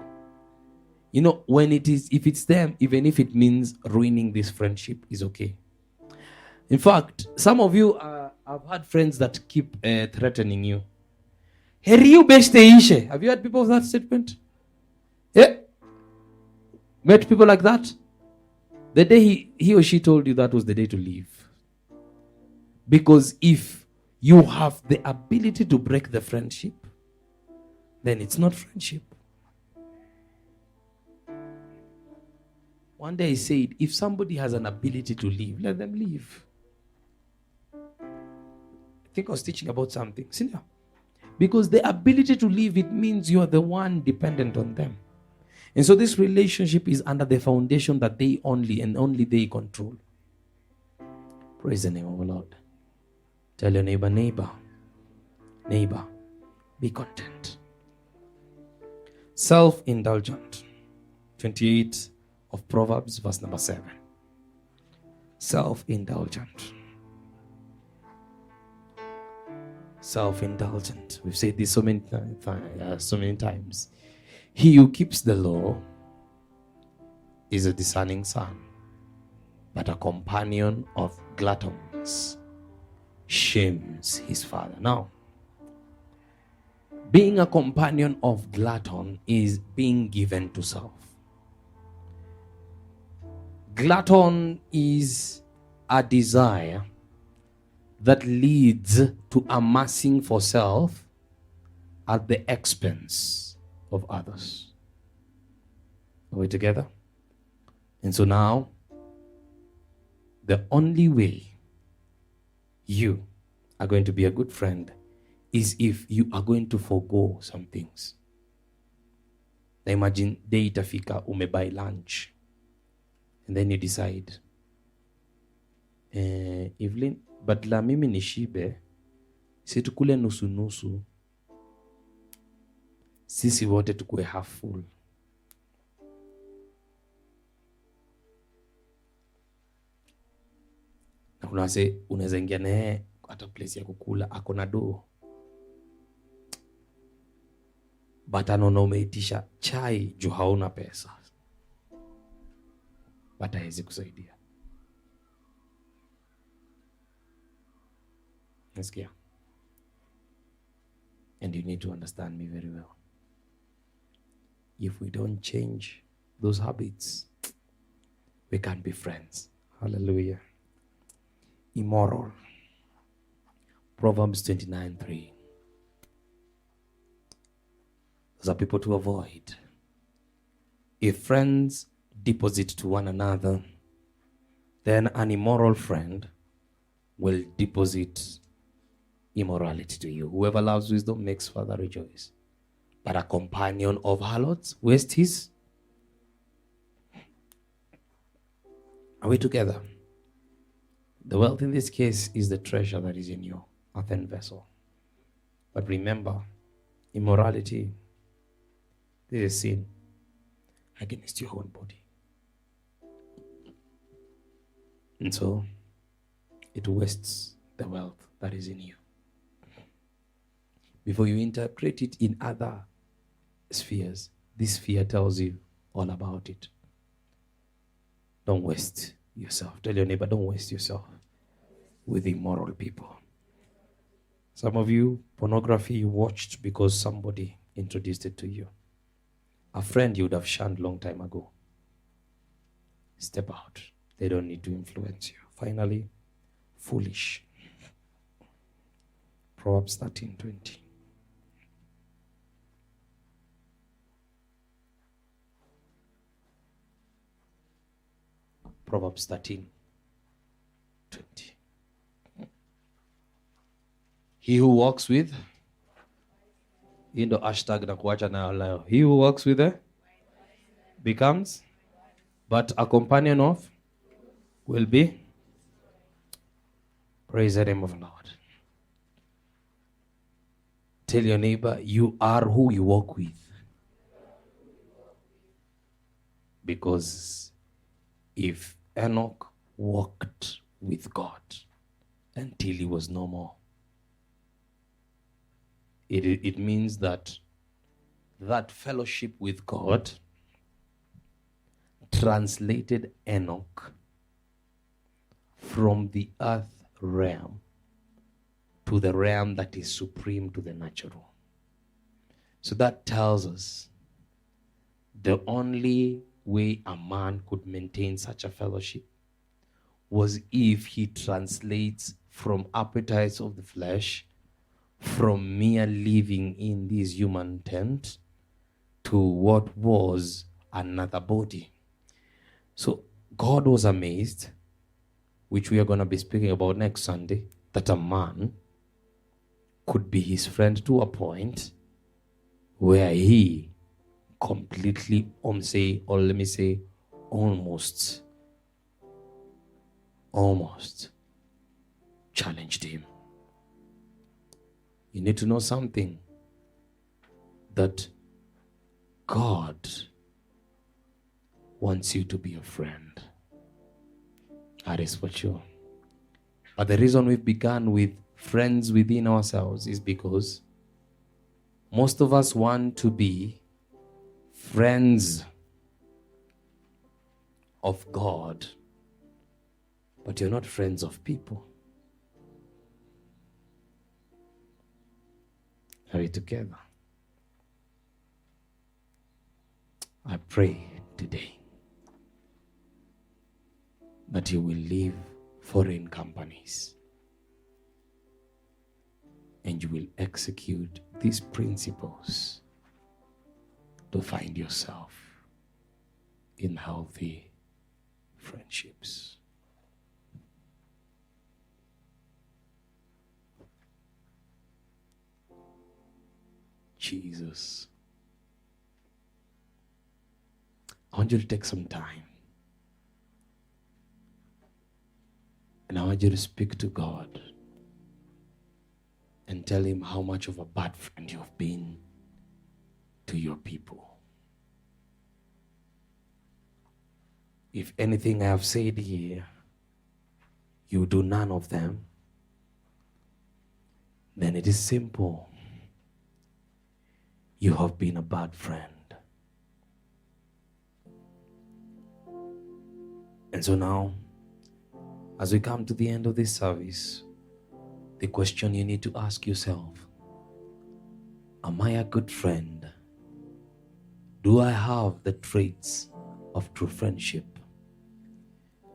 You know, if it's them, even if it means ruining this friendship, is okay. In fact, some of you have had friends that keep threatening you. Have you heard people of that statement? Yeah. Met people like that? The day he or she told you that was the day to leave. Because if you have the ability to break the friendship, then it's not friendship. One day he said, if somebody has an ability to leave, let them leave. I think I was teaching about something. Because the ability to leave, it means you are the one dependent on them. And so this relationship is under the foundation that they only and only they control. Praise the name of the Lord. Tell your neighbor, Be content. Self-indulgent. 28 of Proverbs, verse number 7. Self-indulgent. Self-indulgent. We've said this so many times. He who keeps the law is a discerning son, but a companion of gluttons shames his father. Now, being a companion of glutton is being given to self. Glutton is a desire that leads to amassing for self at the expense of others. Are we together? And so now, the only way you are going to be a good friend is if you are going to forego some things. Now imagine day itafika buy lunch and then you decide, Evelyn, badala mimi nishibe, si tukule nusu nusu, sisi wote tukue half full. Na kuna wase unaweza ingia naye hata place ya kukula ako na doo, but anaona umeitisha chai juu hauna pesa, but hawezi kusaidia. Nasikia? And you need to understand me very well. If we don't change those habits, we can't be friends. Hallelujah. Immoral. Proverbs 29:3. Those are people to avoid. If friends deposit to one another, then an immoral friend will deposit immorality to you. Whoever loves wisdom makes father rejoice, but a companion of harlots wastes his. Are we together? The wealth in this case is the treasure that is in your earthen vessel. But remember, immorality, this is sin against your own body. And so, it wastes the wealth that is in you. Before you interpret it in other spheres, this sphere tells you all about it. Don't waste yourself. Tell your neighbor, don't waste yourself with immoral people. Some of you, pornography you watched because somebody introduced it to you. A friend you would have shunned long time ago. Step out. They don't need to influence you. Finally, foolish. Proverbs 13:20. Proverbs 13:20. He who walks with, hashtag na kuacha na leo. He who walks with becomes, but a companion of will be. Praise the name of the Lord. Tell your neighbor, you are who you walk with. Because if Enoch walked with God until he was no more, it means that fellowship with God translated Enoch from the earth realm to the realm that is supreme to the natural. So that tells us the only way a man could maintain such a fellowship was if he translates from appetites of the flesh, from mere living in this human tent, to what was another body. So God was amazed, which we are going to be speaking about next Sunday, that a man could be his friend to a point where he completely, almost challenged him. You need to know something. that God wants you to be a friend. That is for sure. But the reason we've begun with friends within ourselves is because most of us want to be friends of God, but you're not friends of people. Are we together? I pray today that you will leave foreign companies and you will execute these principles to find yourself in healthy friendships. Jesus, I want you to take some time and I want you to speak to God and tell him how much of a bad friend you've been to your people. If anything I have said here, you do none of them, then it is simple. You have been a bad friend. And so now, as we come to the end of this service, the question you need to ask yourself, am I a good friend? Do I have the traits of true friendship?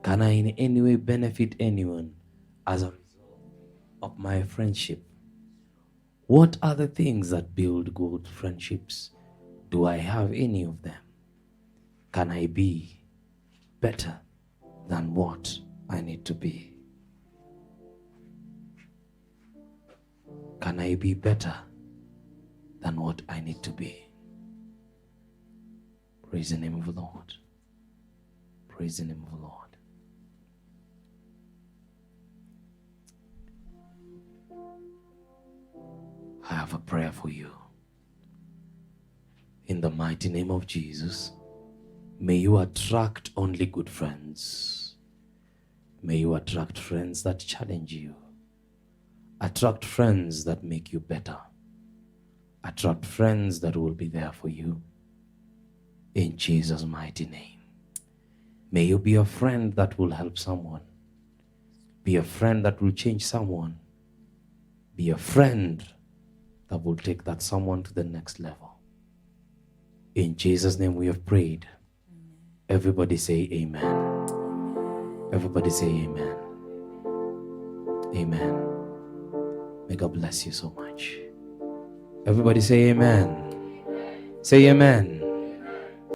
Can I in any way benefit anyone as a result of my friendship? What are the things that build good friendships? Do I have any of them? Can I be better than what I need to be? Can I be better than what I need to be? Praise the name of the Lord. Praise the name of the Lord. I have a prayer for you. In the mighty name of Jesus, may you attract only good friends. May you attract friends that challenge you. Attract friends that make you better. Attract friends that will be there for you. In Jesus' mighty name. May you be a friend that will help someone. Be a friend that will change someone. Be a friend that will take that someone to the next level. In Jesus' name we have prayed. Everybody say amen. Everybody say amen. Amen. May God bless you so much. Everybody say amen. Say amen.